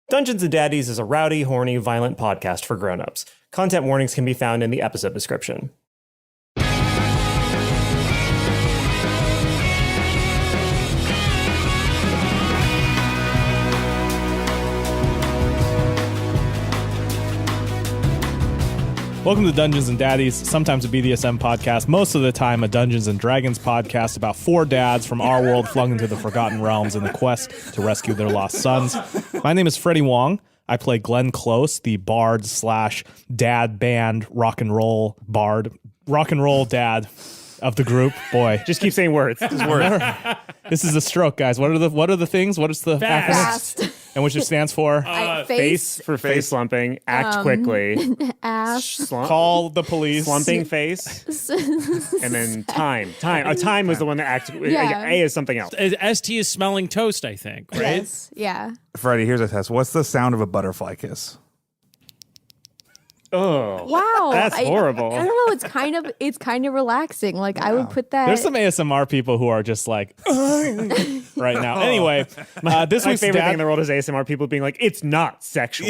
Dungeons and Daddies is a rowdy, horny, violent podcast for grown-ups. Content warnings can be found in the episode description. Welcome to Dungeons and Daddies, sometimes a BDSM podcast, most of the time a Dungeons and Dragons podcast about four dads from our world flung into the Forgotten Realms in the quest to rescue their lost sons. My name is Freddie Wong. I play Glenn Close, the bard slash dad band rock and roll dad of the group. Boy, Just keep saying words. Just words. this is a stroke, guys. What are the things? What is the Fast. acronym? And which it stands for? Face for face slumping. Act quickly. Ass. Slump. Call the police. Slumping face. And then time. Time was the one that acted. Yeah. A is something else. ST is smelling toast, I think, right? Yes. Yeah. Freddie, here's a test. What's the sound of a butterfly kiss? Oh. Wow. That's horrible. I don't know. It's kind of relaxing. Like I would put that. There's some ASMR people who are just like right now. Anyway, this My week's favorite thing in dad. the world is ASMR people being like, it's not sexual.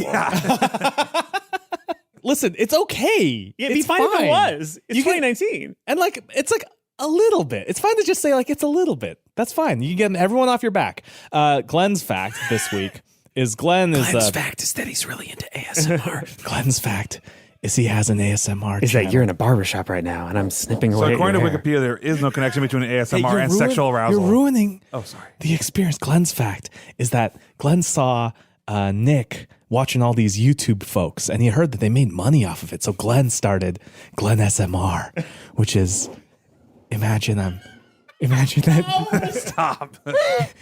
Listen, it's okay. It'd be It's fine if it was. It's You can- 2019. And like, it's like a little bit. It's fine to just say like it's a little bit. That's fine. You can get everyone off your back. Glenn's fact this week is Glenn's fact is that he's really into ASMR. Glenn's fact is he has an ASMR. Is channel. that you're in a barbershop right now and I'm snipping So away according to at your hair. Wikipedia, there is no connection between ASMR Hey, and sexual arousal. You're ruining Oh, sorry. the experience. Glenn's fact is that Glenn saw Nick watching all these YouTube folks, and he heard that they made money off of it. So Glenn started Glenn SMR, which is imagine that. Stop.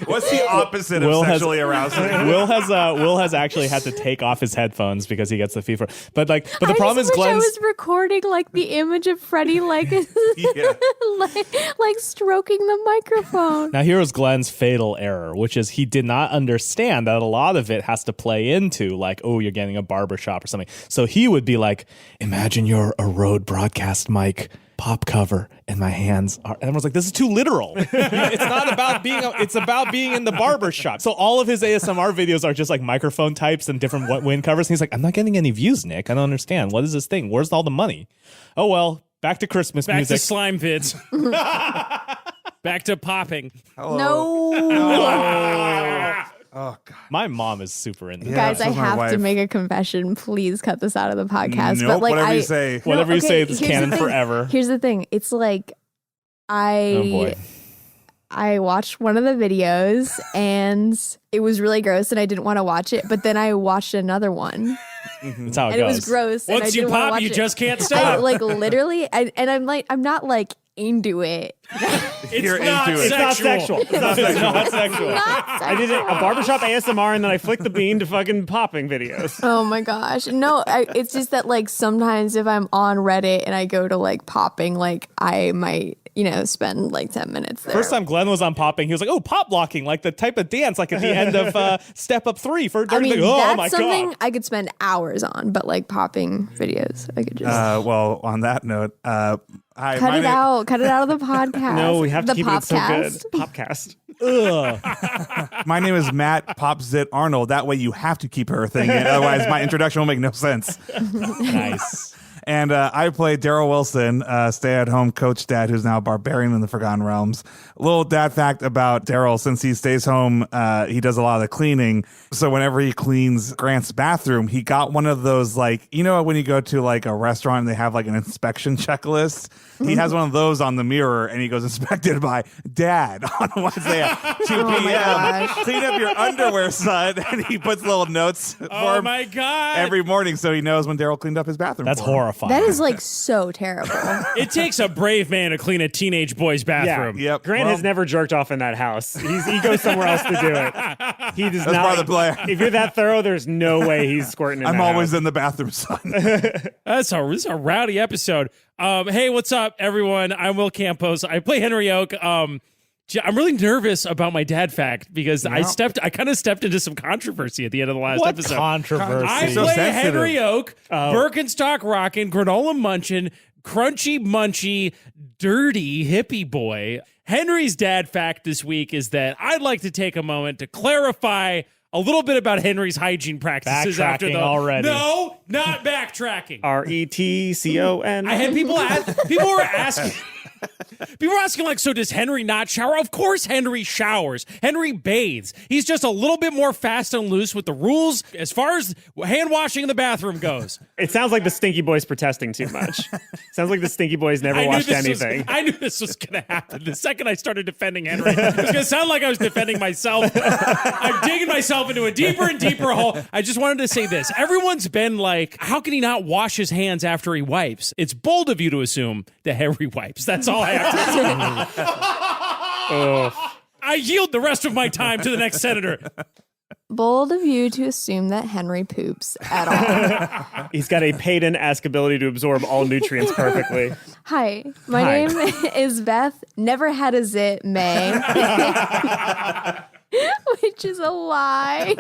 What's the opposite of Will has- sexually arousing? Will has actually had to take off his headphones because he gets the fever. But the I problem just is wish I Glenn's. was recording like the image of Freddie, like like stroking the microphone. Now, here was Glenn's fatal error, which is he did not understand that a lot of it has to play into, like, oh, you're getting a barbershop or something. So he would be like, imagine you're a Rode broadcast mic pop cover and my hands are, and everyone's like, this is too literal. It's not about being, it's about being in the barbershop. So all of his ASMR videos are just like microphone types and different wind covers. And he's like, I'm not getting any views, Nick. I don't understand. What is this thing? Where's all the money? Oh, well, back to Christmas Back music. to slime vids. Back to popping. No. Oh, God. My mom is super into Yeah, Guys, so I is my have to wife. make a confession. Please cut this out of the podcast. Nope, but like whatever you say. Whatever you say, it's here's canon the thing. forever. Here's the thing. It's like Oh, boy. I watched one of the videos and it was really gross and I didn't want to watch it. But then I watched another one That's how it and it goes. was gross. and I Once you didn't want to pop, watch you it. just can't I, stop. like literally, and I'm like, I'm not like into it. You're not into it. It's not sexual. It's not sexual. Not sexual. I did a barbershop ASMR and then I flicked the bean to fucking popping videos. Oh my gosh. No, it's just that like sometimes if I'm on Reddit and I go to like popping, like I might, spend like 10 minutes there. First time Glenn was on popping, he was like, oh, pop blocking, like the type of dance, like at the end of Step Up 3 for I Dirty mean, Thing. Oh that's my something God. I could spend hours on, but like popping videos, I could just Well, on that note, hi, cut my it name- out. Cut it out of the podcast. No, we have to the keep it so good. Popcast. Popcast. Ugh. My name is Matt Popzit Arnold. That way you have to keep her thing in. Otherwise, my introduction will make no sense. Nice. And I play Daryl Wilson, stay-at-home coach dad who's now a barbarian in the Forgotten Realms. A little dad fact about Daryl, since he stays home, he does a lot of the cleaning. So whenever he cleans Grant's bathroom, he got one of those, like, when you go to like a restaurant and they have like an inspection checklist? He has one of those on the mirror and he goes, inspected by Dad on Wednesday at 2 my p.m. gosh. Clean up your underwear, son. And he puts little notes for Oh him my God. every morning so he knows when Daryl cleaned up his bathroom. That's for him. horrifying. That is like so terrible. It takes a brave man to clean a teenage boy's bathroom. Yep. Grant has never jerked off in that house. He goes somewhere else to do it. He does That's not. part of the play. If you're that thorough, there's no way he's squirting in I'm that always house. in the bathroom, son. This is a rowdy episode. Hey, what's up, everyone? I'm Will Campos. I play Henry Oak. I'm really nervous about my dad fact because I kind of stepped into some controversy at the end of the last what episode. controversy. I So play sensitive. Henry Oak, Birkenstock rockin', granola munchin', crunchy munchy, dirty hippie boy. Henry's dad fact this week is that I'd like to take a moment to clarify a little bit about Henry's hygiene practices after Backtracking the already. No, not backtracking. RETCON. I had people were asking. People were asking, like, so does Henry not shower? Of course Henry showers. Henry bathes. He's just a little bit more fast and loose with the rules as far as hand washing in the bathroom goes. It sounds like the Stinky Boys protesting too much. Sounds like the Stinky Boys never watched anything. I knew this was going to happen. The second I started defending Henry, it was going to sound like I was defending myself. I'm digging myself into a deeper and deeper hole. I just wanted to say this. Everyone's been like, how can he not wash his hands after he wipes? It's bold of you to assume that Henry wipes. That's all I have to say. I yield the rest of my time to the next senator. Bold of you to assume that Henry poops at all. He's got a Peyton-esque ability to absorb all nutrients perfectly. Hi, my Hi. name is Beth. Never had a zit, May. Which is a lie.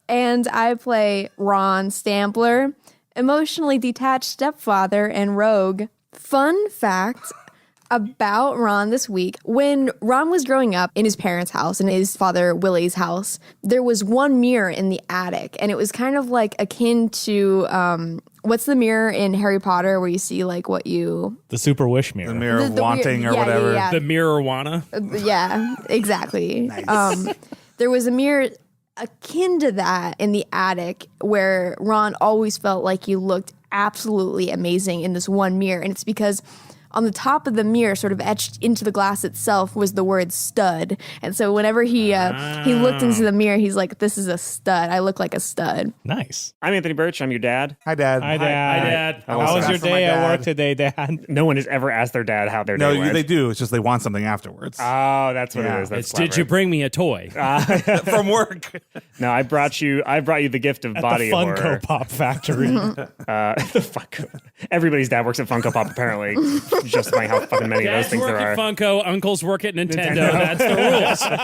And I play Ron Stampler, emotionally detached stepfather and rogue. Fun fact about Ron this week. When Ron was growing up in his parents' house, in his father Willy's house, there was one mirror in the attic, and it was kind of like akin to what's the mirror in Harry Potter where you see like what you... The super wish mirror. The mirror of The wanting weird- or whatever. Yeah. The mirror-wana. Yeah, exactly. There was a mirror akin to that in the attic where Ron always felt like he looked absolutely amazing in this one mirror. And it's because on the top of the mirror, sort of etched into the glass itself, was the word stud. And so whenever he looked into the mirror, he's like, this is a stud. I look like a stud. Nice. I'm Anthony Burch. I'm your dad. Hi, Dad. Hi, Dad. Hi, Dad. How was your Ask for my day at dad. work today, Dad? No one has ever asked their dad how their No, day went. they do. It's just they want something afterwards. Oh, that's what Yeah. it is. That's It's, did clever. you bring me a toy? From work. No, I brought you the gift of At body the Funko horror. Pop factory. The Funko. Everybody's dad works at Funko Pop, apparently. Justifying how fucking many of those Dads things work there at are. Funko, uncles work at Nintendo. That's the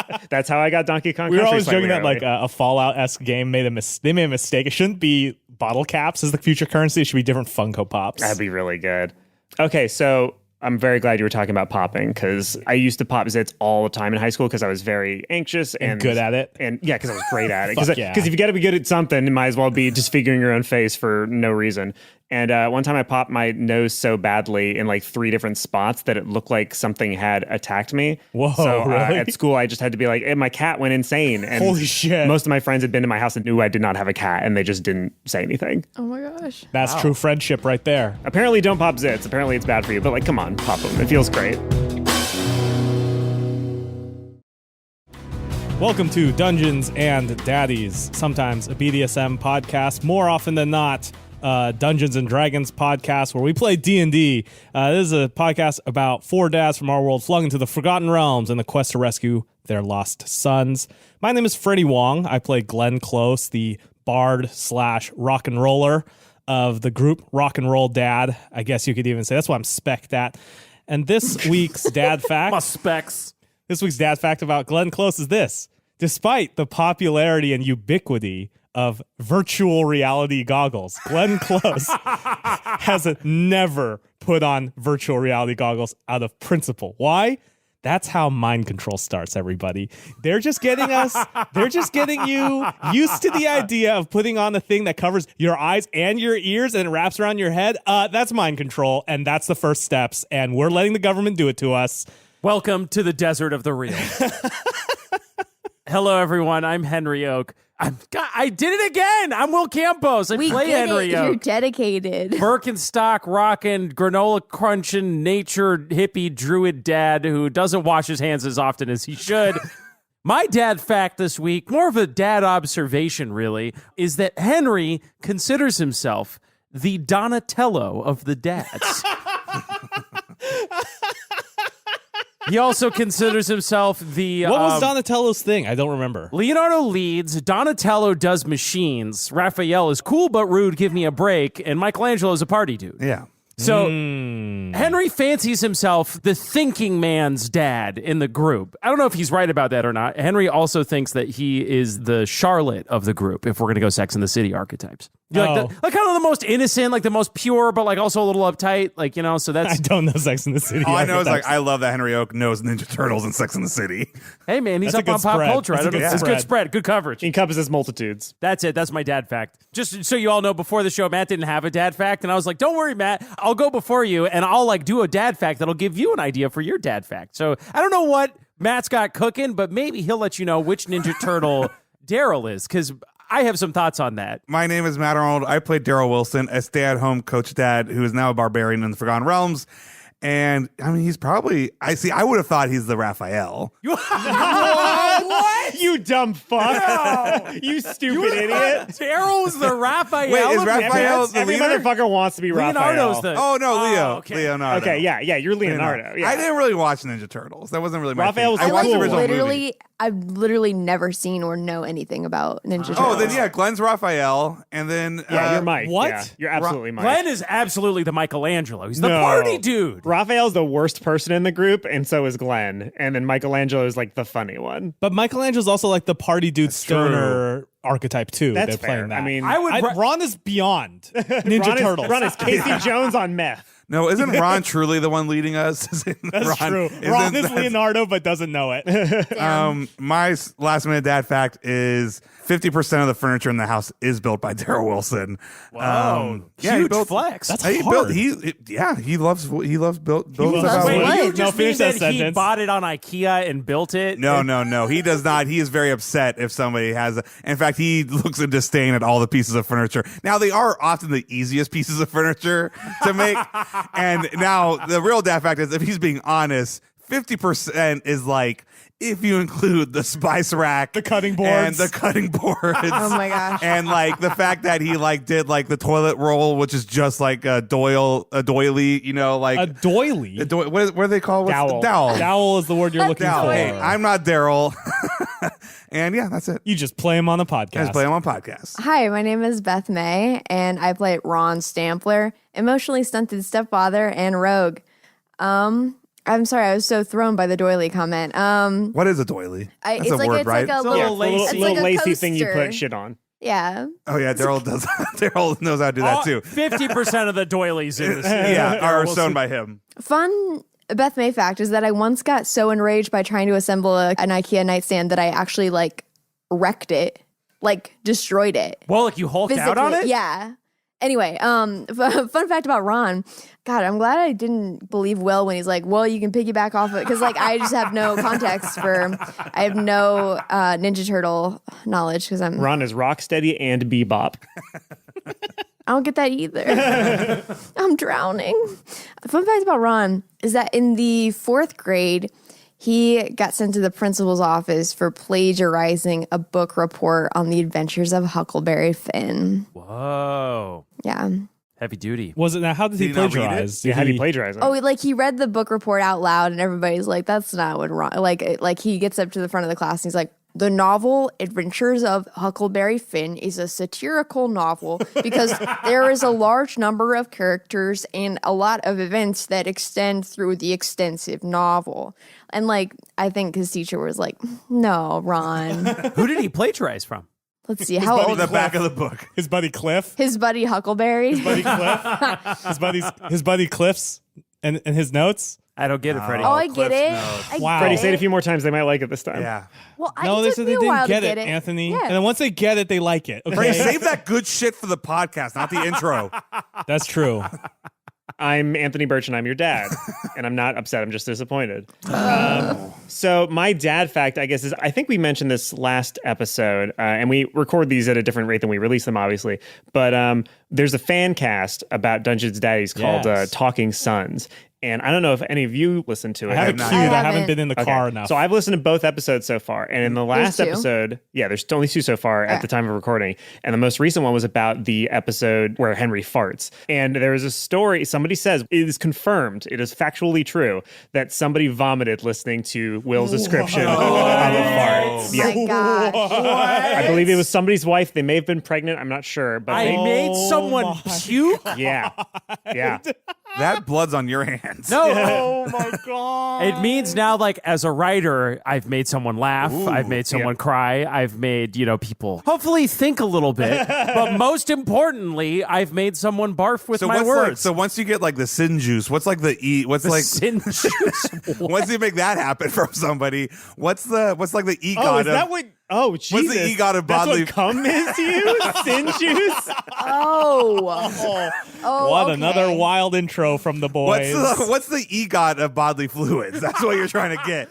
rules. That's how I got Donkey Kong We were Country always slightly joking that early. like a Fallout-esque game they made a mistake. It shouldn't be bottle caps as the future currency. It should be different Funko Pops. That'd be really good. Okay, so I'm very glad you were talking about popping because I used to pop zits all the time in high school because I was very anxious and good at it. And yeah, because I was great at it. Fuck Because yeah. if you got to be good at something, it might as well be just figuring your own face for no reason. And one time I popped my nose so badly in like 3 different spots that it looked like something had attacked me. Whoa, So really? at school, I just had to be like, hey, my cat went insane. And Holy shit. Most of my friends had been to my house and knew I did not have a cat, and they just didn't say anything. Oh my gosh. That's true friendship right there. Apparently, don't pop zits. Apparently, it's bad for you. But like, come on, pop them. It feels great. Welcome to Dungeons and Daddies, sometimes a BDSM podcast, more often than not, Dungeons and Dragons podcast where we play D&D. This is a podcast about 4 dads from our world flung into the Forgotten Realms in the quest to rescue their lost sons. My name is Freddie Wong. I play Glenn Close, the bard / rock and roller of the group Rock and Roll Dad. I guess you could even say that's what I'm spec'd at. And this week's dad fact. My specs. This week's dad fact about Glenn Close is this. Despite the popularity and ubiquity of virtual reality goggles, Glenn Close has never put on virtual reality goggles out of principle. Why? That's how mind control starts, everybody. They're just getting you used to the idea of putting on a thing that covers your eyes and your ears and it wraps around your head. That's mind control, and that's the first steps, and we're letting the government do it to us. Welcome to the desert of the real. Hello, everyone. I'm Henry Oak. I did it again. I'm Will Campos. I We play get Henry it. You're Oak. dedicated. Birkenstock rocking, granola crunching, nature hippie druid dad who doesn't wash his hands as often as he should. My dad fact this week, more of a dad observation really, is that Henry considers himself the Donatello of the dads. He also considers himself the... What was Donatello's thing? I don't remember. Leonardo leads, Donatello does machines, Raphael is cool but rude, give me a break, and Michelangelo is a party dude. Yeah. So Henry fancies himself the thinking man's dad in the group. I don't know if he's right about that or not. Henry also thinks that he is the Charlotte of the group, if we're going to go Sex and the City archetypes. You're like kind of the most innocent, like the most pure, but like also a little uptight, like, you know. So I that's don't know Sex in the City. All I know is like archetypes. I love that Henry Oak knows Ninja Turtles and Sex in the City. hey man, he's That's a up good on pop spread. culture. I That's a don't know. good It's spread. good spread, good coverage. Encompasses multitudes. That's it. That's my dad fact. Just so you all know, before the show, Matt didn't have a dad fact, and I was like, "Don't worry, Matt. I'll go before you, and I'll like do a dad fact that'll give you an idea for your dad fact." So I don't know what Matt's got cooking, but maybe he'll let you know which Ninja Turtle Daryl is, because I have some thoughts on that. My name is Matt Arnold. I played Daryl Wilson, a stay-at-home coach dad who is now a barbarian in the Forgotten Realms. And I mean, he's probably. I would have thought he's the Raphael. What? You dumb fuck. You stupid idiot. Daryl's the Raphael. Wait, is of Raphael Ninjas? the Every leader? motherfucker wants to be Leonardo's Raphael. the. Oh no, Leo. okay. Leonardo. Okay, yeah, you're Leonardo. Yeah. I didn't really watch Ninja Turtles. That wasn't really my Raphael thing. was I watched cool. the original movie. I've literally never seen or know anything about Ninja Turtles. Oh, then yeah, Glenn's Raphael, and then Yeah, you're Mike. what? Yeah, you're absolutely Mike. Glenn is absolutely the Michelangelo. He's the No. party dude. Raphael's the worst person in the group, and so is Glenn. And then Michelangelo is like the funny one. But Michelangelo's also like the party dude stoner archetype too. That's They're fair. playing that. I mean, Ron is beyond Ninja Turtles. Ron is Casey Jones on meth. No, isn't Ron truly the one leading us? That's true. Ron is Leonardo, but doesn't know it. My last minute dad fact is 50% of the furniture in the house is built by Daryl Wilson. Whoa, yeah, he huge built flex. That's He hard. built. He loves build loves stuff out. Wait, what? You No, just finish mean that that he sentence. bought it on IKEA and built it? No. He does not. He is very upset if somebody has. In fact, he looks in disdain at all the pieces of furniture. Now, they are often the easiest pieces of furniture to make. And now the real dad fact is, if he's being honest, 50% is like, if you include the spice rack, The cutting boards. and the cutting boards. Oh my gosh. And like the fact that he like did like the toilet roll, which is just like a doily, you know, like A doily. what do they call it? Dowel. Dowel. Dowel is the word you're looking Dowel. for. Hey, I'm not Daryl. And yeah, that's it. You just play him on the I podcast. just play him on podcasts. Hi, my name is Beth May, and I play Ron Stampler, emotionally stunted stepfather and rogue. I'm sorry, I was so thrown by the doily comment. What is a doily? That's It's a like word, it's right? like a It's a little, little It's lacy. a little like a lacy thing you coaster. put shit on. Yeah. Oh yeah, Daryl does. Daryl knows how to do that too. 50% of the doilies in this. Yeah, are sewn by him. Fun Beth May fact is that I once got so enraged by trying to assemble an IKEA nightstand that I actually like wrecked it, like destroyed it. Well, like you hulked out on it? Yeah. Anyway, fun fact about Ron. God, I'm glad I didn't believe Will when he's like, well, you can piggyback off of it. Because, like, I just have no context I have no Ninja Turtle knowledge because Ron is Rocksteady and Bebop. I don't get that either. I'm drowning. A fun fact about Ron is that in the 4th grade, he got sent to the principal's office for plagiarizing a book report on the adventures of Huckleberry Finn. Whoa. Yeah. Heavy duty. Was it now? How did he Did he not read it? plagiarize? Yeah, how do you plagiarize it? Oh, like he read the book report out loud, and everybody's like, "That's not what Ron." Like he gets up to the front of the class, and he's like, "The novel Adventures of Huckleberry Finn is a satirical novel because there is a large number of characters and a lot of events that extend through the extensive novel." And like, I think his teacher was like, "No, Ron. Who did he plagiarize from? Let's see how old The back of the book. His buddy Cliff. his buddy Huckleberry." Buddy Cliff. His buddy Cliff's and his notes. I don't get it, Freddie. Oh, I get Cliff's it. Notes. I Wow. get Freddie, say it a it. few more times. They might like it this time. Yeah. Well, No, it they took said me they a didn't while to get it, Anthony. Yeah. And then once they get it, they like it. Okay? Freddie, save that good shit for the podcast, not the intro. That's true. I'm Anthony Burch and I'm your dad. And I'm not upset. I'm just disappointed. So my dad fact, I guess, is I think we mentioned this last episode, and we record these at a different rate than we release them, obviously. But there's a fan cast about Dungeons Daddies called Yes. Talking Sons. And I don't know if any of you listened to it. I have it not. queued. I haven't haven't. been in the Okay. car enough. So I've listened to both episodes so far. And in the last There's two? episode, there's only 2 so far at the time of recording. And the most recent one was about the episode where Henry farts. And there is a story, somebody says, it is confirmed, it is factually true, that somebody vomited listening to Will's description of a fart. Oh Yeah. my gosh. I believe it was somebody's wife. They may have been pregnant. I'm not sure. But I they, made someone puke? yeah. Yeah. That blood's on your hands. No. Oh my god. It means now, like, as a writer, I've made someone laugh. I've made someone cry. I've made, people hopefully think a little bit. But most importantly, I've made someone barf with my words. So once you get like the sin juice, what's like the E? What's like sin juice? once you make that happen from somebody? What's like the EGOT? Oh, is that what? Oh, Jesus. What's the EGOT of bodily? That's what cum is to you? Sin juice? Oh, What okay. another wild intro from the boys. What's the EGOT of bodily fluids? That's what you're trying to get.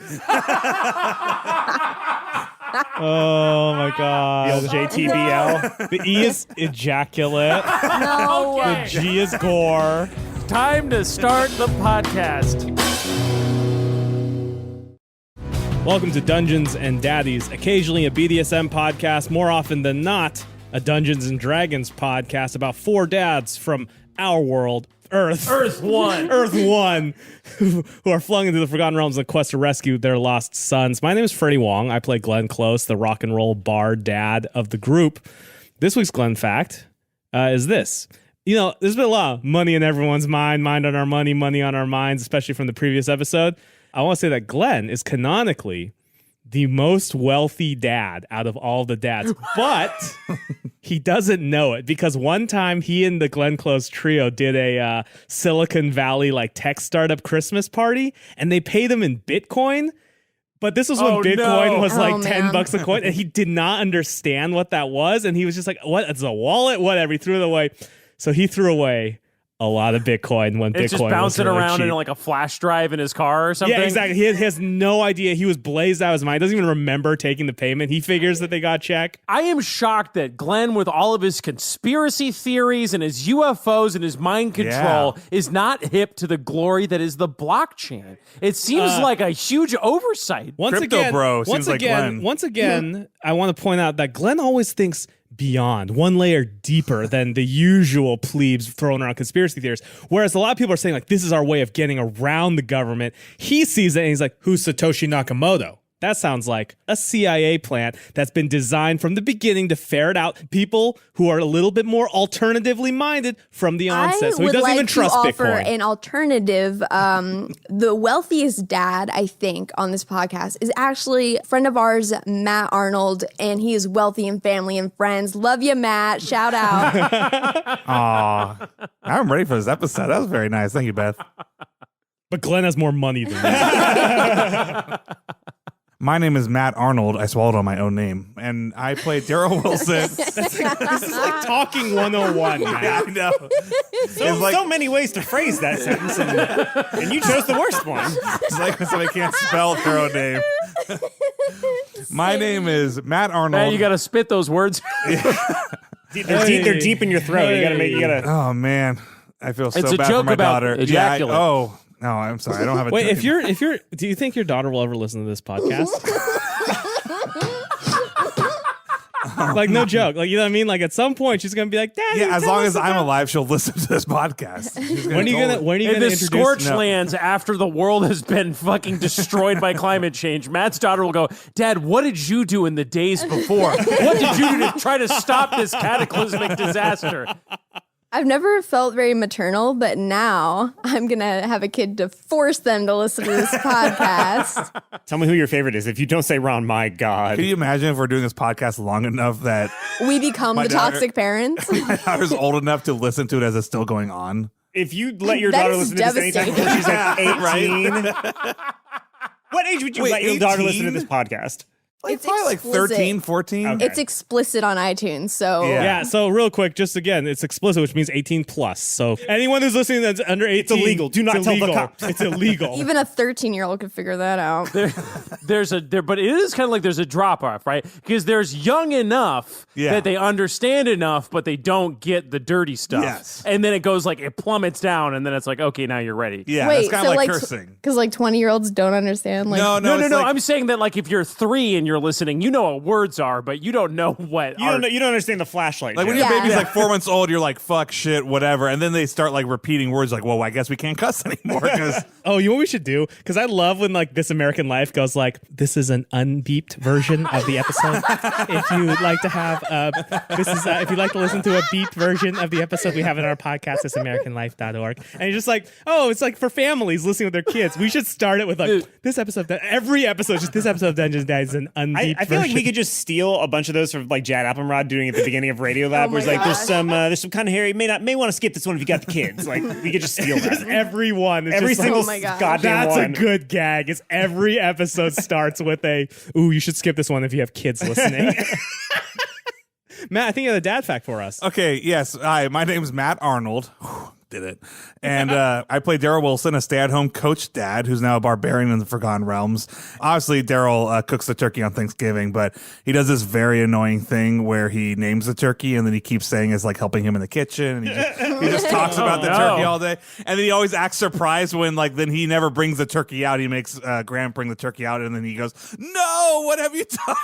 Oh my god. The JTBL? The E is ejaculate. No. Okay. G is gore. Time to start the podcast. Welcome to Dungeons and Daddies, occasionally a BDSM podcast, more often than not, a Dungeons and Dragons podcast about four dads from our world, Earth. Earth 1. Earth 1, who are flung into the Forgotten Realms in a quest to rescue their lost sons. My name is Freddie Wong. I play Glenn Close, the rock and roll bar dad of the group. This week's Glenn fact is this. There's been a lot of money in everyone's mind on our money, money on our minds, especially from the previous episode. I want to say that Glenn is canonically the most wealthy dad out of all the dads, but he doesn't know it because one time he and the Glenn Close trio did a Silicon Valley tech startup Christmas party, and they paid him in Bitcoin. But this was when Bitcoin was $10 a coin, and he did not understand what that was, and he was just like, "What? It's a wallet? Whatever." He threw it away. So he threw away a lot of Bitcoin when Bitcoin It's just bouncing was really around cheap. in a flash drive in his car or something. Yeah, exactly. He has no idea. He was blazed out of his mind. He doesn't even remember taking the payment. He figures that they got check. I am shocked that Glenn, with all of his conspiracy theories and his UFOs and his mind control, is not hip to the glory that is the blockchain. It seems like a huge oversight. Once Crypto again, bro seems like Glenn. Once again, I want to point out that Glenn always thinks beyond, one layer deeper than the usual plebes throwing around conspiracy theories. Whereas a lot of people are saying this is our way of getting around the government. He sees it and he's like, who's Satoshi Nakamoto? That sounds like a CIA plan that's been designed from the beginning to ferret out people who are a little bit more alternatively minded from the onset. So he doesn't even trust I would like to offer Bitcoin. an alternative. The wealthiest dad, I think, on this podcast is actually a friend of ours, Matt Arnold, and he is wealthy in family and friends. Love you, Matt. Shout out. Aw, I'm ready for this episode. That was very nice. Thank you, Beth. But Glenn has more money than that. My name is Matt Arnold. I swallowed on my own name, and I play Daryl Wilson. This is like talking 101, man. Yeah, I know. So many ways to phrase that sentence, and you chose the worst one. It's like when somebody can't spell their own name. My name is Matt Arnold. Man, you got to spit those words. They're deep in your throat. You gotta. Oh man, I feel so It's a bad joke for my about daughter. ejaculate. No, I'm sorry. I don't have a. Wait, joke. do you think your daughter will ever listen to this podcast? No joke. You know what I mean? At some point, she's gonna be like, "Dad." Yeah, as long as I'm alive, she'll listen to this podcast. When are you gonna In the introduce? scorched No. lands after the world has been fucking destroyed by climate change, Matt's daughter will go, "Dad, what did you do in the days before? What did you do to try to stop this cataclysmic disaster?" I've never felt very maternal, but now I'm going to have a kid to force them to listen to this podcast. Tell me who your favorite is. If you don't say Ron, my God. Can you imagine if we're doing this podcast long enough that We become My the daughter- toxic parents. my daughter's old enough to listen to it as it's still going on? If you let your That daughter is listen to this anytime before she's like 18, what age would you Wait, let your daughter listen to 18? this podcast? It's Probably explicit. 13, 14. Okay. It's explicit on iTunes, so Yeah. Yeah. So real quick, just again, it's explicit, which means 18 plus. So anyone who's listening that's under 18, illegal. Do not it's tell the illegal. cops. It's illegal. even a 13-year-old could figure that out. But it is kind of like there's a drop off, right? Because there's young enough Yeah. that they understand enough, but they don't get the dirty stuff. Yes. And then it goes it plummets down, and then it's like, okay, now you're ready. Yeah, Wait, it's kind so of like cursing. because 20-year-olds don't understand. No, No, it's like- I'm saying that if you're 3 and you're listening, you know what words are, but you don't know what. You don't understand the flashlight. Like when joke. your baby's like 4 months old, you're like, fuck, shit, whatever. And then they start like repeating words like, well, I guess we can't cuss anymore. Because Oh, you know what we should do? Because I love when like This American Life goes like, this is an unbeeped version of the episode. If you'd like to have, if you'd like to listen to a beeped version of the episode, we have it on our podcast, thisamericanlife.org. And you're just like, oh, it's like for families listening with their kids. We should start it with like, this episode, every episode, just this episode of Dungeons Daddies is an unbeeped I feel like version. we could just steal a bunch of those from like Jad Applemrod doing at the beginning of Radio Lab, where it's like there's some kind of hair. You may want to skip this one if you got the kids. Like we could just steal that. Everyone. It's Every just like, single Oh my gosh. goddamn that's one. a good gag. Is every episode starts with a, ooh, you should skip this one if you have kids listening. Matt, I think you have a dad fact for us. okay, yes. Hi, my name's Matt Arnold. Whew, did it. And I play Daryl Wilson, a stay-at-home coach dad who's now a barbarian in the Forgotten Realms. Obviously, Daryl cooks the turkey on Thanksgiving, but he does this very annoying thing where he names the turkey and then he keeps saying it's like helping him in the kitchen. And he just talks about the turkey all day. And then he always acts surprised when like then he never brings the turkey out. He makes Graham bring the turkey out and then he goes, no, what have you done?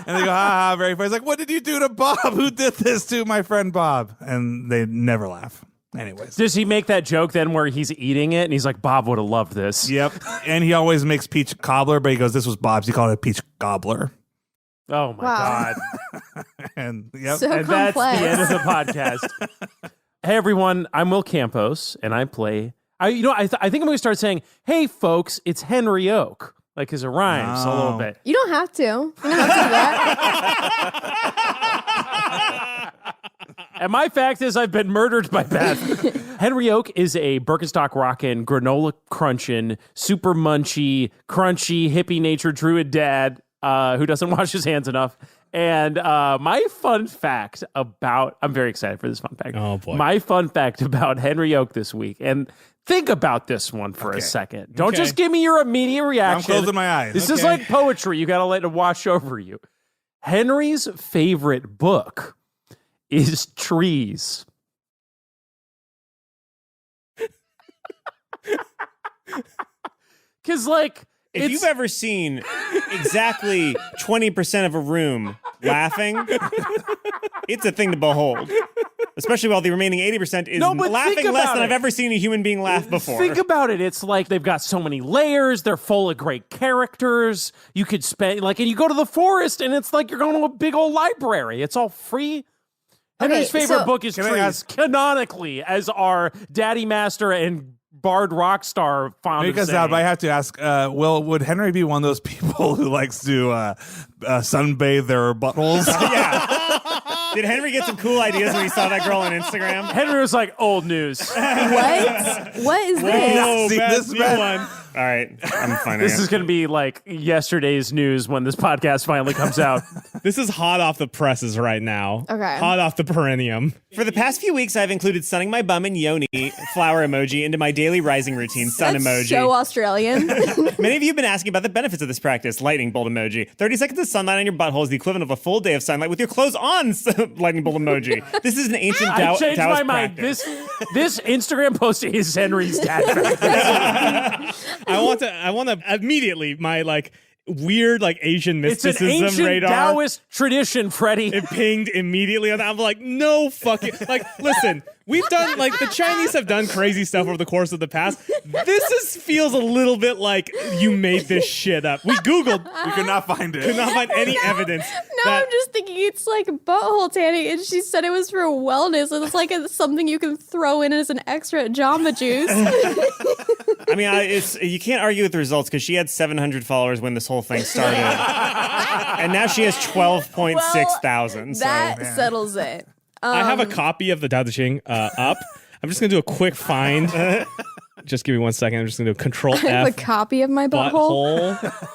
And they go, ha, very funny. He's like, what did you do to Bob? Who did this to my friend Bob? And they never laugh. Anyways. Does he make that joke then where he's eating it and he's like, Bob would have loved this? Yep. And he always makes peach cobbler, but he goes, this was Bob's. He called it peach gobbler. Oh my Wow. God. And yep. So And that's complex. the end of the podcast. Hey everyone, I'm Will Campos and I play. I think I'm going to start saying, hey folks, it's Henry Oak. Like as it rhymes a little bit. You don't have to. You don't have to do that. And my fact is I've been murdered by Beth. Henry Oak is a Birkenstock rockin', granola crunchin', super munchy, crunchy, hippie nature druid dad who doesn't wash his hands enough. And my fun fact about, I'm very excited for this fun fact. Oh, boy. My fun fact about Henry Oak this week, and think about this one for a second. Don't just give me your immediate reaction. I'm closing my eyes. This is like poetry. You got to let it wash over you. Henry's favorite book is Trees. Because, like, If you've ever seen exactly 20% of a room laughing, it's a thing to behold. Especially while the remaining 80% is No, but laughing think less about than it. I've ever seen a human being laugh before. Think about it. It's like they've got so many layers. They're full of great characters. You could spend, like, and you go to the forest and it's like you're going to a big old library. It's all free. Henry's favorite so- book is Can I Trees, ask- canonically, as our Daddy Master and Bard Rockstar found Make us out, but I have to ask, Will, would Henry be one of those people who likes to sunbathe their buttholes? Yeah. Did Henry get some cool ideas when he saw that girl on Instagram? Henry was like, old news. What? What is this? Oh, See Beth, this, new Beth? one. All right, I'm finding This it. is going to be like yesterday's news when this podcast finally comes out. This is hot off the presses right now. Okay. Hot off the perennium. For the past few weeks, I've included sunning my bum and yoni flower emoji into my daily rising routine, sun That's emoji. so Australian. Many of you have been asking about the benefits of this practice. Lightning bolt emoji. 30 seconds of sunlight on your butthole is the equivalent of a full day of sunlight with your clothes on. Lightning bolt emoji. This is an ancient I changed Taoist my mind. practice. This Instagram post is Henry's dad practice. I want to immediately my like weird like Asian It's an mysticism ancient radar. Taoist tradition, Freddie. It pinged immediately on that. I'm like, no fucking like. Listen, we've done like the Chinese have done crazy stuff over the course of the past. Feels a little bit like you made this shit up. We googled, We could not find it. could not find any evidence. No, that- I'm just thinking it's like butthole tanning, and she said it was for wellness, and it's like something you can throw in as an extra at Jamba Juice. I mean, you can't argue with the results because she had 700 followers when this whole thing started. And now she has 12.6 thousand. So. That settles it. I have a copy of the Tao Te Ching up. I'm just gonna do a quick find. Just give me 1 second. I'm just gonna do Control I have a F. copy of my butthole. Butthole.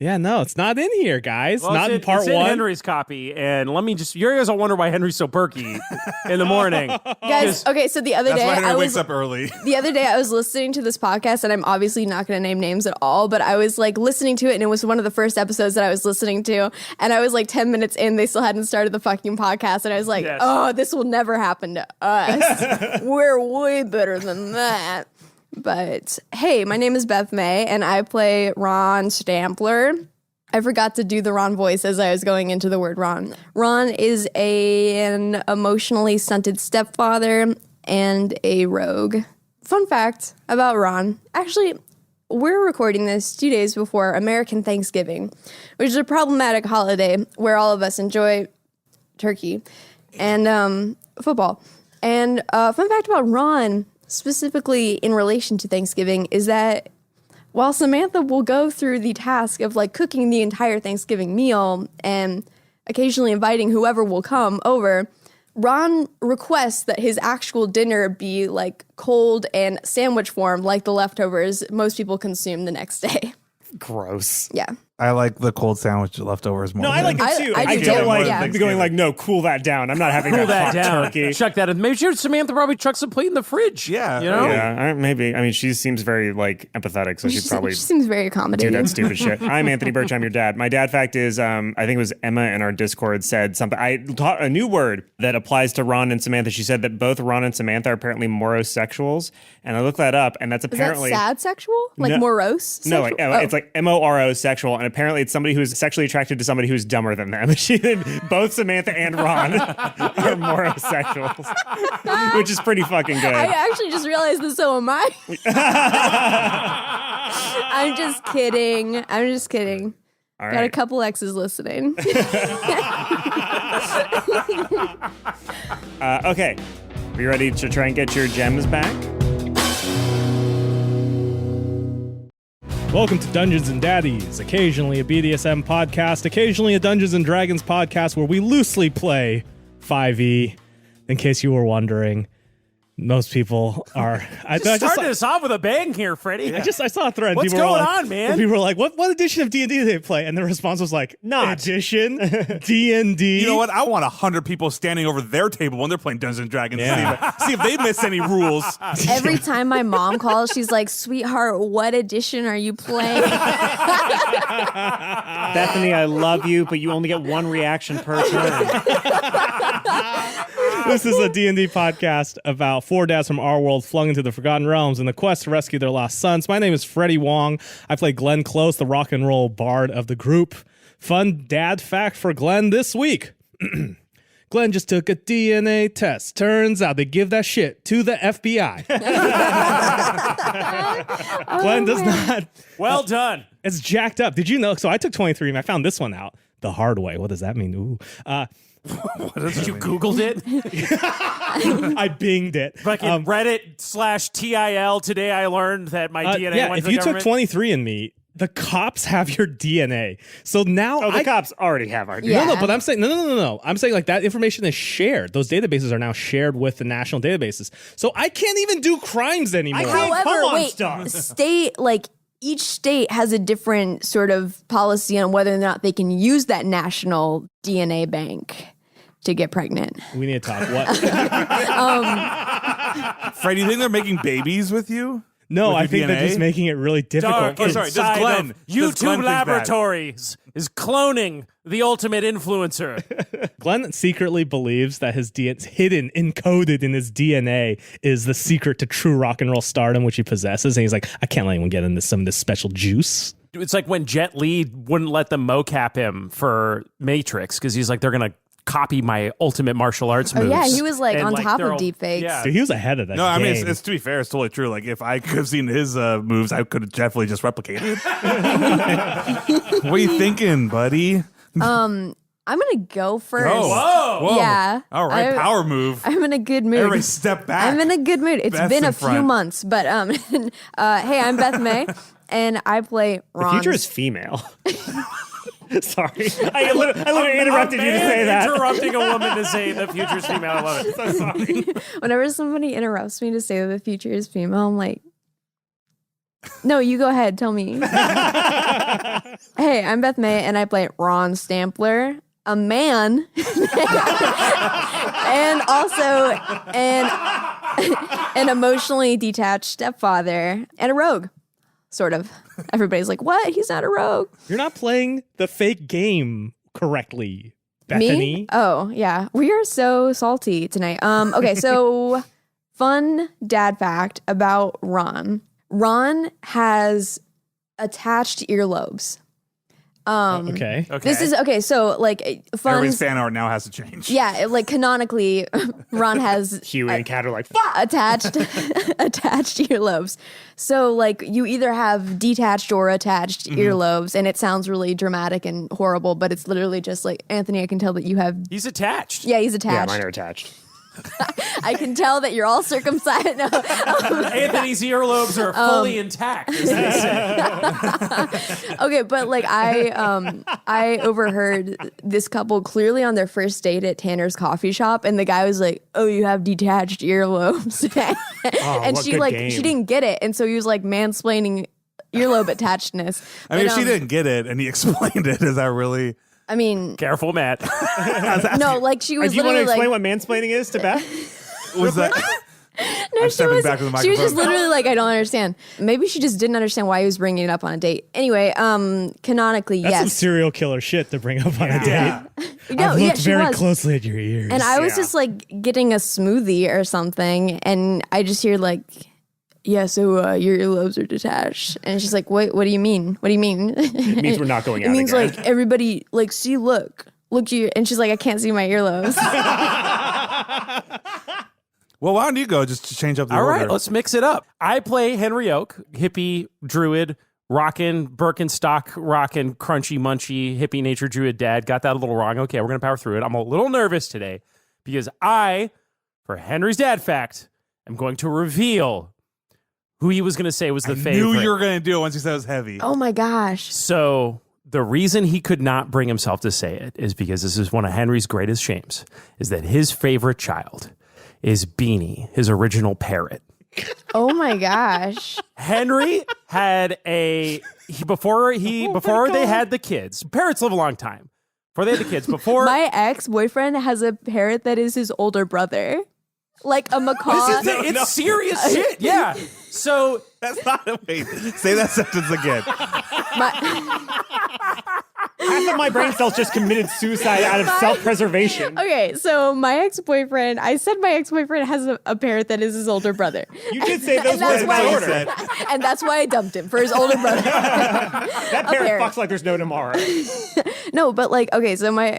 Yeah, no, it's not in here, guys. Well, not in part it's in one. Henry's copy, and let me just. You guys will wonder why Henry's so perky in the morning. Guys, okay, so the other That's day why Henry I wakes was up early. the other day I was listening to this podcast, and I'm obviously not going to name names at all, but I was like listening to it, and it was one of the first episodes that I was listening to, and I was like 10 minutes in, they still hadn't started the fucking podcast, and I was like, Yes. oh, this will never happen to us. We're way better than that. But hey, my name is Beth May, and I play Ron Stampler. I forgot to do the Ron voice as I was going into the word Ron. Ron is an emotionally stunted stepfather and a rogue. Fun fact about Ron. Actually, we're recording this 2 days before American Thanksgiving, which is a problematic holiday where all of us enjoy turkey and football. And fun fact about Ron, specifically in relation to Thanksgiving, is that while Samantha will go through the task of like cooking the entire Thanksgiving meal and occasionally inviting whoever will come over, Ron requests that his actual dinner be like cold and sandwich form like the leftovers most people consume the next day. Gross. Yeah. I like the cold sandwich leftovers more. No, I like it too. I do don't too, like yeah. going like, no, cool that down. I'm not having Cool that that hot down. turkey. Chuck that in. Maybe Samantha probably chucks a plate in the fridge. Yeah. You know? Yeah, maybe. I mean, she seems very like empathetic, so she'd probably She seems very do accommodating. that stupid shit. I'm Anthony Burch. I'm your dad. My dad fact is, I think it was Emma in our Discord said something. I taught a new word that applies to Ron and Samantha. She said that both Ron and Samantha are apparently morosexuals, and I looked that up, and that's Is that apparently sad sexual? Like No. morose? no, Sexual? like, it's like MORO sexual, and apparently it's somebody who's sexually attracted to somebody who's dumber than them. Both Samantha and Ron are morosexuals, which is pretty fucking good. I actually just realized that so am I. I'm just kidding. All Got a right. couple exes listening. Okay. Are you ready to try and get your gems back? Welcome to Dungeons and Daddies, occasionally a BDSM podcast, occasionally a Dungeons and Dragons podcast where we loosely play 5e. In case you were wondering, most people are. Starting us off with a bang here, Freddie. I saw a thread. What's People were going like- on, man? People were like, "What edition of D&D did they play?" And the response was like, Not. edition D&D." You know what? I want 100 people standing over their table when they're playing Dungeons and Dragons. Yeah. See if they miss any rules. Every time my mom calls, she's like, "Sweetheart, what edition are you playing?" Bethany, I love you, but you only get one reaction per turn. This is a D&D podcast about 4 dads from our world flung into the Forgotten Realms in the quest to rescue their lost sons. My name is Freddie Wong. I play Glenn Close, the rock and roll bard of the group. Fun dad fact for Glenn this week. Glenn just took a DNA test. Turns out they give that shit to the FBI. Glenn does not. Well done. It's jacked up. Did you know? So I took 23 and I found this one out the hard way. What does that mean? Ooh. Did you Googled it? I binged it. Fucking Reddit/TIL. Today I learned that my DNA yeah, went if to the you took government. 23andMe, the cops have your DNA. So now Oh, the cops already have our Yeah. No, but I'm saying no. I'm saying like that information is shared. Those databases are now shared with the national databases. So I can't even do crimes anymore. However, come on, wait, Star. state like each state has a different sort of policy on whether or not they can use that national DNA bank to get pregnant. We need to talk. What? Fred, do you think they're making babies with you? No, With I your think they're DNA? just making it really difficult. Oh, sorry, does Inside Glenn- of does Glenn YouTube think that? Laboratories is cloning the ultimate influencer. Glenn secretly believes that his DNA, hidden, encoded in his DNA, is the secret to true rock and roll stardom, which he possesses. And he's like, I can't let anyone get into some of this special juice. It's like when Jet Li wouldn't let them mocap him for Matrix because he's like, they're going to copy my ultimate martial arts moves. Oh yeah, he was like And, on top they're of all- deepfakes. Yeah. Dude, he was ahead of that. No, I mean, game. it's to be fair, it's totally true. Like, if I could have seen his moves, I could have definitely just replicated. What are you thinking, buddy? I'm gonna go first. Whoa. Yeah. All right, power move. I'm in a good mood. Everybody step back. I'm in a good mood. It's Beth's been a in few front. months, but hey, I'm Beth May, and I play The Ron. future is female. Sorry. I literally interrupted you to say that. Interrupting a woman to say the future's female. I love it. So sorry. Whenever somebody interrupts me to say that the future is female, I'm like, no, you go ahead. Tell me. Hey, I'm Beth May, and I play Ron Stampler, a man, and also an emotionally detached stepfather and a rogue, sort of. Everybody's like, what? He's not a rogue. You're not playing the fake game correctly, Bethany. Me? Oh, yeah. We are so salty tonight. Okay, so fun dad fact about Ron. Ron has attached earlobes. Okay. This is okay. So like fun. Everybody's fan art now has to change. Yeah, like canonically, Ron has Huey and Kat are like, fuck! attached earlobes. So like you either have detached or attached earlobes, and it sounds really dramatic and horrible, but it's literally just like, Anthony, I can tell that you have. He's attached. Yeah, he's Yeah, attached. mine are attached. I can tell that you're all circumcised. No. Anthony's earlobes are fully intact, as they say. Okay, but like I overheard this couple clearly on their first date at Tanner's coffee shop, and the guy was like, "Oh, you have detached earlobes," and what she good like game. she didn't get it, and so he was like mansplaining earlobe attachedness. I mean, But, if she didn't get it and he explained it, is that really? I mean, Careful, Matt. no, like she was Do you want to literally explain like. what mansplaining is to Beth? Was that? No, I'm stepping back with the she was just microphone. literally like, I don't understand. Maybe she just didn't understand why he was bringing it up on a date. Anyway, canonically, That's some yes. serial killer shit to bring up on a date. Yeah. No, I've yeah, looked she very was. closely at your ears. And I was Yeah. just like getting a smoothie or something, and I just hear like, yeah, so your earlobes are detached. And she's like, what do you mean? What do you mean? It means we're not going out It means again. like everybody, like, see, look you. And she's like, I can't see my earlobes. Well, why don't you go just to change up the All order? right, let's mix it up. I play Henry Oak, hippie druid, rockin' Birkenstock, rockin' crunchy munchy hippie nature druid dad. Got that a little wrong. Okay, we're gonna power through it. I'm a little nervous today because I, for Henry's dad fact, am going to reveal who he was gonna say was the favorite. Knew you were going to do it once you said it was heavy. Oh my gosh. So the reason he could not bring himself to say it is because this is one of Henry's greatest shames, is that his favorite child is Beanie, his original parrot. Oh my gosh. Henry had before they had the kids. Parrots live a long time. Before they had the kids, before My ex-boyfriend has a parrot that is his older brother. Like a macaw. it's serious shit. Yeah. So That's not. Wait, say that sentence again. Half of my brain cells just committed suicide out of self-preservation. Okay, so my ex-boyfriend, I said my ex-boyfriend has a parrot that is his older brother. You did say those And that's words in why- order. And that's why I dumped him, for his older brother. That parrot parrot. fucks like there's no tomorrow. No, but like, okay, so my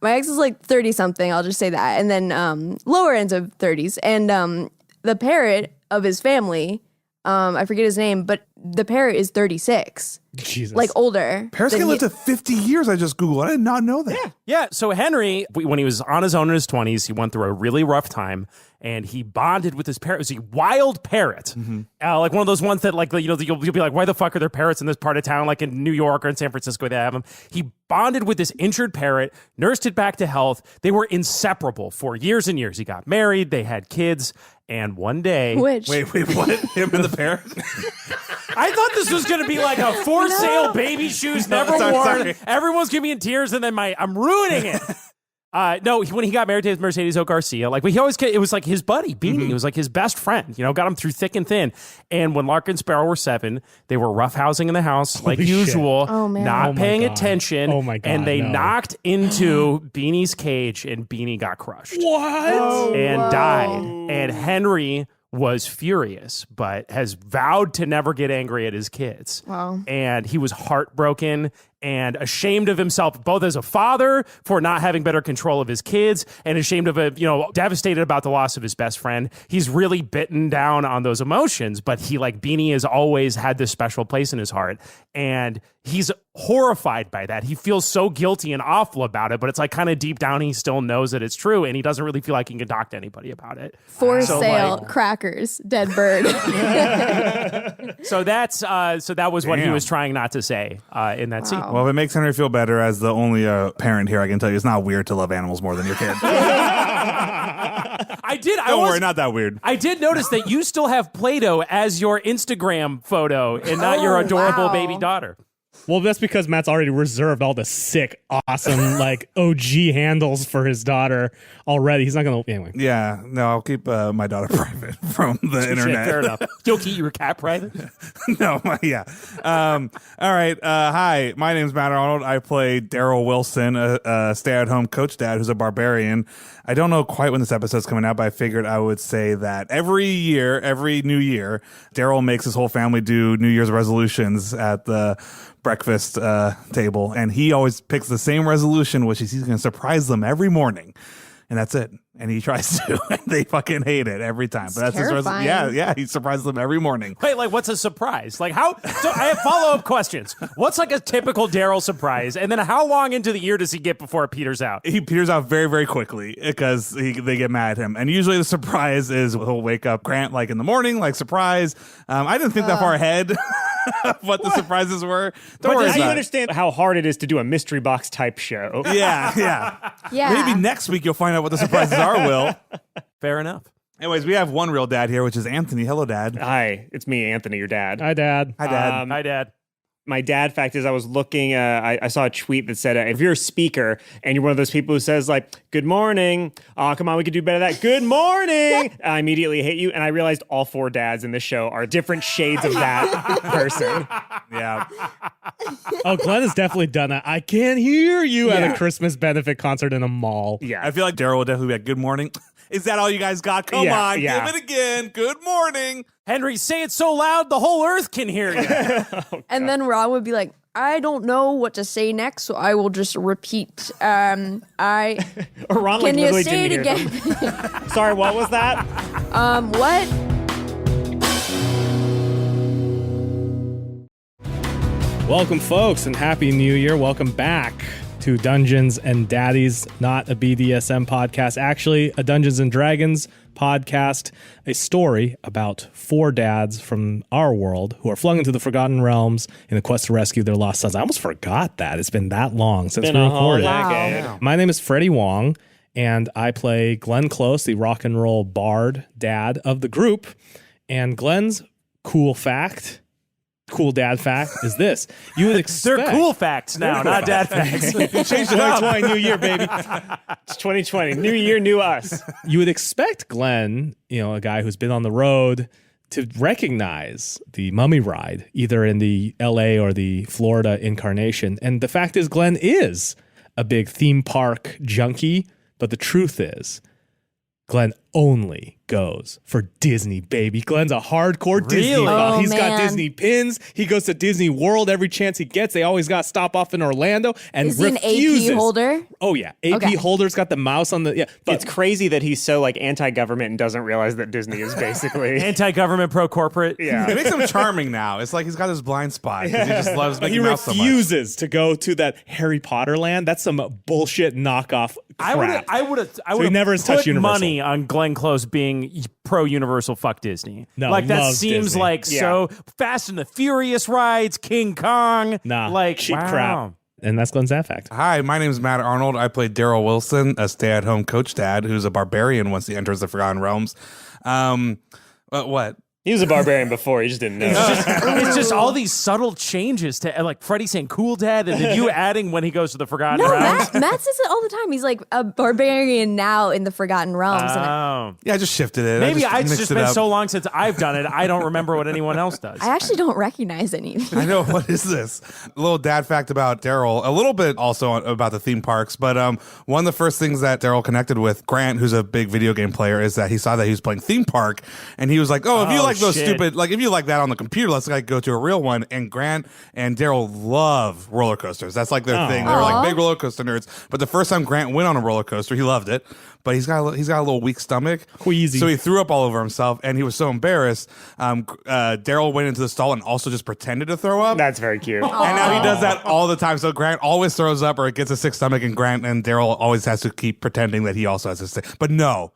ex is like 30-something, I'll just say that. And then lower ends of 30s. And the parrot of his family, I forget his name, but the parrot is 36. Jesus. Like older. Parrots than can live he- to 50 years. I just Googled. I did not know that. yeah, so Henry, when he was on his own in his 20s, he went through a really rough time, and he bonded with his parrot. It was a wild parrot, like one of those ones that, like, you know, you'll be like, why the fuck are there parrots in this part of town? Like in New York or in San Francisco, they have them. He bonded with this injured parrot, nursed it back to health. They were inseparable for years and years. He got married, they had kids, and one day, Which? Wait, what? Him and the parrot? I thought this was going to be like a for sale baby shoes, never sorry, worn. sorry. Everyone's going to be in tears, and then I'm ruining it. No, when he got married to his Mercedes Oak Garcia, like it was like his buddy Beanie. It was like his best friend. You know, got him through thick and thin. And when Lark and Sparrow were 7, they were roughhousing in the house like Holy shit. usual, Oh, man. not Oh, my paying God. attention. Oh, my God, And they no. knocked into Beanie's cage, and Beanie got crushed what? and died. And Henry was furious, but has vowed to never get angry at his kids. Wow. And he was heartbroken and ashamed of himself, both as a father for not having better control of his kids, and ashamed of devastated about the loss of his best friend. He's really bitten down on those emotions, but Beanie has always had this special place in his heart. And he's horrified by that. He feels so guilty and awful about it, but it's like kind of deep down, he still knows that it's true, and he doesn't really feel like he can talk to anybody about it. For So, sale, like- crackers, dead bird. So that was what he Damn. was trying not to say in that scene. Well, if it makes Henry feel better, as the only parent here, I can tell you it's not weird to love animals more than your kid. Don't worry, not that weird. I did notice that you still have Play-Doh as your Instagram photo and not your adorable wow. baby daughter. Well, that's because Matt's already reserved all the sick, awesome, like OG handles for his daughter already. He's not going to. Anyway. Yeah, no, I'll keep my daughter private from the internet. Fair enough. You'll keep your cat private. No, yeah. All right. Hi, my name's Matt Arnold. I play Daryl Wilson, a stay-at-home coach dad who's a barbarian. I don't know quite when this episode's coming out, but I figured I would say that every year, every new year, Daryl makes his whole family do New Year's resolutions at the breakfast table, and he always picks the same resolution, which is he's going to surprise them every morning. And that's it. And he tries to. And they fucking hate it every time. But that's terrifying. his resolution. Yeah, he surprises them every morning. Wait, like what's a surprise? Like how? So I have follow-up questions. What's like a typical Daryl surprise? And then how long into the year does he get before it peters out? He peters out very, very quickly because they get mad at him. And usually the surprise is he'll wake up Grant like in the morning, like surprise. I didn't think that far ahead of what the surprises were. Don't worry How do you about it. understand how hard it is to do a mystery box type show? Yeah. Yeah. Maybe next week you'll find out what the surprises are, Will. Fair enough. Anyways, we have one real dad here, which is Anthony. Hello, Dad. Hi, it's me, Anthony, your dad. Hi, Dad. Hi, Dad. Hi, Dad. My dad fact is I was looking, I saw a tweet that said, if you're a speaker and you're one of those people who says like, good morning, oh, come on, we could do better than that. Good morning. I immediately hate you. And I realized all 4 dads in this show are different shades of that person. Yeah. Oh, Glenn has definitely done that. I can't hear you at Yeah. a Christmas benefit concert in a mall. Yeah. I feel like Daryl will definitely be like, good morning. Is that all you guys got? Come Yeah, on, yeah. give it again. Good morning. Henry, say it so loud the whole earth can hear you. And then Ron would be like, I don't know what to say next, so I will just repeat. I Or Ron can you literally say it didn't hear again? them. Sorry, what was that? What? Welcome, folks, and Happy New Year. Welcome back to Dungeons and Daddies, not a BDSM podcast, actually a Dungeons and Dragons podcast, a story about 4 dads from our world who are flung into the Forgotten Realms in the quest to rescue their lost sons. I almost forgot that. It's been that long since we recorded. Wow. My name is Freddie Wong, and I play Glenn Close, the rock and roll bard dad of the group. And Glenn's cool dad fact is this. You would expect... They're cool facts now, not dad facts. You changed it up. 2020, new year, baby. It's 2020. New year, new us. You would expect Glenn, a guy who's been on the road, to recognize the mummy ride, either in the LA or the Florida incarnation. And the fact is, Glenn is a big theme park junkie, but the truth is, Glenn only goes for Disney, baby. Glenn's a hardcore Disney Really? buff. Oh, He's got man. Disney pins. He goes to Disney World every chance he gets. They always got to stop off in Orlando and Is he an refuses. AP holder? Oh, yeah. AP Okay. holder's got the mouse on the... Yeah, but It's crazy that he's so like anti-government and doesn't realize that Disney is basically... Anti-government, pro-corporate. It yeah. makes him charming now. It's like he's got his blind spot because he just loves Mickey he Mouse so much. refuses to go to that Harry Potter land. That's some bullshit knockoff crap. I would he never has touched put Universal. money on Glenn Close being pro-Universal fuck Disney. No, like that loves seems Disney. like Yeah. so Fast and the Furious rides, King Kong. Nah, like cheap wow. crap. And that's Glenn's that fact. Hi, my name is Matt Arnold. I play Daryl Wilson, a stay-at-home coach dad who's a barbarian once he enters the Forgotten Realms. What? He was a barbarian before. He just didn't know. It's just all these subtle changes to like Freddie saying "cool dad" and then you adding when he goes to the Forgotten No, Realms. Matt says it all the time. He's like a barbarian now in the Forgotten Realms. and Oh. Yeah, I just shifted it. Maybe I it's mixed just it been up. so long since I've done it, I don't remember what anyone else does. I actually don't recognize anything. I know. What is this? A little dad fact about Daryl. A little bit also about the theme parks. But one of the first things that Daryl connected with Grant, who's a big video game player, is that he saw that he was playing theme park. And he was like, oh, if you Oh, like those shit. stupid, like if you like that on the computer, let's like go to a real one. And Grant and Daryl love roller coasters. That's like their thing. They're like big roller coaster nerds. But the first time Grant went on a roller coaster, he loved it. But he's got a little weak stomach. Queasy. So he threw up all over himself, and he was so embarrassed. Daryl went into the stall and also just pretended to throw up. That's very cute. And now he does that all the time. So Grant always throws up or gets a sick stomach, and Grant and Daryl always has to keep pretending that he also has a sick. But no,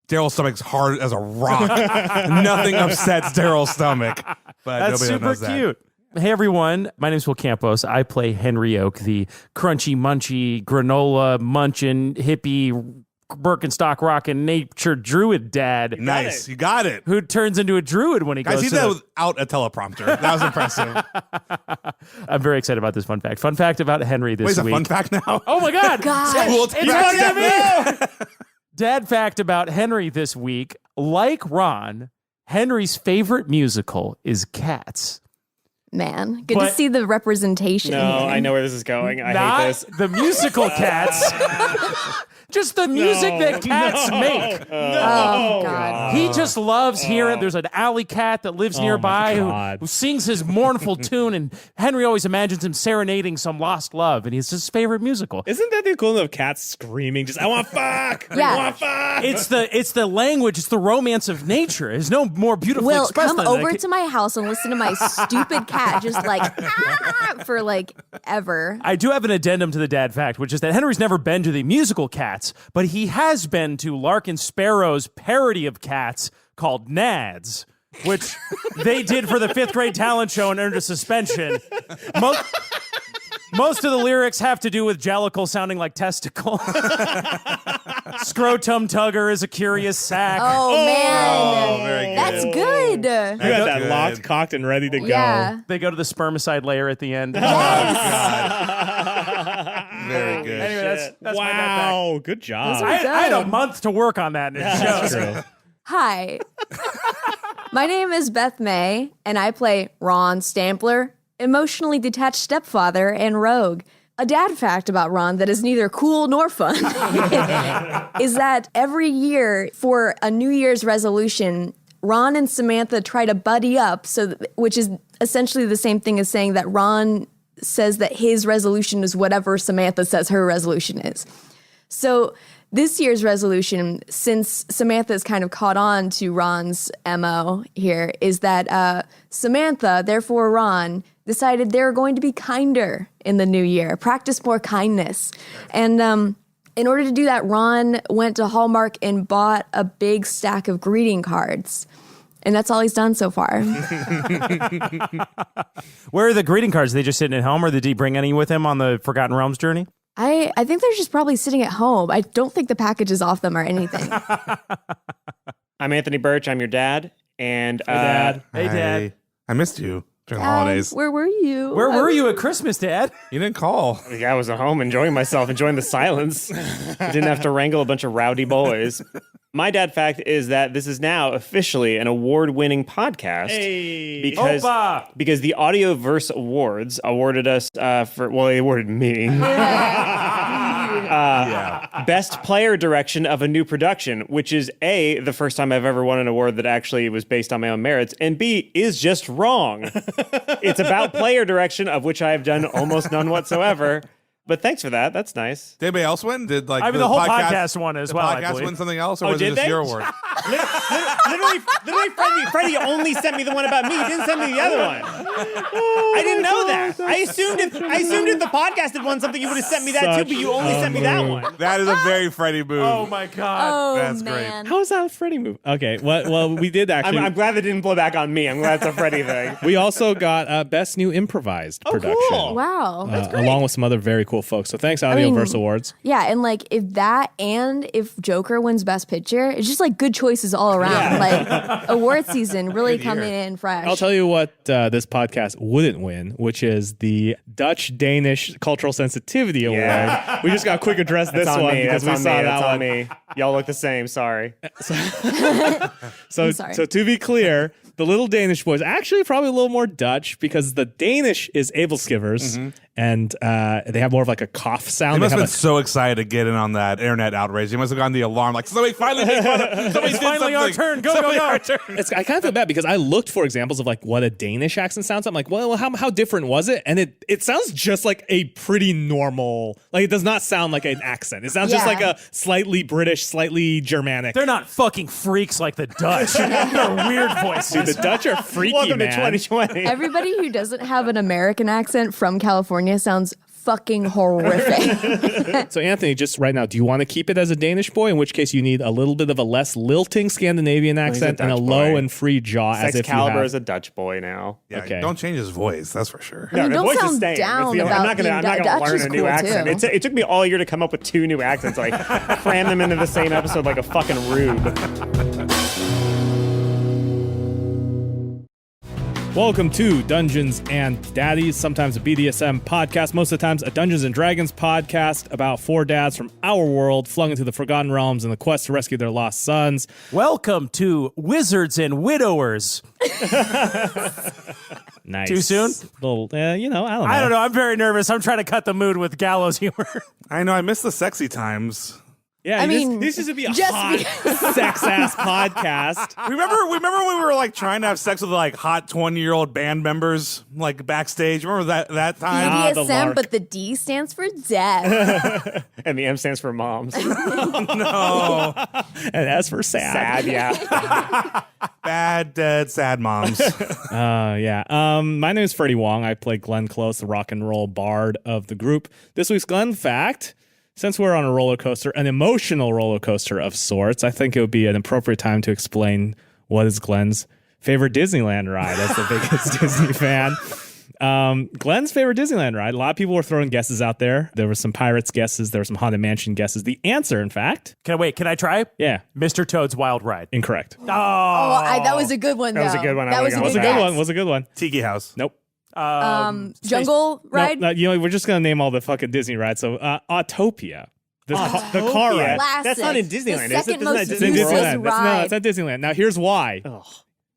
Daryl's stomach's hard as a rock. Nothing upsets Daryl's stomach. But That's nobody super knows that. cute. Hey everyone, my name's Will Campos. I play Henry Oak, the crunchy, munchy, granola, munchin, hippie, Birkenstock rockin' nature druid dad. Nice, you got it. Who turns into a druid when he Guys, goes he to did that the- without a teleprompter. That was impressive. I'm very excited about this fun fact. Fun fact about Henry this Wait, is a week. fun fact now? Oh my God. God. Cool. It's fun to me. Dad fact about Henry this week. Like Ron, Henry's favorite musical is Cats. man. Good But- to see the representation. No, here. I know where this is going. I Not hate this. the musical cats. Just the music that cats make. Oh God. He just loves hearing. There's an alley cat that lives nearby God. who sings his mournful tune, and Henry always imagines him serenading some lost love, and it's his favorite musical. Isn't that the equivalent of cats screaming? Just I want fuck. Yeah. I want fuck. It's the language. It's the romance of nature. There's no more beautifully Will, expressed come than over that. to my house and listen to my stupid cat just like for like ever. I do have an addendum to the dad fact, which is that Henry's never been to the musical Cats, but he has been to Larkin Sparrow's parody of Cats called Nads, which they did for the 5th grade talent show and earned a suspension. Most of the lyrics have to do with Jellicle sounding like testicle. Scrotum tugger is a curious sack. Oh man, very good. that's good. You got that good. locked, cocked, and ready to go. Yeah. They go to the spermicide layer at the end. Very good. Anyway, that's my dad fact. Wow, good job. I had a month to work on that, and it shows. True. Hi. My name is Beth May, and I play Ron Stampler, emotionally detached stepfather and rogue. A dad fact about Ron that is neither cool nor fun is that every year for a New Year's resolution, Ron and Samantha try to buddy up, which is essentially the same thing as saying that Ron says that his resolution is whatever Samantha says her resolution is. So this year's resolution, since Samantha's kind of caught on to Ron's MO here, is that Samantha, therefore Ron, decided they were going to be kinder in the new year, practice more kindness. And in order to do that, Ron went to Hallmark and bought a big stack of greeting cards. And that's all he's done so far. Where are the greeting cards? Are they just sitting at home, or did he bring any with him on the Forgotten Realms journey? I think they're just probably sitting at home. I don't think the package is off them or anything. I'm Anthony Burch. I'm your dad. And Dad. Hey, Hi. Dad. I missed you during the holidays. Where were you? Where were you at Christmas, Dad? You didn't call. I was at home enjoying myself, enjoying the silence. I didn't have to wrangle a bunch of rowdy boys. My dad fact is that this is now officially an award-winning podcast. Hey. Because the Audioverse Awards awarded us they awarded me best player direction of a new production, which is A, the first time I've ever won an award that actually was based on my own merits, and B, is just wrong. It's about player direction, of which I have done almost none whatsoever. But thanks for that. That's nice. Did anybody else win? Did like the whole podcast won as well, I The podcast believe. win something else, or was it did just they? your award? Literally, Freddie only sent me the one about me. He didn't send me the other one. I didn't know that. I assumed if the podcast had won something, you would have sent me that too. But you only sent me that one. That is a very Freddie move. Oh my God. Oh, That's great. man. How is that a Freddie move? Okay, well, we did actually. I'm glad that didn't blow back on me. I'm glad it's a Freddie thing. We also got best new improvised production. cool. Wow. Along with some other very cool folks. So thanks, Audioverse Awards. Yeah, and like if that and if Joker wins Best Picture, it's just like good choices all around. Like award season really coming in fresh. I'll tell you what this podcast wouldn't win, which is the Dutch-Danish Cultural Sensitivity Award. Yeah. We just got quick address this That's on one me. because That's we on saw me. that That's one. on me. Y'all look the same. Sorry. So, sorry. so to be clear, the little Danish boys actually probably a little more Dutch because the Danish is Abelskivers and they have more of like a cough sound. They must have have been so excited to get in on that internet outrage. They must have gotten the alarm like, somebody finally made fun of somebody It's finally our turn. Go, go, go. I kind of feel bad because I looked for examples of like what a Danish accent sounds. I'm like, well, how different was it? And it sounds just like a pretty normal, like it does not sound like an accent. It sounds just Yeah. like a slightly British, slightly Germanic. They're not fucking freaks like the Dutch. They're weird voices. The Dutch are freaky, Welcome man. to 2020. Everybody who doesn't have an American accent from California sounds fucking horrific. So Anthony, just right now, do you want to keep it as a Danish boy? In which case you need a little bit of a less lilting Scandinavian accent and a Dutch low boy. and free jaw as if you Excalibur have. is a Dutch boy now. Yeah, Okay. Don't change his voice, that's for sure. mean, the don't voice is sound staying. down I'm about not gonna being learn Dutch a is new cool, accent. too. It took me all year to come up with 2 new accents. Like cram them into the same episode like a fucking rube. Welcome to Dungeons and Daddies, sometimes a BDSM podcast, most of the times a Dungeons and Dragons podcast about 4 dads from our world flung into the Forgotten Realms in the quest to rescue their lost sons. Welcome to Wizards and Widowers. Nice. Too soon? Little, I don't know. I don't know. I'm very nervous. I'm trying to cut the mood with gallows humor. I know. I miss the sexy times. Yeah, I mean, this is to be a just hot, sex-ass podcast. Remember when we were like trying to have sex with like hot 20-year-old band members like backstage? Remember that time? the BDSM, lark. but the D stands for death. And the M stands for moms. No. And as for sad. Sad, yeah. Bad, dead, sad moms. Yeah. My name is Freddie Wong. I play Glenn Close, the rock and roll bard of the group. This week's Glenn fact: since we're on a roller coaster, an emotional roller coaster of sorts, I think it would be an appropriate time to explain what is Glenn's favorite Disneyland ride as the biggest Disney fan. Glenn's favorite Disneyland ride. A lot of people were throwing guesses out there. There were some Pirates guesses. There were some Haunted Mansion guesses. The answer, in fact, Can I try? yeah, Mr. Toad's Wild Ride. incorrect. That was a good one, though. That was a good one. I That was would've a Was a good good guess. one. Was a good one. Tiki House. Nope. Jungle ride? No, we're just gonna name all the fucking Disney rides. So, Autopia. The car Autopia. ride. Classic. That's not in Disneyland, The is it? second Isn't most that It's in Disney useless World? Disneyland. ride. It's not Disneyland. Now, here's why.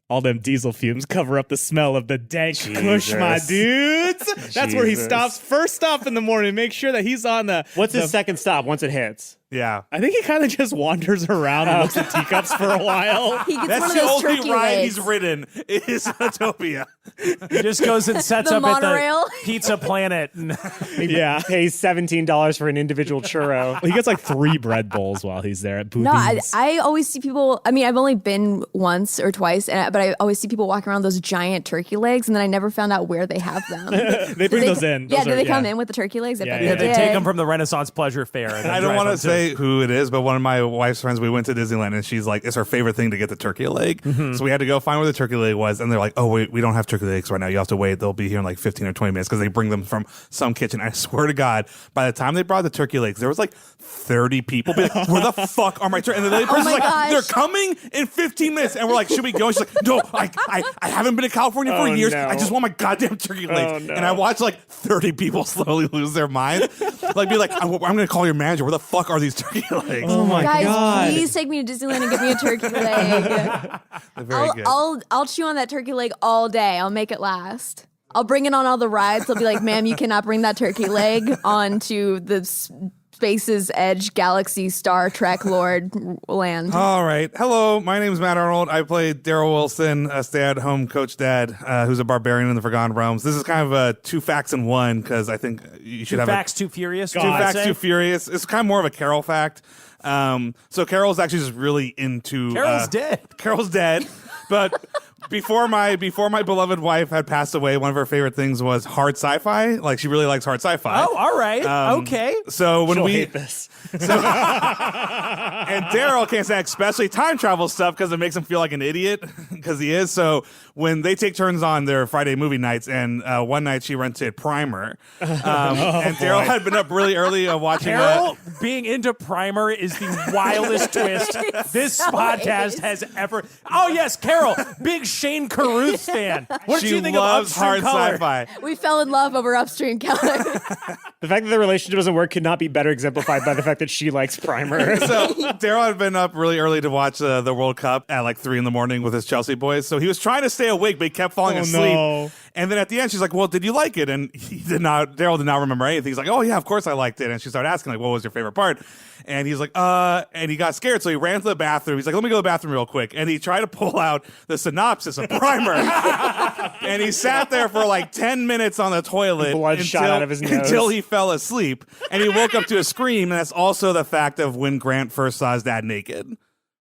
All them diesel fumes cover up the smell of the dank kush, my dudes. That's where he Jesus. stops. First stop in the morning. Make sure that he's on the. What's his second stop once it hits? Yeah. I think he kind of just wanders around and looks at teacups for a while. He gets That's one of the those only turkey ride legs. he's ridden is Utopia. He just goes and sets The up monorail. at the Pizza Planet. And Yeah. Pays $17 for an individual churro. He gets like 3 bread bowls while he's there at No, Boudin's. I always see people. I mean, I've only been once or twice, but I always see people walking around those giant turkey legs, and then I never found out where they have them. They bring those in. Yeah, Those do are- they come in with the turkey legs? I Yeah, bet yeah. they they did. take them from the Renaissance Pleasure Fair. And then I don't drive want to them say who it is, but one of my wife's friends, we went to Disneyland and she's like, it's her favorite thing to get the turkey leg. So we had to go find where the turkey leg was. And they're like, oh, wait, we don't have turkey legs right now. You have to wait. They'll be here in like 15 or 20 minutes because they bring them from some kitchen. I swear to God, by the time they brought the turkey legs, there was like 30 people be like, where the fuck are my turkey? And the lady person's my like, gosh. they're coming in 15 minutes. And we're like, should we go? And she's like, no, I haven't been to California for Oh, years. no. I just want my goddamn turkey legs. no. And I watched like 30 people slowly lose their mind. Like, be like, I'm going to call your manager. Where the fuck are these turkey legs? Oh my Guys, God. please take me to Disneyland and give me a turkey leg. They're very good. I'll chew on that turkey leg all day. I'll make it last. I'll bring it on all the rides. They'll be like, ma'am, you cannot bring that turkey leg onto the Space's Edge Galaxy Star Trek Lord land. All right. Hello, my name is Matt Arnold. I play Daryl Wilson, a stay-at-home coach dad who's a barbarian in the Forgotten Realms. This is kind of a 2 facts in one because I think you should have Facts Too Furious. 2 facts too furious. It's kind of more of a Carol fact. So Carol's actually just really into Carol's dead. Carol's dead, but. Before my beloved wife had passed away, one of her favorite things was hard sci-fi. Like she really likes hard sci-fi. Oh, all right. Okay. So when She'll we hate this. and Daryl can't stand especially time travel stuff because it makes him feel like an idiot because he is. So when they take turns on their Friday movie nights, and one night she rented Primer, and Daryl had been up really early watching Carol being into Primer is the wildest twist this podcast has ever. Oh yes, Carol, big Shane Carruth fan. What did She you think loves of Upstream hard Color? sci-fi. We fell in love over Upstream Color. The fact that the relationship doesn't work could not be better exemplified by the fact that she likes Primer. So Daryl had been up really early to watch the World Cup at like 3 a.m. with his Chelsea boys. So he was trying to stay awake, but he kept falling asleep. no. And then at the end, she's like, well, did you like it? And he did not. Daryl did not remember anything. He's like, oh, yeah, of course I liked it. And she started asking, like, what was your favorite part? And he's like, and he got scared. So he ran to the bathroom. He's like, let me go to the bathroom real quick. And he tried to pull out the synopsis of Primer. And he sat there for like 10 minutes on the toilet. Blood shot out of his nose. Until he fell asleep. And he woke up to a scream. And that's also the fact of when Grant first saw his dad naked.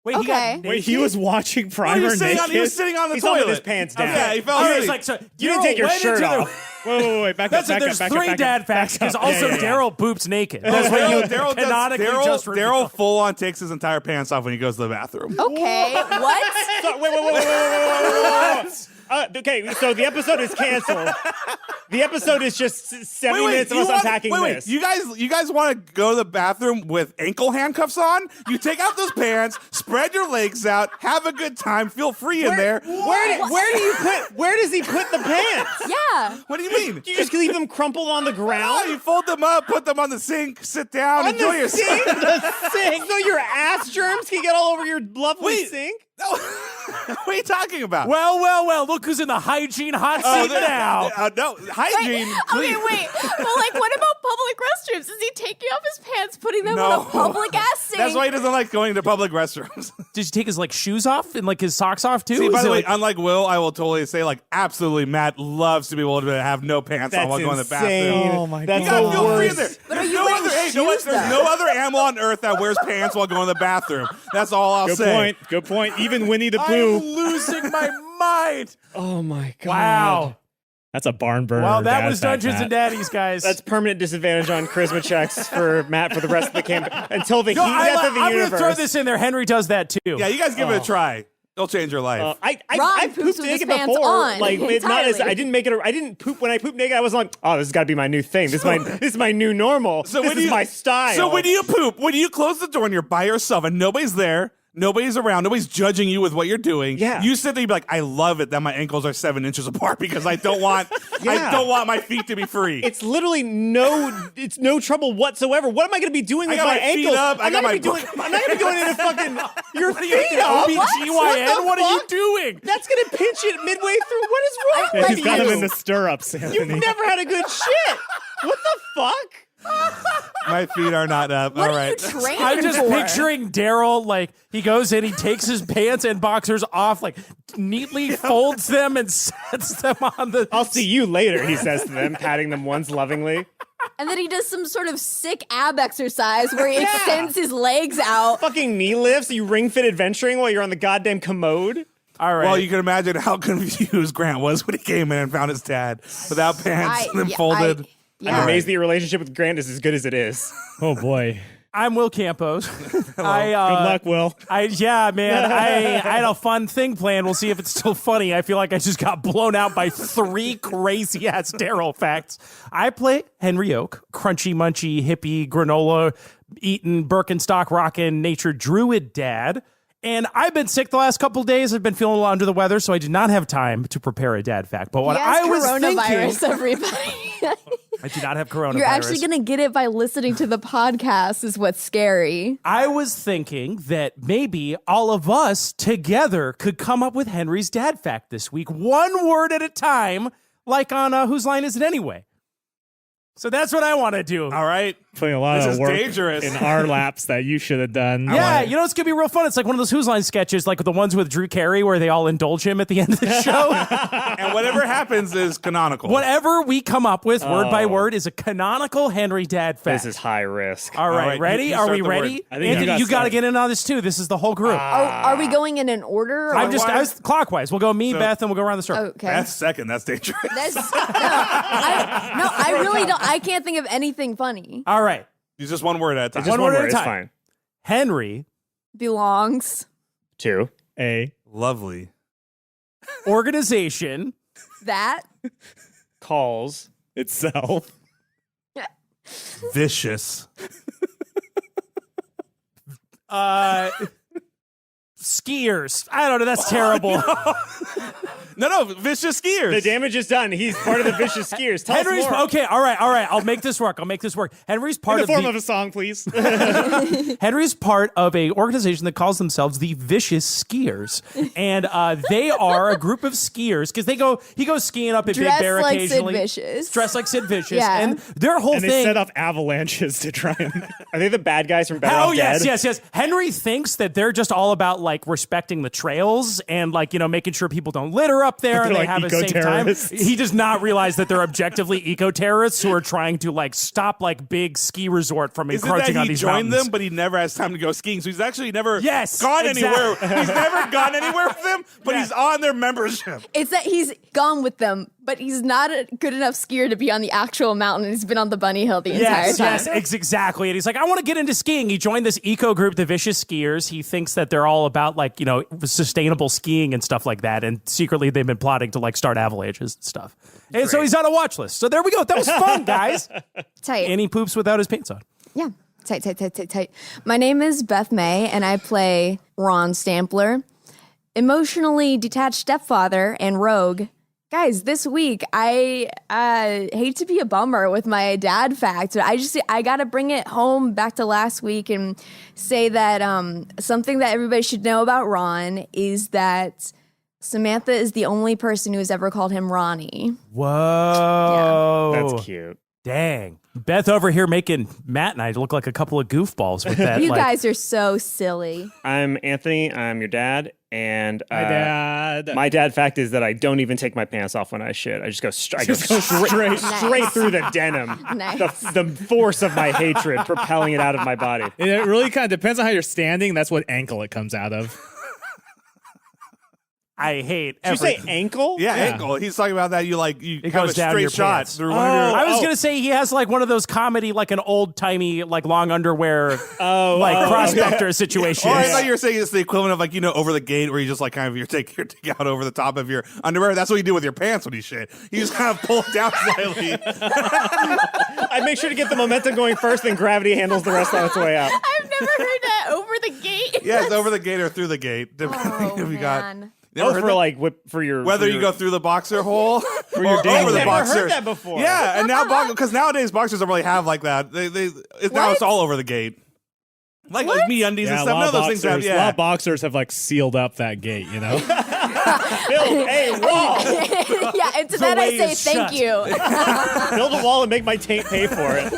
Wait, Okay. Wait, he was watching Oh, Primer he was sitting naked? on the He's toilet. on with his pants down. Yeah, he fell Oh, asleep. it's like, so You didn't take your went shirt into the- off. Wait, back up, That's it. There's 3 dad facts because also Daryl boops naked. That's what you canonically just Daryl revealed. full on takes his entire pants off when he goes to the bathroom. Okay, what? So, wait. Okay, so the episode is canceled. The episode is just 7 minutes of us unpacking this. You guys want to go to the bathroom with ankle handcuffs on? You take out those pants, spread your legs out, have a good time, feel free in there. Where does he put the pants? Yeah. What do you mean? You just leave them crumpled on the Oh, ground? you fold them up, put them on the sink, sit down, On enjoy the yourself. sink? The sink? So your ass germs can get all over your lovely Wait. sink? No. What are you talking about? Well, look who's in the hygiene hot seat now. No, hygiene. Okay, wait. Well, like, what about public restrooms? Is he taking off his pants, putting them on a public ass sink? That's why he doesn't like going to public restrooms. Did you take his like shoes off and like his socks off too? See, by Is the it, way, like- unlike Will, I will totally say, like, absolutely, Matt loves to be able to have no pants on That's while going to the insane. bathroom. Oh my That's You gotta the feel free in worst. there. But are you no wearing other, hey, you know what? shoes, There's though? no other animal on earth that wears pants while going to the bathroom. That's all I'll Good say. point. Good point. Even Winnie the I'm Pooh. losing my mind. Oh my god. Wow. That's a barn burner. Well, that dad was fact, Dungeons Matt. and Daddies, guys. That's permanent disadvantage on charisma checks for Matt for the rest of the campaign until the no, death of the I'm universe. going to throw this in there. Henry does that too. Yeah, you guys give it a try. It'll change your life. I Ron pooped poops with his naked pants before. on Like it's not as entirely. I didn't make it. I didn't poop when I pooped naked. I was like, oh, this has got to be my new thing. This is my new normal. So this when is you- my style. So when you poop, when you close the door and you're by yourself and nobody's there, nobody's around, nobody's judging you with what you're doing. Yeah. You sit there, you be like, I love it that my ankles are 7 inches apart because I don't want I Yeah. don't want my feet to be free. it's literally it's no trouble whatsoever. What am I going to be doing I with got my my feet ankles? up, I I'm got not my gonna be doing. I'm not going to be going into fucking your What are you feet doing? up. OBGYN? What are you fuck? doing? That's going to pinch it midway through. What is wrong Yeah, with he's got him you? in the stirrups, You've Anthony. never had a good shit. What the fuck? My feet are not up. What All are you right. training I'm just for? picturing Daryl, like, he goes in, he takes his pants and boxers off, like, neatly folds them and sets them on the... I'll see you later, he says to them, patting them once lovingly. And then he does some sort of sick ab exercise where he extends his legs out. Fucking knee lifts, you ring fit adventuring while you're on the goddamn commode. All right. Well, you can imagine how confused Grant was when he came in and found his dad without pants and then folded. I'm amazed that your relationship with Grant is as good as it is. Oh boy. I'm Will Campos. Good luck, Will. Yeah, man. I had a fun thing planned. We'll see if it's still funny. I feel like I just got blown out by 3 crazy ass Daryl facts. I play Henry Oak, crunchy munchy hippie granola eating Birkenstock rockin' nature druid dad. And I've been sick the last couple days. I've been feeling a little under the weather, so I did not have time to prepare a dad fact. But what He has I was coronavirus, thinking, everybody. I do not have coronavirus. You're actually going to get it by listening to the podcast is what's scary. I was thinking that maybe all of us together could come up with Henry's dad fact this week, one word at a time, like on Whose Line Is It Anyway? So that's what I want to do. All right. Putting a lot This of is work dangerous. in our laps that you should have done. Yeah, you know, it's going to be real fun. It's like one of those Whose Line sketches, like the ones with Drew Carey where they all indulge him at the end of the show. And whatever happens is canonical. Whatever we come up with, word by word, is a canonical Henry dad fact. This is high risk. All right, right, ready? you Are start we the ready? word. I think Anthony, you you got got to to get in on this too. This is the whole group. Are we going in an order? Or I'm just I was clockwise. We'll go me, Beth, and we'll go around the circle. Okay. That's second. That's dangerous. I really don't. I can't think of anything funny. All right. Use just one word at a time. Just One one word at word, a it's time. fine. Henry, Belongs. 2. Lovely. organization, That. Calls. Itself. Vicious. skiers. I don't know. That's terrible. No, vicious skiers. The damage is done. He's part of the vicious skiers. Tell Henry's us more. okay. All right. I'll make this work. Henry's part In of the form the of a song, please. Henry's part of a organization that calls themselves the Vicious Skiers, and they are a group of skiers because he goes skiing up at Big Dressed Bear like Sid occasionally. Vicious. Dressed like Sid Vicious, Yeah. and their whole and they thing. set up avalanches to try and. Are they the bad guys from Better Oh Off yes, Dead? yes. Henry thinks that they're just all about like respecting the trails and like making sure people don't litter up there and They're they like have a safe time. eco-terrorists. He does not realize that they're objectively eco-terrorists who are trying to like stop like big ski resort from Isn't encroaching that on he these joined mountains. them, but he never has time to go skiing. So he's actually never Yes, gone exactly. anywhere. He's never gone anywhere with them, but he's on their membership. It's that he's gone with them, but he's not a good enough skier to be on the actual mountain. He's been on the bunny hill the entire time. Yes, exactly. And he's like, I want to get into skiing. He joined this eco group, the Vicious Skiers. He thinks that they're all about like, sustainable skiing and stuff like that. And secretly they've been plotting to like start avalanches and stuff. And so he's on a watch list. So there we go. That was fun, guys. Tight. And he poops without his pants on. Yeah. Tight. My name is Beth May, and I play Ron Stampler, emotionally detached stepfather and rogue, Guys, this week I hate to be a bummer with my dad fact, but I gotta bring it home back to last week and say that something that everybody should know about Ron is that Samantha is the only person who has ever called him Ronnie. Whoa. That's cute. Dang. Beth over here making Matt and I look like a couple of goofballs with that. You guys are so silly. I'm Anthony. I'm your dad. And My dad. fact is that I don't even take my pants off when I shit. I just go straight through the denim. Nice. The force of my hatred propelling it out of my body. It really kind of depends on how you're standing. That's what ankle it comes out of. I hate Did you say ankle? Yeah, ankle. He's talking about that. You It have goes a down straight your shot pants. through one of your. I was gonna say he has like one of those comedy, like an old timey, like long underwear, prospector situation. Or I thought you were saying it's the equivalent of over the gate where you just like kind of your dick out over the top of your underwear. That's what you do with your pants when you shit. You just kind of pull it down slightly. I make sure to get the momentum going first, then gravity handles the rest on its way out. I've never heard that over the gate. Yeah, it's over the gate or through the gate, depending if you got. Man. Never heard that? For your Whether for you your, go through the boxer hole or your over I've the never boxer. heard that before. Yeah, and now because nowadays boxers don't really have like that. Now it's all over the gate. Like me undies and Yeah, a stuff. lot None of of those things have. boxers, a lot Yeah. of boxers have like sealed up that gate, you know? Build a wall. Yeah, and to that I way say is thank shut. you. Build a wall and make my taint pay for it.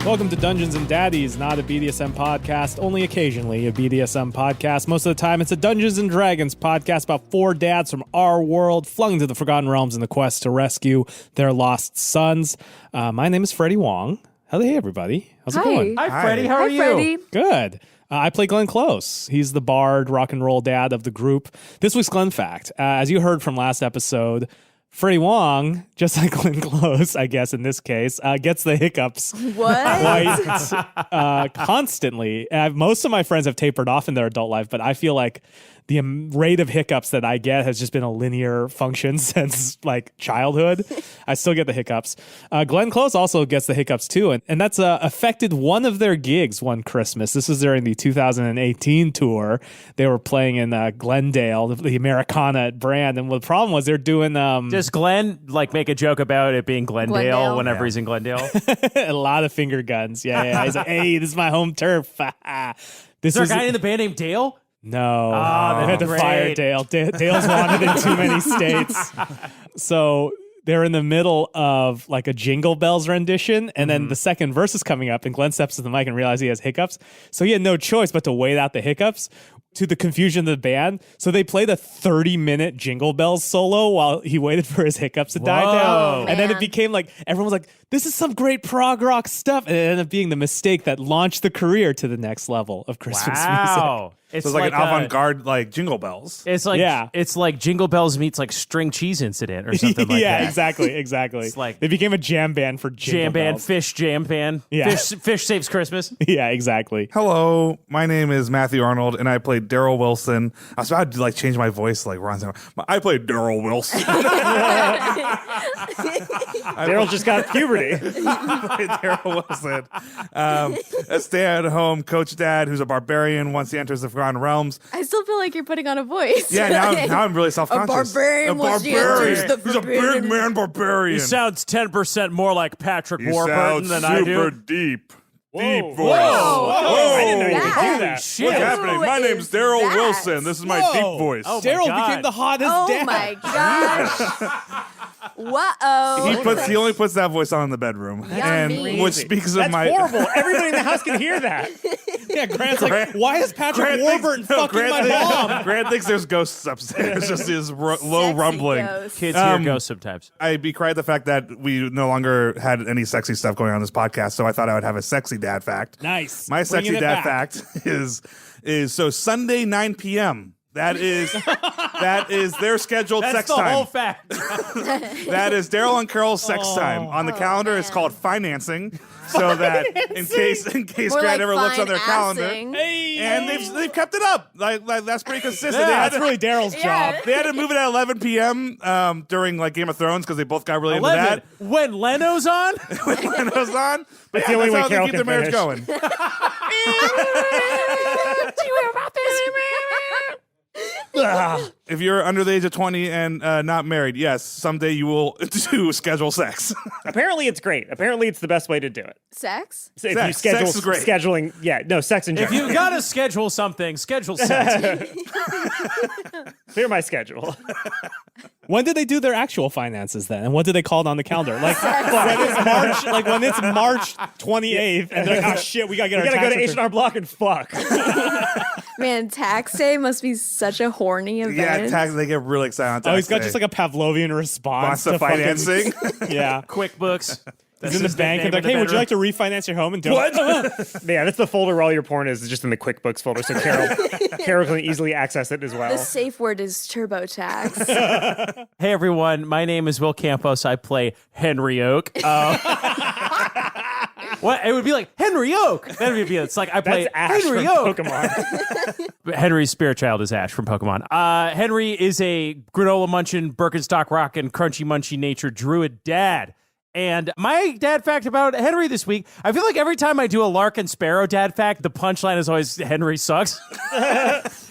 Welcome to Dungeons and Daddies, not a BDSM podcast, only occasionally a BDSM podcast. Most of the time, it's a Dungeons and Dragons podcast about 4 dads from our world flung into the Forgotten Realms in the quest to rescue their lost sons. My name is Freddie Wong. Hey, everybody. How's it going? Hi, Freddie. How Hi, are you? Freddie. Good. I play Glenn Close. He's the bard, rock and roll dad of the group. This week's Glenn Fact. As you heard from last episode, Freddie Wong, just like Glenn Close, I guess in this case, gets the hiccups What? quite constantly. Most of my friends have tapered off in their adult life, but I feel like the rate of hiccups that I get has just been a linear function since like childhood. I still get the hiccups. Glenn Close also gets the hiccups too, and that's affected one of their gigs one Christmas. This was during the 2018 tour. They were playing in Glendale, the Americana at Brand, and the problem was they're doing Does Glenn like make a joke about it being Glendale whenever he's in Glendale? a lot of finger guns. Yeah. He's like, hey, this is my home turf. Is there a guy in the band named Dale? No, Oh, they had to great. fire Dale. Dale's wanted in too many states. So they're in the middle of like a Jingle Bells rendition, and then the second verse is coming up, and Glenn steps to the mic and realizes he has hiccups. So he had no choice but to wait out the hiccups, to the confusion of the band. So they played a 30-minute Jingle Bells solo while he waited for his hiccups to die down. And then it Man. became like, everyone was like, this is some great prog rock stuff. And it ended up being the mistake that launched the career to the next level of Christmas music. Wow. So it's like an avant-garde like Jingle Bells. It's like Yeah. it's like Jingle Bells meets like String Cheese Incident or something like yeah, that. exactly. It's like- they became a jam band for Jingle Jam band, Bells. fish jam band. Yeah. Fish saves Christmas. Yeah, exactly. Hello, my name is Matthew Arnold, and I played Daryl Wilson. I was about to like change my voice like Ron. I played Daryl Wilson. Daryl just got puberty. I played Daryl Wilson, a stay-at-home coach dad who's a barbarian once he enters the Forgotten Realms. I still feel like you're putting on a voice. Yeah, now I'm really self-conscious. barbarian once he enters the He's a big forbidden- man barbarian. He sounds 10% more like Patrick He Warburton sounds than I super do. deep. Whoa. Deep voice. Whoa. I didn't know you could do that. Shit. What's happening? My Who name's is Daryl that? Wilson. This is my Whoa. deep voice. Oh, my Daryl God. became the hottest Oh dad. my gosh. Whoa. He only puts that voice on in the bedroom, and Yummy. which speaks of That's my horrible. Everybody in the house can hear that. Yeah, Grant's like, why is Patrick Warburton fucking my mom? Grant thinks there's ghosts upstairs. Just his low Sexy rumbling. ghost. Kids hear ghosts sometimes. I decried the fact that we no longer had any sexy stuff going on this podcast, so I thought I would have a sexy dad fact. Nice. My Bringing sexy it dad back. fact is so Sunday 9 p.m. That is their scheduled That's sex the time. whole fact. That is Daryl and Carol's sex time. On the calendar, it's man. called financing. So that in case More Grant like ever looks on their calendar, fine-assing. and they've kept it up. Like that's pretty consistent. Yeah, They had that's to- really Daryl's Yeah. job. They had to move it at 11 p.m. During like Game of Thrones because they both got really 11. into that. When Leno's on? When it was on, but the only way that's how Carol they keep can their marriage finish. going. If you're under the age of 20 and not married, yes, someday you will do schedule sex. Apparently, it's great. Apparently, it's the best way to do it. Sex? So if Sex. you schedule Sex is great. scheduling, sex in If general. you gotta schedule something, schedule sex. Clear my schedule. When did they do their actual finances then? And what did they call it on the calendar? Like when it's March 28th, and they're like, oh shit, we gotta get We our gotta go tax to return. H&R Block and fuck. Man, tax day must be such a horny event. Yeah, they get really excited on tax Oh, he's got day. just like a Pavlovian response Wants to fucking- financing. Yeah. QuickBooks. He's in the bank and they're like, hey, would you like to refinance your home? And don't. Yeah, that's the folder where all your porn is just in the QuickBooks folder, so Carol can easily access it as well. The safe word is TurboTax. Hey everyone, my name is Will Campos. I play Henry Oak. What it would be like Henry Oak. That would be it's like I play That's Ash Henry from Oak. Pokemon. Henry's spirit child is Ash from Pokemon. Henry is a granola munching, Birkenstock rockin', crunchy munchy nature druid dad. And my dad fact about Henry this week, I feel like every time I do a Lark and Sparrow dad fact, the punchline is always Henry sucks.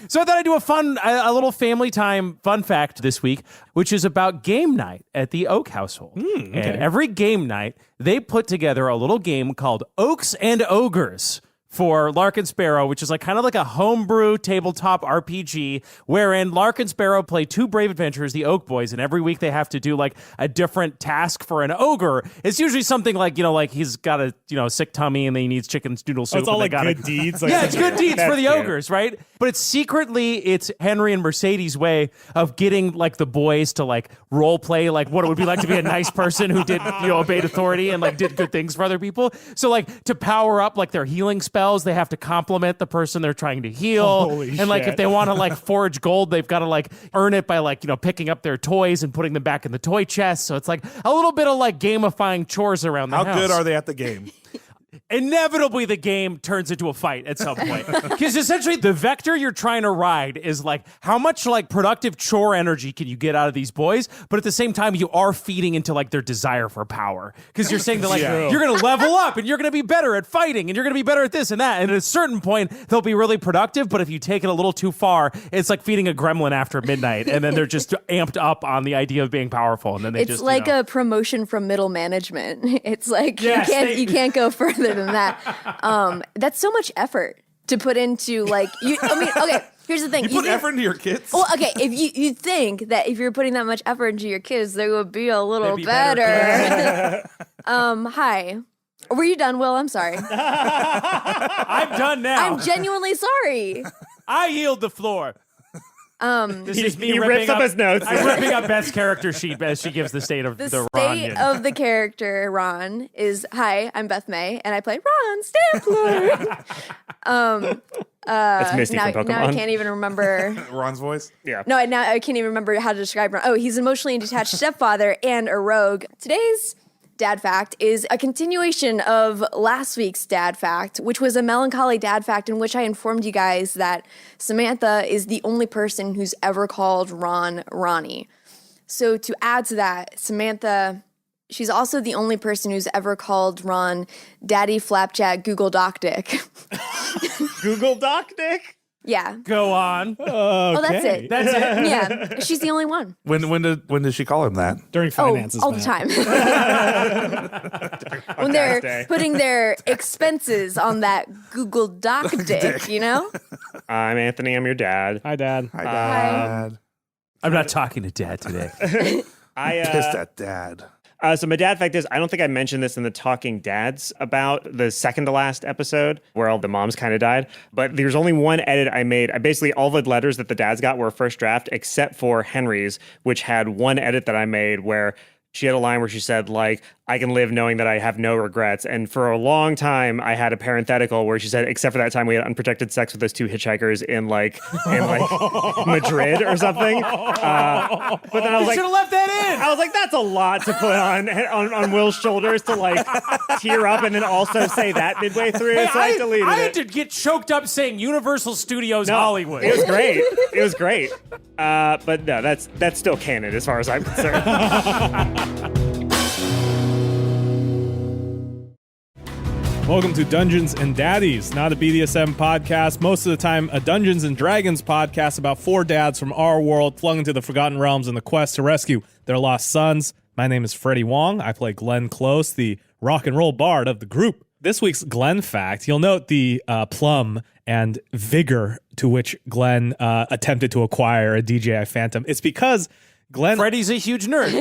So I thought I'd do a little family time fun fact this week, which is about game night at the Oak household. And every game night, they put together a little game called Oaks and Ogres for Lark and Sparrow, which is like kind of like a homebrew tabletop RPG wherein Lark and Sparrow play two brave adventurers, the Oak Boys, and every week they have to do like a different task for an ogre. It's usually something like, like he's got a, sick tummy and then he needs chicken noodle soup. It's all and like they good deeds. Like, yeah, it's good deeds for That's the cute. ogres, right? But it's Henry and Mercedes' way of getting like the boys to like role play like what it would be like to be a nice person who did obeyed authority and like did good things for other people. So like to power up like their healing spells, they have to compliment the person they're trying to heal. Holy and like shit. if they want to like forge gold, they've got to like earn it by like picking up their toys and putting them back in the toy chest. So it's like a little bit of like gamifying chores around the How house. good are they at the game? Inevitably the game turns into a fight at some point because essentially the vector you're trying to ride is like how much like productive chore energy can you get out of these boys, but at the same time you are feeding into like their desire for power because you're saying that like you're gonna level up and you're gonna be better at fighting and you're gonna be better at this and that, and at a certain point they'll be really productive, but if you take it a little too far it's like feeding a gremlin after midnight and then they're just amped up on the idea of being powerful, and then they It's just like a promotion from middle management. It's like Yes, you can't go further than that. That's so much effort to put into like you. I mean, okay. Here's the thing. You put effort into your kids? Well, okay. If you think that if you're putting that much effort into your kids, they would be a little They'd be better. better. Hi. Were you done, Will? I'm sorry. I'm done now. I'm genuinely sorry. I yield the floor. This is me he ripping rips up his notes. I'm ripping up Beth's character sheet as she gives the state of The the Ron. state of the character Ron is, hi, I'm Beth May, and I play Ron Stampler. That's Misty now, from Pokemon. now I can't even remember. Ron's voice? Yeah. No, now I can't even remember how to describe Ron. Oh, he's an emotionally detached stepfather and a rogue. Today's dad fact is a continuation of last week's dad fact, which was a melancholy dad fact in which I informed you guys that Samantha is the only person who's ever called Ron Ronnie. So to add to that, Samantha, she's also the only person who's ever called Ron Daddy Flapjack Google Doc Dick. Google Doc Dick? Yeah. Go on. Oh, that's it. That's it. Yeah. She's the only one. When did she call him that? During finances, all the man. time. When they're day. putting their expenses on that Google Doc dick, you know? I'm Anthony. I'm your dad. Hi, Dad. Hi, Dad. I'm not talking to Dad today. Pissed at Dad. So my dad fact is, I don't think I mentioned this in the Talking Dads about the second to last episode where all the moms kind of died, but there's only one edit I made. I basically, all the letters that the dads got were a first draft except for Henry's, which had one edit that I made where she had a line where she said, like, I can live knowing that I have no regrets. And for a long time, I had a parenthetical where she said, except for that time we had unprotected sex with those two hitchhikers in Madrid or something. But then I was You should have like, left that in. I was like, that's a lot to put on Will's shoulders to like tear up and then also say that midway through. Hey, so I deleted I it. had to get choked up saying Universal Studios No, Hollywood. It was great. It was great. But no, that's still canon as far as I'm concerned. Welcome to Dungeons and Daddies, not a BDSM podcast. Most of the time, a Dungeons and Dragons podcast about 4 dads from our world flung into the Forgotten Realms in the quest to rescue their lost sons. My name is Freddie Wong. I play Glenn Close, the rock and roll bard of the group. This week's Glenn fact, you'll note the plum and vigor to which Glenn attempted to acquire a DJI Phantom. It's because Glenn... Freddie's a huge nerd.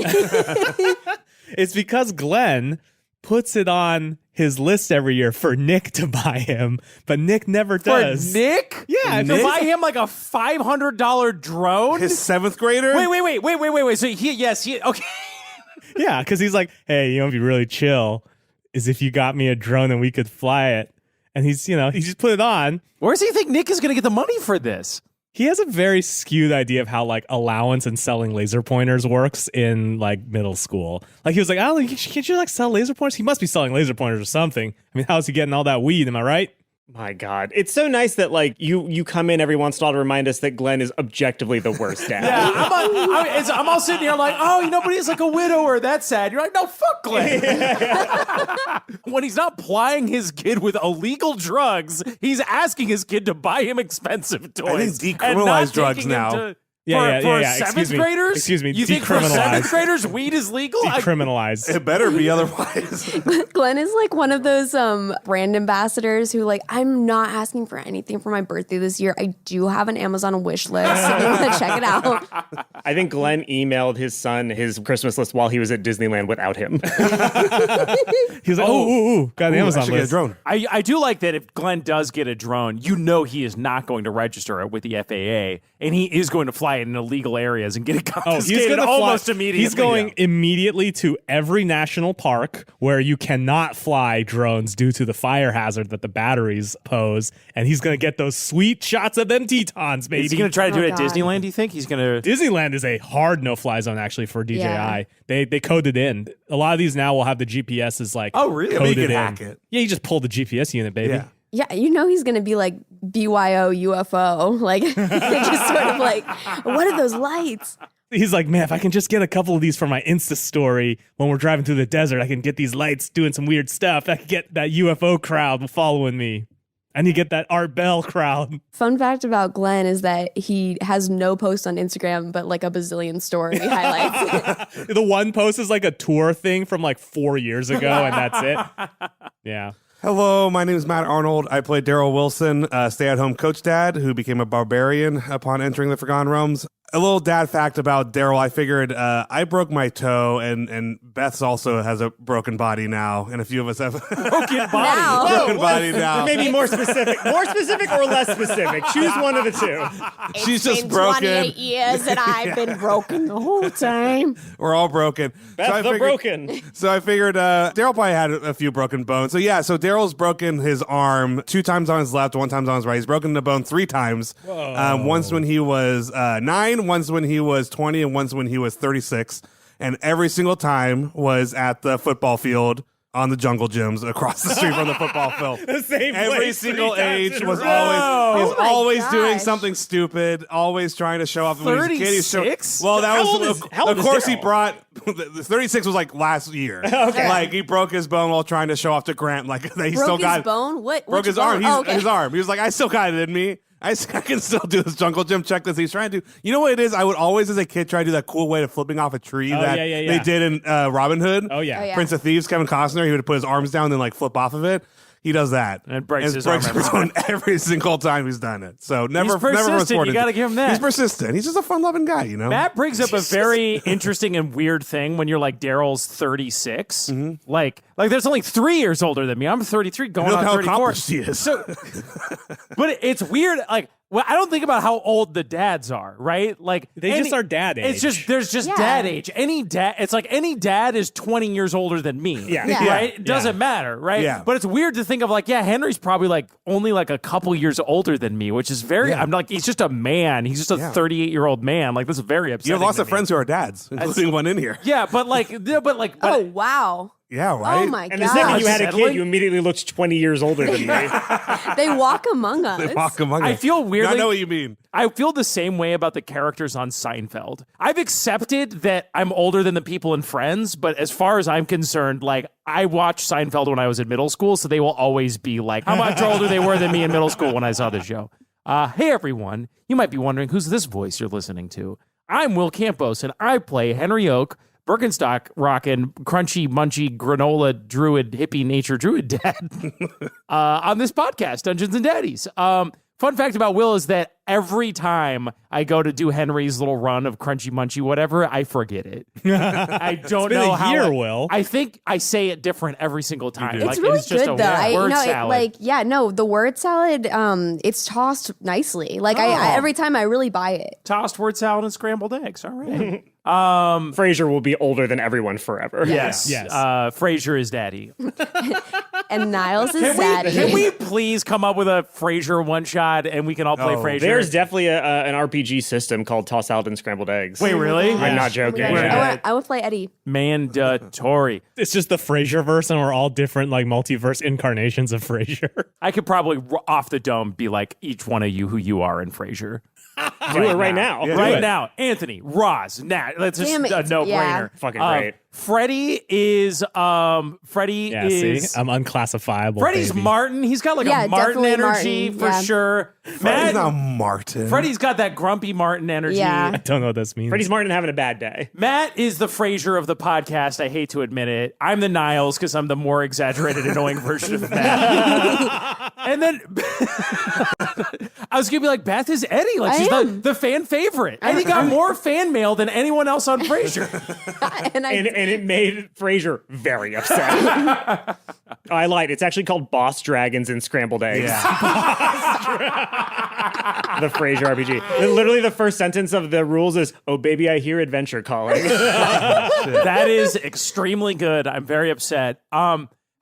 It's because Glenn puts it on his list every year for Nick to buy him, but Nick never does. For Nick? Yeah. To buy him like a $500 drone? His 7th grader? Wait. So he, okay. Yeah, because he's like, hey, you know, what'd be really chill is if you got me a drone and we could fly it. And he's, you know, he just put it on. Where does he think Nick is going to get the money for this? He has a very skewed idea of how like allowance and selling laser pointers works in like middle school. Like he was like, oh, can't you like sell laser pointers? He must be selling laser pointers or something. I mean, how's he getting all that weed? Am I right? My God. It's so nice that like you come in every once in a while to remind us that Glenn is objectively the worst dad. Yeah, I'm all sitting here like, oh, you know, but he's like a widower. That's sad. You're like, no, fuck Glenn. When he's not plying his kid with illegal drugs, he's asking his kid to buy him expensive toys. I think and not decriminalize drugs taking him now. to- Yeah. For Excuse 7th me. graders? Excuse me. You think for Decriminalize. 7th graders weed is legal? Decriminalized. It better be otherwise. Glenn is like one of those brand ambassadors who like, I'm not asking for anything for my birthday this year. I do have an Amazon wish list. If you want to check it out. I think Glenn emailed his son his Christmas list while he was at Disneyland without him. He was like, got an Amazon I should get a list. drone. I do like that if Glenn does get a drone, you know he is not going to register it with the FAA, and he is going to fly it in illegal areas and get it confiscated He's gonna almost fly. immediately. He's going immediately to every national park where you cannot fly drones due to the fire hazard that the batteries pose, and he's going to get those sweet shots of them Tetons, baby. Is he going to try to do Oh, it at God. Disneyland, do you think? He's going to... Disneyland is a hard no-fly zone, actually, for DJI. Yeah. They coded in. A lot of these now will have the GPSs like Oh, really? coded You could in. hack it. Yeah, you just pull the GPS unit, baby. Yeah. Yeah, you know he's going to be like BYO UFO. Like, just sort of like, what are those lights? He's like, man, if I can just get a couple of these for my Insta story when we're driving through the desert, I can get these lights doing some weird stuff. I can get that UFO crowd following me. I need to get that Art Bell crowd. Fun fact about Glenn is that he has no post on Instagram, but like a bazillion story highlights. The one post is like a tour thing from like 4 years ago, and that's it. Yeah. Hello, my name is Matt Arnold. I play Daryl Wilson, stay-at-home coach dad who became a barbarian upon entering the Forgotten Realms. A little dad fact about Daryl, I figured I broke my toe, and Beth's also has a broken body now, and a few of us have broken body. Now. broken body now. Maybe more specific or less specific. Choose one of the two. She's just been broken. 28 years and I've been broken the whole time. We're all broken. Beth the broken. So I figured Daryl probably had a few broken bones. So yeah, so Daryl's broken his arm 2 times on his left, 1 time on his right. He's broken the bone 3 times. Once when he was 9, once when he was 20, and once when he was 36. And every single time was at the football field on the jungle gyms across the street from the football field. The same Every place single 3 times age in a was row. always Oh my always doing gosh. something stupid, always trying to show off. When he was a kid, he's 36? well, that How was old is- how old of is course he Daryl? brought the 36 was like last year. Okay, like he broke his bone while trying to show off to Grant, like he still Broke got his bone? What? broke which his bone? arm. Oh, okay. His arm. He was like, I still got it in me. I can still do this jungle gym. Check this. He's trying to do. You know what it is? I would always, as a kid, try to do that cool way of flipping off a tree that yeah. they did in Robin Hood. Oh, yeah. Oh, yeah. Prince of Thieves, Kevin Costner. He would put his arms down and then like flip off of it. He does that. And it breaks his arm every single time he's done it. So never persistent. You gotta give him that. He's persistent. He's just a fun-loving guy, you know? Matt brings up a very interesting and weird thing when you're like Daryl's 36. Like there's only 3 years older than me. I'm 33 going Look on how 34. accomplished he is. So, but it's weird. Like, well, I don't think about how old the dads are, right? Like They just are dad age. It's just there's just Yeah. dad age. Any dad, it's like any dad is 20 years older than me. Yeah. Yeah. Right? It doesn't matter, right? Yeah. But it's weird to think of like, yeah, Henry's probably like only like a couple years older than me, which is very. Yeah. I'm like, he's just a man. He's just a 38-year-old man. Like this is very upsetting. You have lots to of me. friends who are dads, including one in here. Yeah, but like, Oh, wow. Yeah, right? Oh my And the second god. you had a kid, Settling? you immediately looked 20 years older than me. They walk among us. They walk among I us. feel weirdly. I know what you mean. I feel the same way about the characters on Seinfeld. I've accepted that I'm older than the people in Friends, but as far as I'm concerned, like I watched Seinfeld when I was in middle school, so they will always be like how much older they were than me in middle school when I saw the show. Hey everyone, you might be wondering who's this voice you're listening to. I'm Will Campos, and I play Henry Oak, Birkenstock rockin', crunchy, munchy, granola, druid, hippie, nature druid dad on this podcast, Dungeons and Daddies. Fun fact about Will is that every time I go to do Henry's little run of crunchy, munchy, whatever, I forget it. I don't been know a how. year, Will. I think I say it different every single time. It's Like, really it's just good a though. word I, salad. the word salad, it's tossed nicely. Like I every time I really buy it. Tossed word salad and scrambled eggs. All right. Frasier will be older than everyone forever. Yes. Yes. Frasier is daddy. And Niles is daddy. Can we please come up with a Frasier one shot and we can all play Frasier? There's definitely an RPG system called Toss Salad and Scrambled Eggs. Wait, really? I'm not joking. I would play Eddie. Mandatory. It's just the Frasier verse, and we're all different, like multiverse incarnations of Frasier. I could probably off the dome be like each one of you who you are in Frasier. Do it right now. Yeah. Right it. now, Anthony, Roz, Nat. That's just Damn it. a no-brainer. Yeah. Fucking great. Freddie is Yeah, see, I'm unclassifiable. Freddie's baby. Martin. He's got like Yeah, a Martin definitely energy Martin, for yeah. sure. Freddie's not Martin. Freddie's got that grumpy Martin energy. Yeah. I don't know what this means. Freddie's Martin having a bad day. Matt is the Frasier of the podcast. I hate to admit it. I'm the Niles because I'm the more exaggerated, annoying version of Matt. And then I was gonna be like, Beth is Eddie. Like she's the fan favorite. Eddie got more fan mail than anyone else on Frasier. And And it made Frasier very upset. I lied. It's actually called Boss Dragons and Scrambled Eggs. The Frasier RPG. Literally, the first sentence of the rules is, "Oh, baby, I hear adventure calling." That is extremely good. I'm very upset.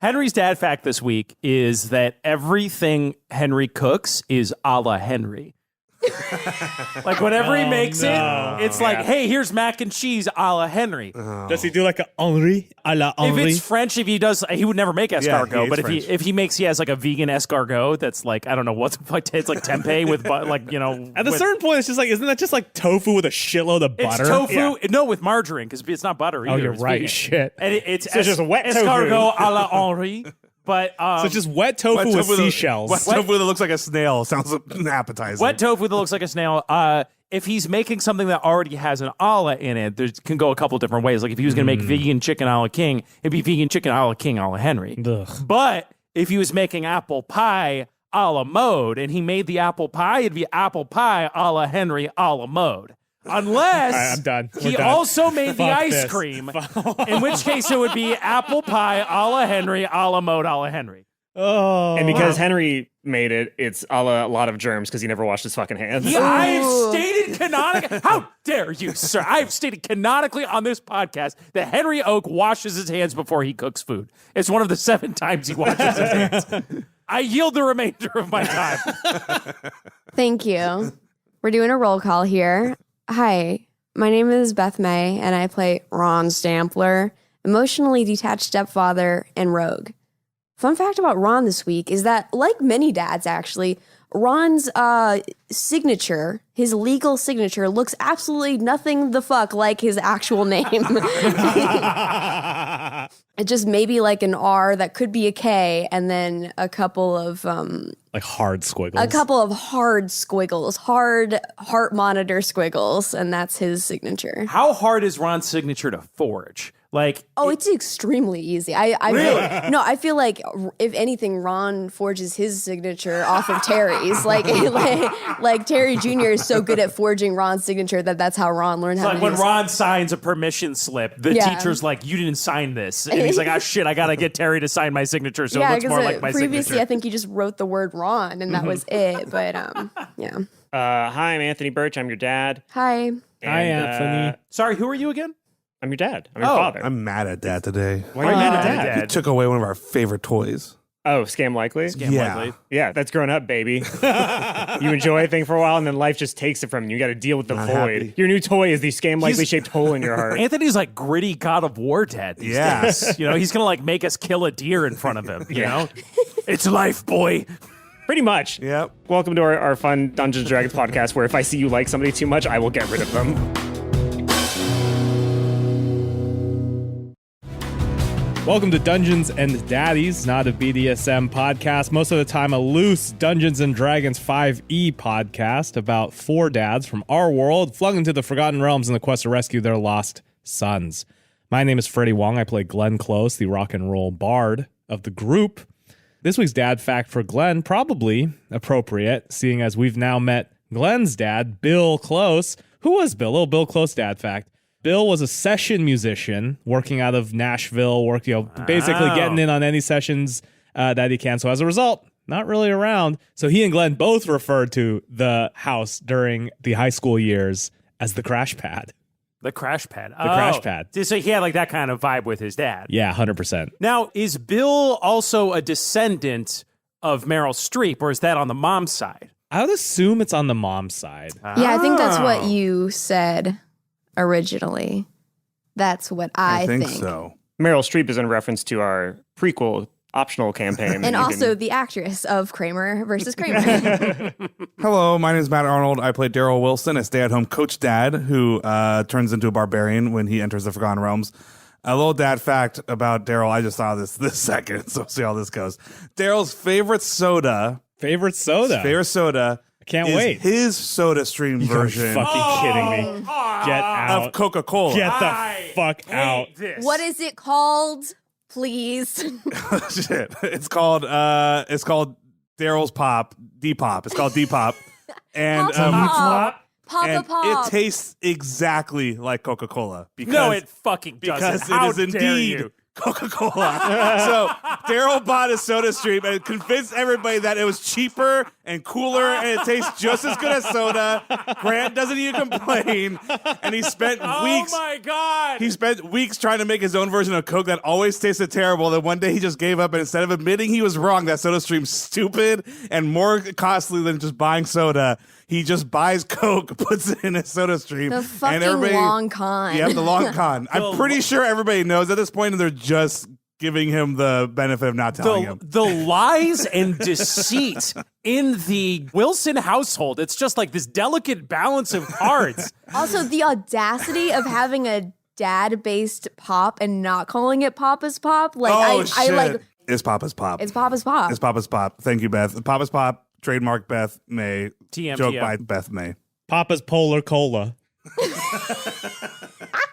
Henry's dad fact this week is that everything Henry cooks is a la Henry. Like whenever he makes it, it's like, hey, here's mac and cheese a la Henry. Does he do like a Henri a la If Henri? it's French, if he does, he would never make escargot. he But hates if he makes, he has like a vegan escargot that's like, I don't know what's like, it's like tempeh with like At a certain point, it's just like, isn't that just like tofu with a shitload of it's butter? tofu. Yeah. No, with margarine because it's not butter either. Oh, you're It's right. vegan. Shit. And it's just wet tofu. escargot a la Henri. But So it's just wet tofu with seashells. Wet tofu that looks like a snail sounds appetizing. wet tofu that looks like a snail. If he's making something that already has an a la in it, there can go a couple different ways. Like if he was going to make vegan chicken a la King, it'd be vegan chicken a la King a la Henry. Ugh. But if he was making apple pie a la Mode and he made the apple pie, it'd be apple pie a la Henry a la Mode. Unless All right, I'm done. We're he done. also made the Fuck ice this. cream, in which case it would be apple pie a la Henry a la Mode a la Henry. Oh. And because Henry made it, it's a lot of germs because he never washed his fucking hands. Yeah, I've stated canonically. How dare you, sir? I've stated canonically on this podcast that Henry Oak washes his hands before he cooks food. It's one of the 7 times he washes his hands. I yield the remainder of my time. Thank you. We're doing a roll call here. Hi, my name is Beth May, and I play Ron Stampler, emotionally detached stepfather and rogue. Fun fact about Ron this week is that, like many dads actually, Ron's signature, his legal signature, looks absolutely nothing the fuck like his actual name. It's just maybe like an R that could be a K, and then a couple of like hard squiggles. hard squiggles, hard heart monitor squiggles, and that's his signature. How hard is Ron's signature to forge? Like, Oh, it's extremely easy. I feel like if anything, Ron forges his signature off of Terry's. Like Terry Jr. is so good at forging Ron's signature that's how Ron learned how like to do when it. Ron signs a permission slip, the Yeah. teacher's like, you didn't sign this. And he's like, oh shit, I gotta get Terry to sign my signature so it looks more like my previously signature. I think he just wrote the word Ron and that was it. But yeah. Hi, I'm Anthony Burch. I'm your dad. Hi. Hi, Anthony. Sorry, who are you again? I'm your dad. I'm your Oh, father. I'm mad at Dad today. Why are you mad at Dad. dad? He took away one of our favorite toys. Oh, Scam Likely? Likely. Yeah, that's grown up, baby. You enjoy a thing for a while, and then life just takes it from you. You got to deal with the Not void. happy. Your new toy is the Scam Likely shaped hole in your heart. Anthony's like gritty God of War dad these days. You know, he's gonna like make us kill a deer in front of him. You know, it's life, boy. Pretty much. Yep. Welcome to our fun Dungeons & Dragons podcast, where if I see you like somebody too much, I will get rid of them. Welcome to Dungeons and Daddies, not a BDSM podcast. Most of the time, a loose Dungeons and Dragons 5e podcast about four dads from our world flung into the Forgotten Realms in the quest to rescue their lost sons. My name is Freddie Wong. I play Glenn Close, the rock and roll bard of the group. This week's dad fact for Glenn, probably appropriate, seeing as we've now met Glenn's dad, Bill Close. Who was Bill? Little Bill Close dad fact. Bill was a session musician working out of Nashville, basically getting in on any sessions that he can. So as a result, not really around. So he and Glenn both referred to the house during the high school years as the crash pad. The crash pad. The crash pad. So he had like that kind of vibe with his dad. Yeah, 100%. Now, is Bill also a descendant of Meryl Streep, or is that on the mom's side? I would assume it's on the mom's side. Yeah, I think that's what you said originally. That's what I think so. Meryl Streep is in reference to our prequel optional campaign. And also the actress of Kramer versus Kramer. Hello, my name is Matt Arnold. I play Daryl Wilson, a stay-at-home coach dad who turns into a barbarian when he enters the Forgotten Realms. A little dad fact about Daryl. I just saw this second, so see how this goes. Daryl's favorite soda. Favorite soda. I can't is wait. His Soda Stream version You're fucking kidding me. Get out. of Coca-Cola. Get the fuck out. What is it called? Please. Shit. It's called Daryl's Pop. D-Pop. It's called D-Pop. And Papa and Pop. it tastes exactly like Coca-Cola. No, it fucking doesn't. Because How it is dare indeed you. Coca-Cola. So Daryl bought a Soda Stream and convinced everybody that it was cheaper and cooler and it tastes just as good as soda. Grant doesn't even complain. And he spent weeks. Oh my God. He spent weeks trying to make his own version of Coke that always tasted terrible. Then one day he just gave up, and instead of admitting he was wrong, that Soda Stream's stupid and more costly than just buying soda, he just buys Coke, puts it in his Soda Stream. The fucking and everybody, long con. Yep, the long con. I'm pretty sure everybody knows at this point, and they're just giving him the benefit of not telling him. The lies and deceit in the Wilson household. It's just like this delicate balance of cards. Also, the audacity of having a dad-based pop and not calling it Papa's Pop. Like, I like. It's Papa's Pop. It's Papa's Pop. It's Papa's Pop. Thank you, Beth. Papa's Pop. Trademark Beth May. TM. Joke by Beth May. Papa's Polar Cola.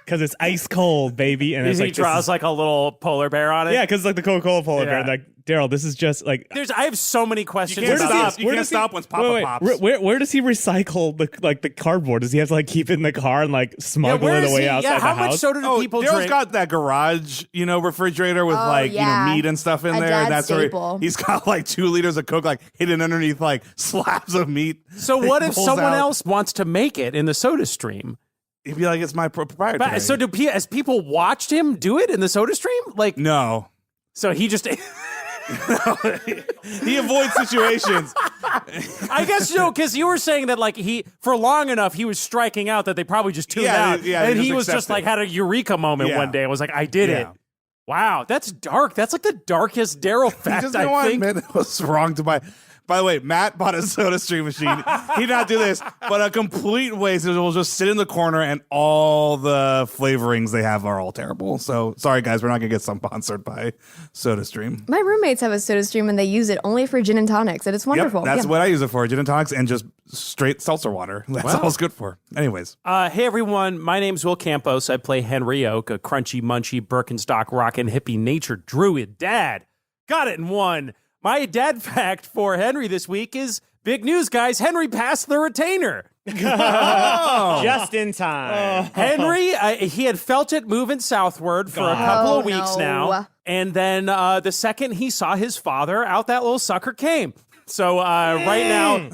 Because it's ice cold, baby. And it's He like, draws like a little polar bear on it. yeah, because it's like the Coca-Cola polar bear. Yeah. And like, Daryl, this is just like. I have so many questions. You can't about stop. this. You can't stop once Papa pops. Where does he recycle the cardboard? Does he have to like keep it in the car and like smuggle where it is away he? outside Yeah, the how house? much soda do people Daryl's drink? got that garage, refrigerator with yeah. meat and stuff in A there. dad's And that's staple. where he's got like 2 liters of Coke like hidden underneath like slabs of meat. So what if Pulls someone out. else wants to make it in the Soda Stream? He'd be like, it's my proprietary. So has people watched him do it in the Soda Stream? Like, No. so he just. He avoids situations. I guess no, because you were saying that like for long enough he was striking out that they probably just tuned out, yeah, and they he just was just accept like it. had a eureka moment Yeah. one day and was like, I did it. Yeah. Wow, that's dark. That's like the darkest Daryl He fact. just didn't I want to think. admit it was wrong to buy. By the way, Matt bought a Soda Stream machine. He did not do this, but a complete waste. It will just sit in the corner, and all the flavorings they have are all terrible. So sorry, guys, we're not gonna get sponsored by Soda Stream. My roommates have a Soda Stream and they use it only for gin and tonics, and it's wonderful. Yep, that's Yeah. what I use it for: gin and tonics and just straight seltzer water. That's all it's good for. Anyways, Hey everyone, my name's Will Campos. I play Henry Oak, a crunchy, munchy, Birkenstock, rockin' hippie nature druid dad. Got it in one. My dad fact for Henry this week is big news, guys. Henry passed the retainer. Just in time. Henry, he had felt it moving southward for a couple of weeks now. And then the second he saw his father, out that little sucker came. So right now,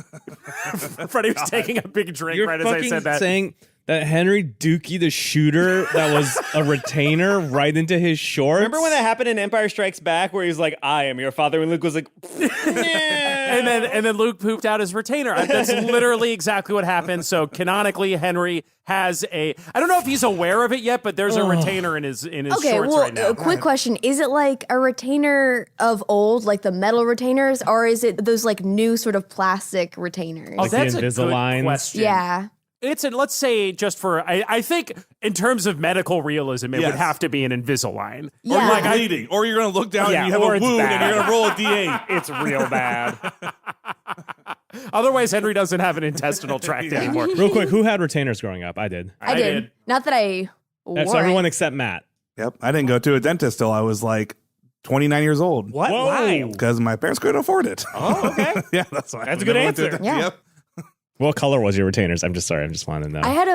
Freddie was taking a big drink You're right as I fucking said that. saying That Henry Dookie the shooter that was a retainer right into his shorts. Remember when that happened in Empire Strikes Back where he's like, I am your father, and Luke was like, And then Luke pooped out his retainer. That's literally exactly what happened. So canonically, Henry has I don't know if he's aware of it yet, but there's a retainer in his shorts right now. A quick question. Is it like a retainer of old, like the metal retainers, or is it those like new sort of plastic retainers? Oh, that's the a good Invisaligns? question. Yeah. Let's say just for, I think in terms of medical realism, it would have to be an Invisalign. Or Yeah. like bleeding, or you're gonna look down Yeah, and you have or a it's wound bad. and you're gonna roll a D8. it's real bad. Otherwise, Henry doesn't have an intestinal tract anymore. Real quick, who had retainers growing up? I did. I did. Not that I wore That's everyone it. except Matt. Yep, I didn't go to a dentist till I was like 29 years old. What? Whoa. Why? Because my parents couldn't afford it. Oh, okay. Yeah, that's why. That's I a good never went to answer. dentist. Yeah. Yep. What color was your retainers? I'm just sorry. I just wanted to know. I had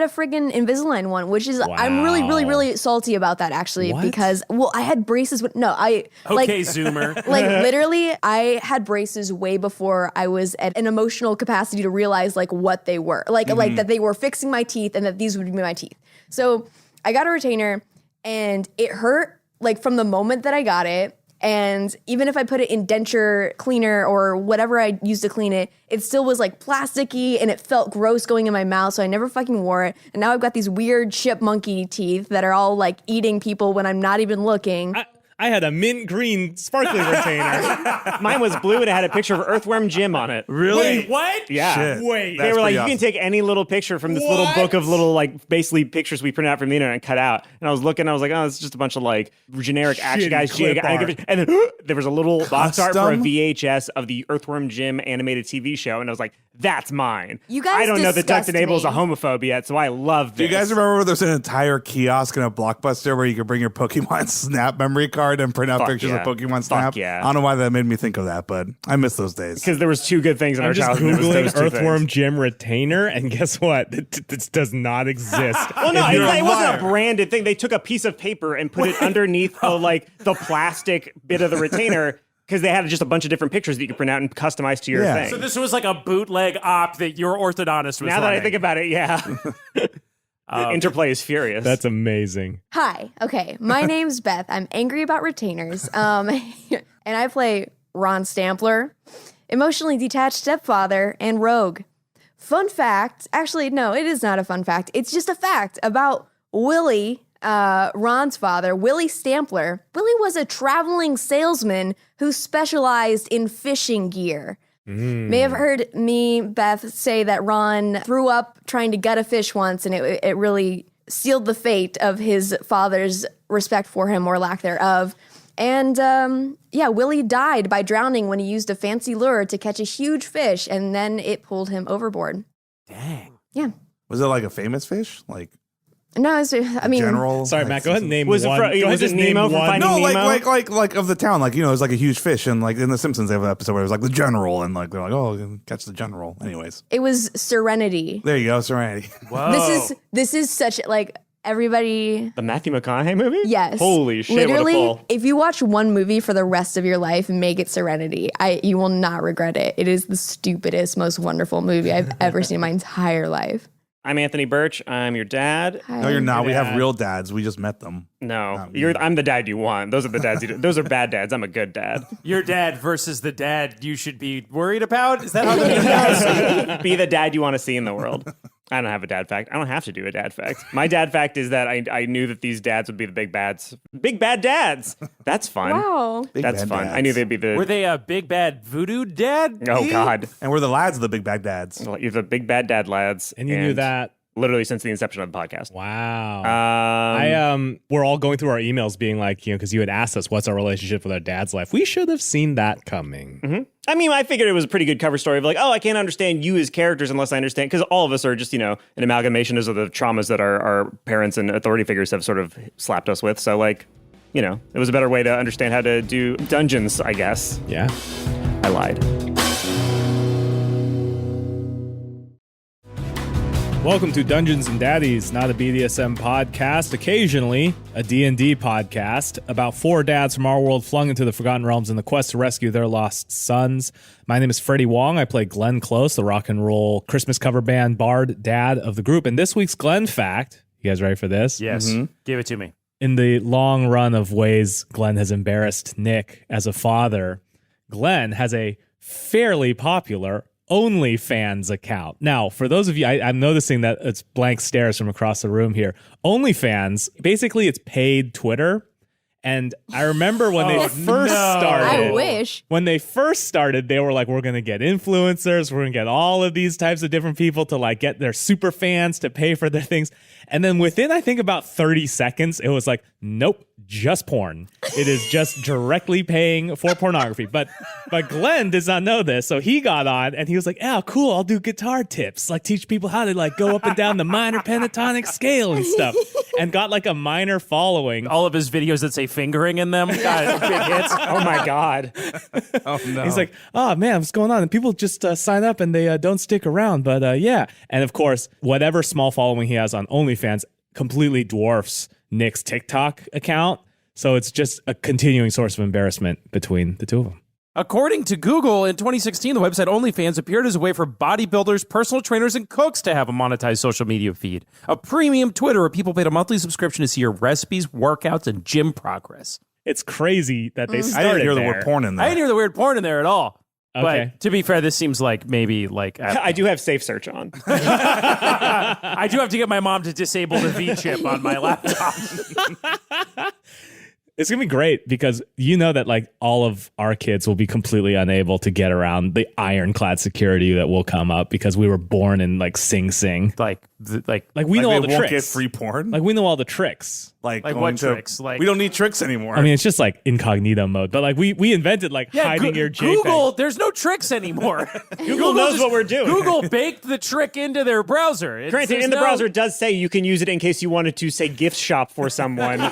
a friggin' Invisalign one, which is I'm really, really, really salty about that actually What? because I had braces with Okay, like Zoomer. like literally I had braces way before I was at an emotional capacity to realize like what they were. Like that they were fixing my teeth and that these would be my teeth. So I got a retainer and it hurt like from the moment that I got it. And even if I put it in denture cleaner or whatever I used to clean it, it still was like plasticky and it felt gross going in my mouth. So I never fucking wore it. And now I've got these weird chipmunky teeth that are all like eating people when I'm not even looking. I had a mint green sparkly retainer. Mine was blue and it had a picture of Earthworm Jim on it. Really? Wait, what? Yeah. Shit. Wait. They were like, pretty you awesome. can take any little picture from this little book of little, like, basically pictures we print out from the internet and cut out. And I was looking, I was like, oh, it's just a bunch of, like, generic action Shitty guys. clip art. And then there was a little box art for a Custom? VHS of the Earthworm Jim animated TV show. And I was like, that's mine. You guys I don't know that Duct disgust and Able is a me. homophobe yet, so I love Do this. you guys remember there's an entire kiosk in a Blockbuster where you could bring your Pokemon Snap memory card and print out Fuck pictures yeah. of Pokemon Fuck Snap? yeah. I don't know why that made me think of that, but I miss those days. Because there was two good things in I'm our just childhood. It was Googling those two Earthworm things. Jim retainer, and guess what? This does not exist. Well, no, You're a it wasn't a liar. branded thing. They took a piece of paper and put it underneath the plastic bit of the retainer because they had just a bunch of different pictures that you could print out and customize to your Yeah. thing. So this was like a bootleg op that your orthodontist was Now that I running. think about it, yeah. The interplay is furious. That's amazing. Hi. Okay. My name's Beth. I'm angry about retainers. And I play Ron Stampler, emotionally detached stepfather, and rogue. Fun fact. Actually, no, it is not a fun fact. It's just a fact about Willy, Ron's father, Willy Style. Willy was a traveling salesman who specialized in fishing gear. May have heard me, Beth, say that Ron threw up trying to gut a fish once, and it really sealed the fate of his father's respect for him or lack thereof. And Willy died by drowning when he used a fancy lure to catch a huge fish, and then it pulled him overboard. Dang. Yeah. Was it like a famous fish? Like No, I mean, general? Sorry, like, Matt. Go ahead and name Was it one. fro- Go ahead was and it just name Nemo from one. Finding No, Nemo? like of the town. Like, it was like a huge fish, and like in The Simpsons, they have an episode where it was like the general, and like they're like, oh, catch the general. Anyways, it was Serenity. there you go, Serenity. Whoa. This is such like everybody. the Matthew McConaughey movie? Yes. Holy shit, Literally, what a pull. if you watch one movie for the rest of your life, make it Serenity. You will not regret it. It is the stupidest, most wonderful movie I've ever seen in my entire life. I'm Anthony Burch. I'm your dad. No, you're not. We have dad. real dads. We just met them. No, I'm the dad you want. Those are the dads. Those are bad dads. I'm a good dad. Your dad versus the dad you should be worried about? Is that how the game goes? Be the dad you want to see in the world. I don't have a dad fact. I don't have to do a dad fact. My dad fact is that I knew that these dads would be the big bads. Big bad dads. That's fun. Wow. Big That's bad fun. dads. I knew they'd be the. Were they a big bad voodoo dad? Oh God. And we're the lads of the big bad dads. You're the big bad dad lads. And you knew that. literally since the inception of the podcast. Wow. We're all going through our emails being like, because you had asked us what's our relationship with our dad's life. We should have seen that coming. Mm-hmm. I mean, I figured it was a pretty good cover story of like, oh, I can't understand you as characters unless I understand, because all of us are just, an amalgamation of the traumas that our parents and authority figures have sort of slapped us with. So like, it was a better way to understand how to do dungeons, I guess. Yeah. I lied. Welcome to Dungeons and Daddies, not a BDSM podcast, occasionally a D&D podcast about 4 dads from our world flung into the Forgotten Realms in the quest to rescue their lost sons. My name is Freddie Wong. I play Glenn Close, the rock and roll Christmas cover band bard dad of the group. And this week's Glenn fact, you guys ready for this? Yes. Give it to me. In the long run of ways Glenn has embarrassed Nick as a father, Glenn has a fairly popular OnlyFans account. Now, for those of you, I'm noticing that it's blank stares from across the room here. OnlyFans, basically it's paid Twitter. And I remember when they first started. I wish. When they first started, they were like, we're going to get influencers. We're going to get all of these types of different people to like get their super fans to pay for their things. And then within, I think, about 30 seconds, it was like, nope, just porn. It is just directly paying for pornography. But Glenn does not know this. So he got on and he was like, oh, cool, I'll do guitar tips. Like teach people how to like go up and down the minor pentatonic scale and stuff. And got like a minor following. All of his videos that say fingering in them got big hits. Oh my God. Oh no. He's like, oh man, what's going on? And people just sign up and they don't stick around. But yeah. And of course, whatever small following he has on OnlyFans completely dwarfs Nick's TikTok account. So it's just a continuing source of embarrassment between the two of them. According to Google, in 2016, the website OnlyFans appeared as a way for bodybuilders, personal trainers, and cooks to have a monetized social media feed. A premium Twitter where people paid a monthly subscription to see your recipes, workouts, and gym progress. It's crazy that they started I didn't hear the there. word porn in there. I didn't hear the word porn in there at all. Okay. But to be fair, this seems like maybe like... I do have Safe Search on. I do have to get my mom to disable the V-chip on my laptop. It's going to be great because you know that like all of our kids will be completely unable to get around the ironclad security that will come up because we were born in like Sing Sing. like we know all the won't tricks. get free porn. Like we know all the tricks. Like what going to- tricks? Like- we don't need tricks anymore. I mean, it's just like incognito mode, but like we invented like hiding your JPEG. Google, there's no tricks anymore. Google knows what we're doing. Google baked the trick into their browser. Granted, in the browser, it does say you can use it in case you wanted to, say, gift shop for someone. you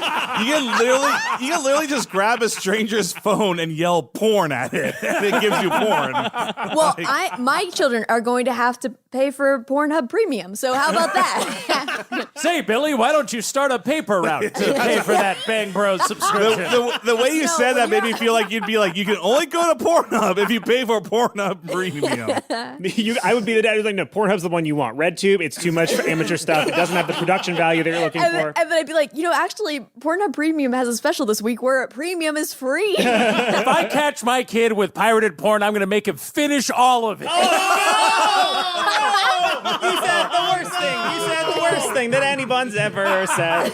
can literally just grab a stranger's phone and yell porn at it, and it gives you porn. Well, my children are going to have to pay for Pornhub Premium. So how about that? Say, Billy, why don't you start a paper route to pay for that Bang Bros subscription? The way you No, said that made you're me feel like you'd be like, you can only go to Pornhub if you pay for Pornhub Premium. I would be the dad who's like, no, Pornhub's the one you want. RedTube, it's too much for amateur stuff. It doesn't have the production value that you're looking And for. then I'd be like, actually, Pornhub Premium has a special this week where Premium is free. If I catch my kid with pirated porn, I'm going to make him finish all of it. You said the worst thing. You said the worst thing that anyone's ever said.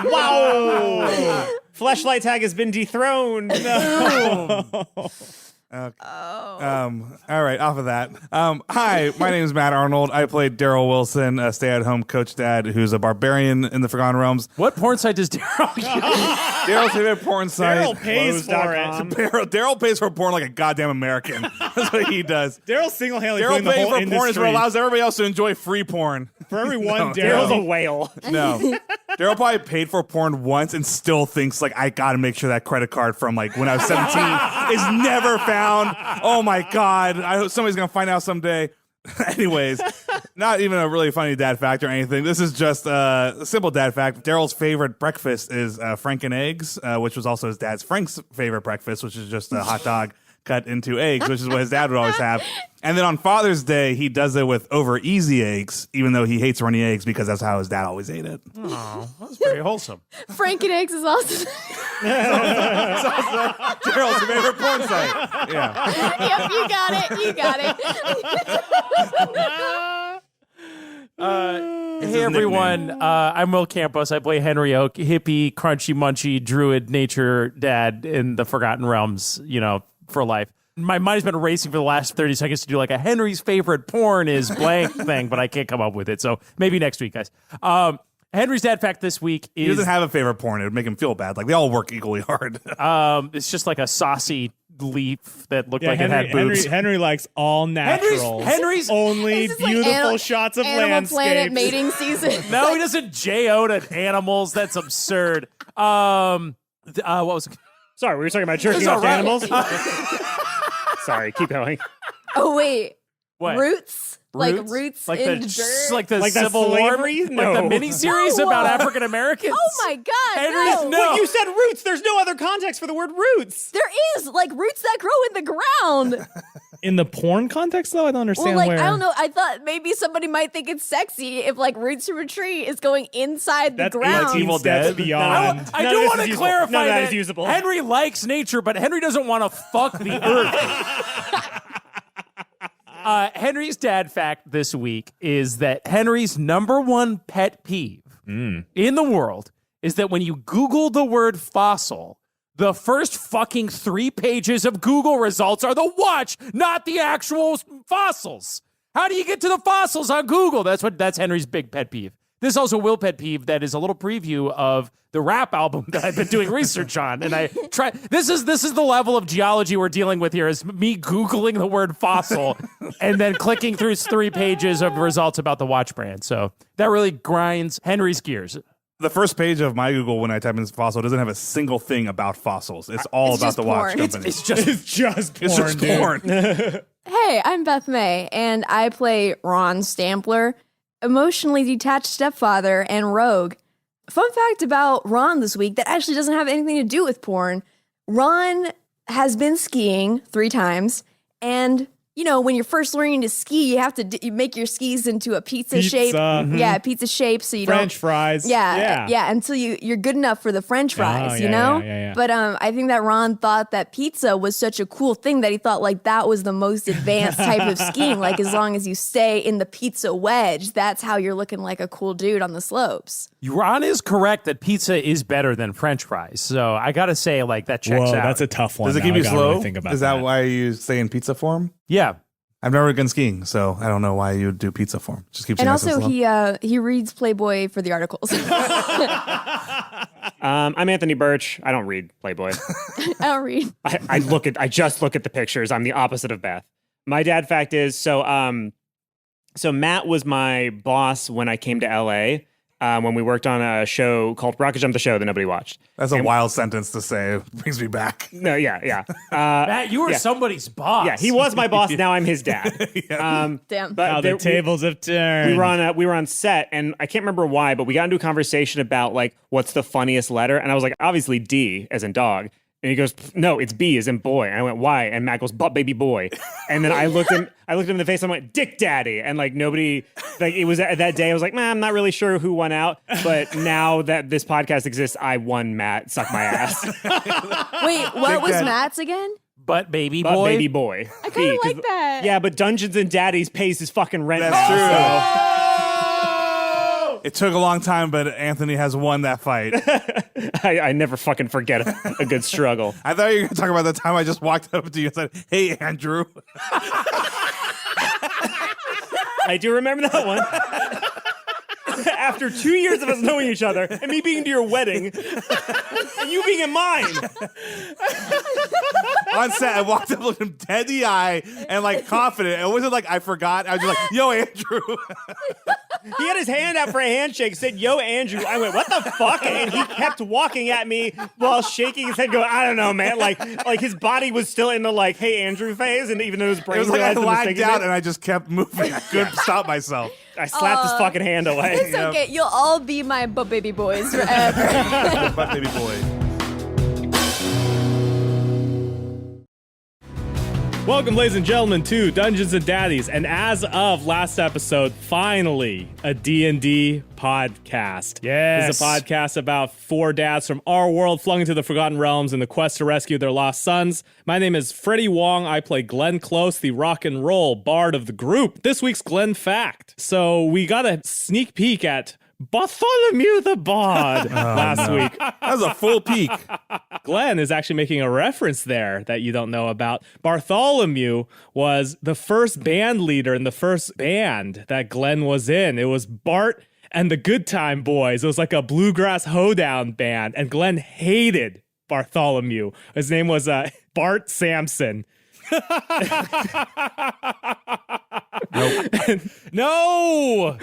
Wow. Fleshlight tag has been dethroned. No. All right, off of that. Hi, my name is Matt Arnold. I played Daryl Wilson, a stay-at-home coach dad who's a barbarian in the Forgotten Realms. What porn site does Daryl use? Daryl's favorite porn site. Daryl pays for it. Daryl pays for porn like a goddamn American. That's what he does. Daryl single-handedly Daryl putting the paying whole for porn is what industry. allows everybody else to enjoy free porn. For every one Daryl's a Daryl. whale. No. Daryl probably paid for porn once and still thinks like, I gotta make sure that credit card from like when I was 17 is never found. Oh my God. I hope somebody's gonna find out someday. Anyways, not even a really funny dad fact or anything. This is just a simple dad fact. Daryl's favorite breakfast is Frank and eggs, which was also his dad's Frank's favorite breakfast, which is just a hot dog cut into eggs, which is what his dad would always have. And then on Father's Day, he does it with over easy eggs, even though he hates runny eggs because that's how his dad always ate it. Oh, that's very wholesome. Frank and Eggs is awesome. Daryl's favorite porn site. Yeah. Yep, you got it. You got it. Hey everyone, I'm Will Campos. I play Henry Oak, hippie, crunchy, munchy, druid, nature dad in the Forgotten Realms, for life. My mind's been racing for the last 30 seconds to do like a Henry's favorite porn is blank thing, but I can't come up with it. So maybe next week, guys. Henry's dad fact this week is... He doesn't have a favorite porn. It would make him feel bad. Like, they all work equally hard. It's just like a saucy leaf that looked like it had boobs. Henry likes all naturals. Henry's only Is this like beautiful shots of Animal landscapes. Planet mating season. No, he doesn't J.O. to animals. That's absurd. What was it? Sorry, we were talking about jerking It's off all right. animals. Sorry, keep going. Oh, wait. What? Roots? Like roots like in the dirt? like the Like the Civil War, slavery? like No. the miniseries No. about African Americans. Oh my God, Henry's no. no. But you said roots. There's no other context for the word roots. There is, like, roots that grow in the ground. In the porn context, though, I don't understand Well, like, where. I don't know. I thought maybe somebody might think it's sexy if, like, roots from a tree is going inside the That's ground. 18 Evil steps Dead. beyond. I None do of this want is to usable. clarify None of that is usable. Henry likes nature, but Henry doesn't want to fuck the earth. Henry's dad fact this week is that Henry's number one pet peeve in the world is that when you Google the word fossil, the first fucking 3 pages of Google results are the watch, not the actual fossils. How do you get to the fossils on Google? That's Henry's big pet peeve. This is also Will pet peeve that is a little preview of the rap album that I've been doing research on. And I try this is the level of geology we're dealing with here is me Googling the word fossil and then clicking through 3 pages of results about the watch brand. So that really grinds Henry's gears. The first page of my Google when I type in fossil doesn't have a single thing about fossils. It's all It's about just the watch porn. company. It's just It's just porn, It's just dude. porn. Hey, I'm Beth May, and I play Ron Stampler, emotionally detached stepfather and rogue. Fun fact about Ron this week that actually doesn't have anything to do with porn. Ron has been skiing 3 times, and you know, when you're first learning to ski, you have to you make your skis into a pizza shape. Yeah, pizza shape, so you French don't. fries. Yeah, until you're good enough for the French fries, yeah, you know? yeah. But I think that Ron thought that pizza was such a cool thing that he thought like that was the most advanced type of skiing. Like as long as you stay in the pizza wedge, that's how you're looking like a cool dude on the slopes. Ron is correct that pizza is better than French fries. So I gotta say, like that checks Whoa, out. that's a tough one. Does it now. keep I you gotta slow? really think about Is that why you stay in pizza form? yeah. I've never gone skiing, so I don't know why you would do pizza form. Just keeps you And nice also slow. he reads Playboy for the articles. I'm Anthony Burch. I don't read Playboy. I don't read. I just look at the pictures. I'm the opposite of Beth. My dad fact is so Matt was my boss when I came to LA. When we worked on a show called Rocket Jump the Show that nobody watched. That's a wild sentence to say. It brings me back. No, yeah. Matt, you were somebody's boss. Yeah, he was my boss. Now I'm his dad. Damn. But How the tables have turned. we were on set, and I can't remember why, but we got into a conversation about like what's the funniest letter, and I was like, obviously D as in dog. And he goes, no, it's B as in boy. And I went, why? And Matt goes, butt baby boy. And then I looked him in the face and I went, Dick Daddy. And like nobody, like it was that day I was like, man, I'm not really sure who won out. But now that this podcast exists, I won Matt. Suck my ass. Wait, what was Matt's again? But baby But boy. baby boy. I kind of like that. Yeah, but Dungeons and Daddies pays his fucking rent That's now. It took a long time, but Anthony has won that fight. I never fucking forget a good struggle. I thought you were going to talk about the time I just walked up to you and said, hey, Andrew. I do remember that one. After 2 years of us knowing each other and me being to your wedding and you being in mine. On set, I walked up, looked him dead in the eye, and like confident. It wasn't like I forgot. I was just like, yo, Andrew. He had his hand out for a handshake, said, yo, Andrew. I went, what the fuck? And he kept walking at me while shaking his head, going, I don't know, man. Like his body was still in the like, hey, Andrew phase. And even though his brain It was like I realized the lagged mistake he out made, and I just kept moving. I couldn't stop myself. I slapped his fucking hand away. It's okay. You'll all be my butt baby boys forever. But baby boy. Welcome, ladies and gentlemen, to Dungeons and Daddies, and as of last episode, finally a D&D podcast. Yes. This is a podcast about 4 dads from our world flung into the Forgotten Realms in the quest to rescue their lost sons. My name is Freddie Wong. I play Glenn Close, the rock and roll bard of the group. This week's Glenn Fact. So we got a sneak peek at Bartholomew the Bard last week. That was a full peek. Glenn is actually making a reference there that you don't know about. Bartholomew was the first band leader in the first band that Glenn was in. It was Bart and the Good Time Boys. It was like a bluegrass hoedown band, and Glenn hated Bartholomew. His name was Bart Sampson. No.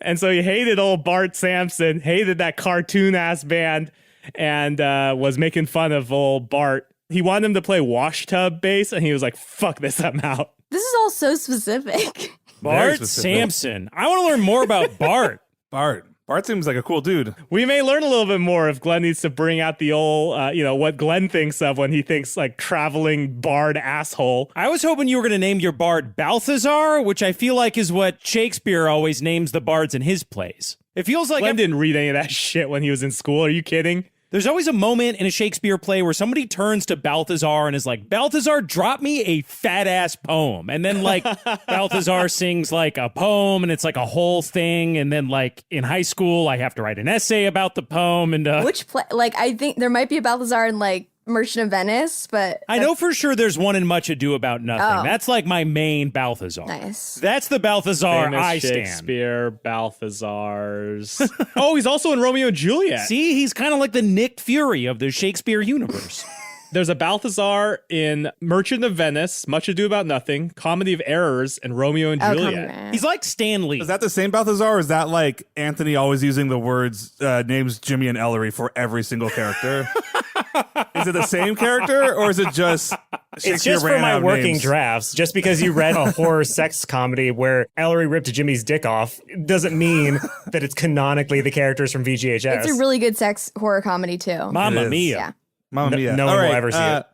And so he hated old Bart Sampson, hated that cartoon ass band, and was making fun of old Bart He wanted him to play wash tub bass, and he was like, fuck this, I'm out. This is all so specific. Bart specific. Sampson. I want to learn more about Bart. Bart seems like a cool dude. We may learn a little bit more if Glenn needs to bring out the old, what Glenn thinks of when he thinks like traveling bard asshole. I was hoping you were going to name your bard Balthazar, which I feel like is what Shakespeare always names the bards in his plays. It feels like Glenn didn't read any of that shit when he was in school. Are you kidding? there's always a moment in a Shakespeare play where somebody turns to Balthazar and is like, Balthazar, drop me a fat ass poem. And then like Balthazar sings like a poem and it's like a whole thing. And then like in high school, I have to write an essay about the poem. And Which play? Like, I think there might be a Balthazar in like Merchant of Venice, but I know for sure there's one in Much Ado About Nothing. Oh. That's like my main Balthazar. Nice. That's the Balthazar Famous I stand. Shakespeare, Balthazars. Oh, he's also in Romeo and Juliet. See, he's kind of like the Nick Fury of the Shakespeare universe. There's a Balthazar in Merchant of Venice, Much Ado About Nothing, Comedy of Errors, and Romeo and Oh, Juliet. come on. He's like Stan Lee. Is that the same Balthazar, or is that like Anthony always using the words names Jimmy and Ellery for every single character? Is it the same character, or is it just Shakespeare It's just for ran my out of working names? drafts. Just because you read a horror sex comedy where Ellery ripped Jimmy's dick off doesn't mean that it's canonically the characters from VGHS. It's a really good sex horror comedy too. Mamma It is. Mia. Yeah. Mamma mia. no one All will right, ever see it.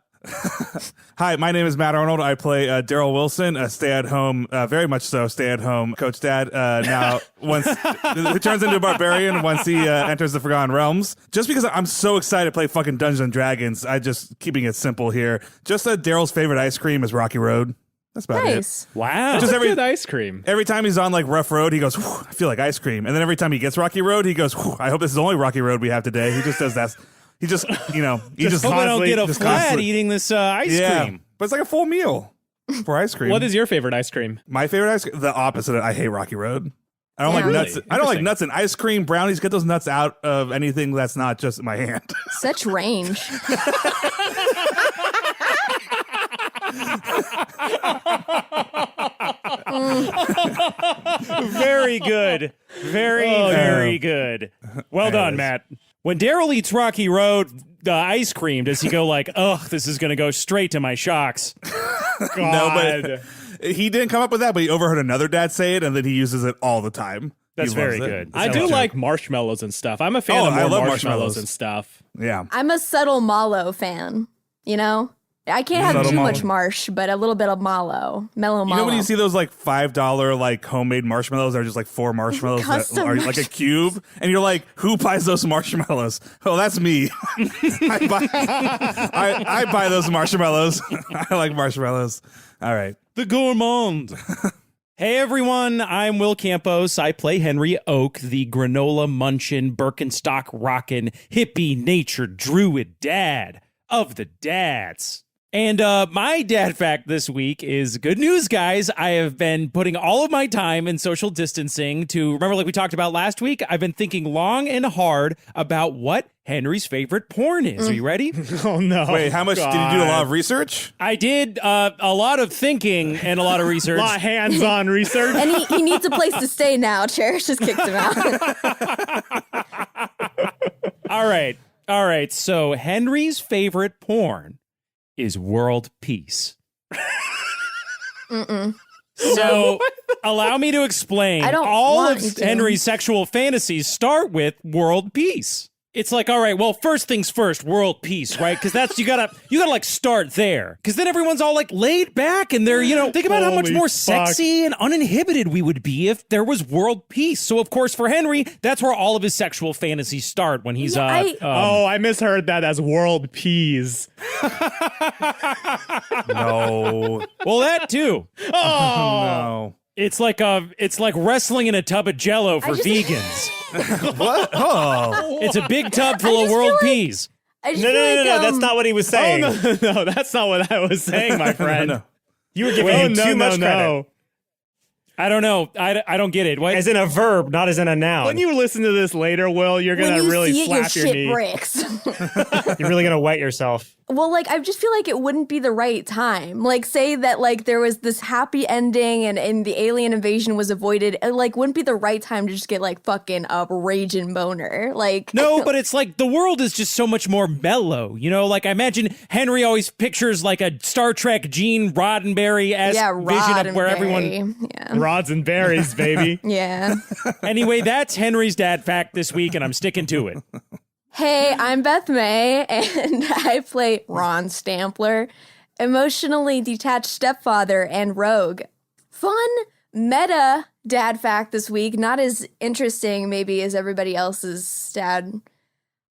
Hi, my name is Matt Arnold. I play Daryl Wilson, a stay-at-home, very much so stay-at-home coach dad. Now, who turns into a barbarian once he enters the Forgotten Realms. Just because I'm so excited to play fucking Dungeons and Dragons, I just keeping it simple here. Just that Daryl's favorite ice cream is Rocky Road. That's about Nice. Wow. Just Just every- good ice cream. Every time he's on like rough road, he goes, "Whew, I feel like ice cream. And then every time he gets Rocky Road, he goes, "Whew, I hope this is the only Rocky Road we have today." He just does that. He just, he just Hope I don't constantly- get a just flat constantly- eating this ice cream. But it's like a full meal for ice cream. What is your favorite ice cream? my favorite ice cream? The opposite. I hate Rocky Road. I don't Yeah. like Really? nuts. I don't like Interesting. nuts in ice cream, brownies. Get those nuts out of anything that's not just in my hand. Such range. Very good. Very good. Well done, Matt. When Daryl eats Rocky Road ice cream, does he go like, ugh, this is going to go straight to my shocks? No, but he didn't come up with that, but he overheard another dad say it, and then he uses it all the time. That's He loves very it. good. I do like marshmallows and stuff. I'm a fan Oh, of I more love marshmallows marshmallows. and stuff. Yeah. I'm a subtle mallow fan, you know? I can't have Subtle too mallow. much marsh, but a little bit of mallow. Mellow You mallow. know when you see those like $5 like homemade marshmallows that are just like 4 marshmallows that Custom are like a cube, and you're like, who buys those marshmallows? Oh, that's me. I buy those marshmallows. I like marshmallows. All right. The gourmand. Hey everyone, I'm Will Campos. I play Henry Oak, the granola munchin, Birkenstock rockin', hippie nature druid dad of the dads. And my dad fact this week is good news, guys. I have been putting all of my time in social distancing to, remember like we talked about last week, I've been thinking long and hard about what Henry's favorite porn is. Are you ready? Oh no! Wait, how much did you do a lot of research? I did a lot of thinking and a lot of research. A lot of hands-on research. and he needs a place to stay now. Cherish just kicked him out. All right. So Henry's favorite porn is world peace. So allow me to explain. I don't All want you of to. Henry's sexual fantasies start with world peace. It's like, all right, well, first things first, world peace, right? Because that's you gotta like start there. Because then everyone's all like laid back and they're, think about how much Holy more fuck. sexy and uninhibited we would be if there was world peace. So of course for Henry, that's where all of his sexual fantasies start when he's Yeah, I misheard that as world peas. No. well, that too. No. It's like wrestling in a tub of Jello for just- vegans. What? Oh. It's a big tub full of just world feel like- peas. I just No, feel no, like, that's not what he was saying. Oh no, that's not what I was saying, my friend. No. You were giving him too much credit. I don't know. I don't get it. What? As in a verb, not as in a noun. When you listen to this later, Will, you're when gonna you really see it, your slap your shit knee. breaks. You're really going to wet yourself. Well, like, I just feel like it wouldn't be the right time. Like, say that, like, there was this happy ending and the alien invasion was avoided. It, like, wouldn't be the right time to just get, like, fucking a raging boner. Like, No, but it's like the world is just so much more mellow. You know, like I imagine Henry always pictures like a Star Trek Gene Roddenberry-esque vision of where everyone. Yeah. Rods and berries, baby. Yeah. Anyway, that's Henry's dad fact this week, and I'm sticking to it. Hey, I'm Beth May, and I play Ron Stampler, emotionally detached stepfather and rogue. Fun meta dad fact this week, not as interesting maybe as everybody else's dad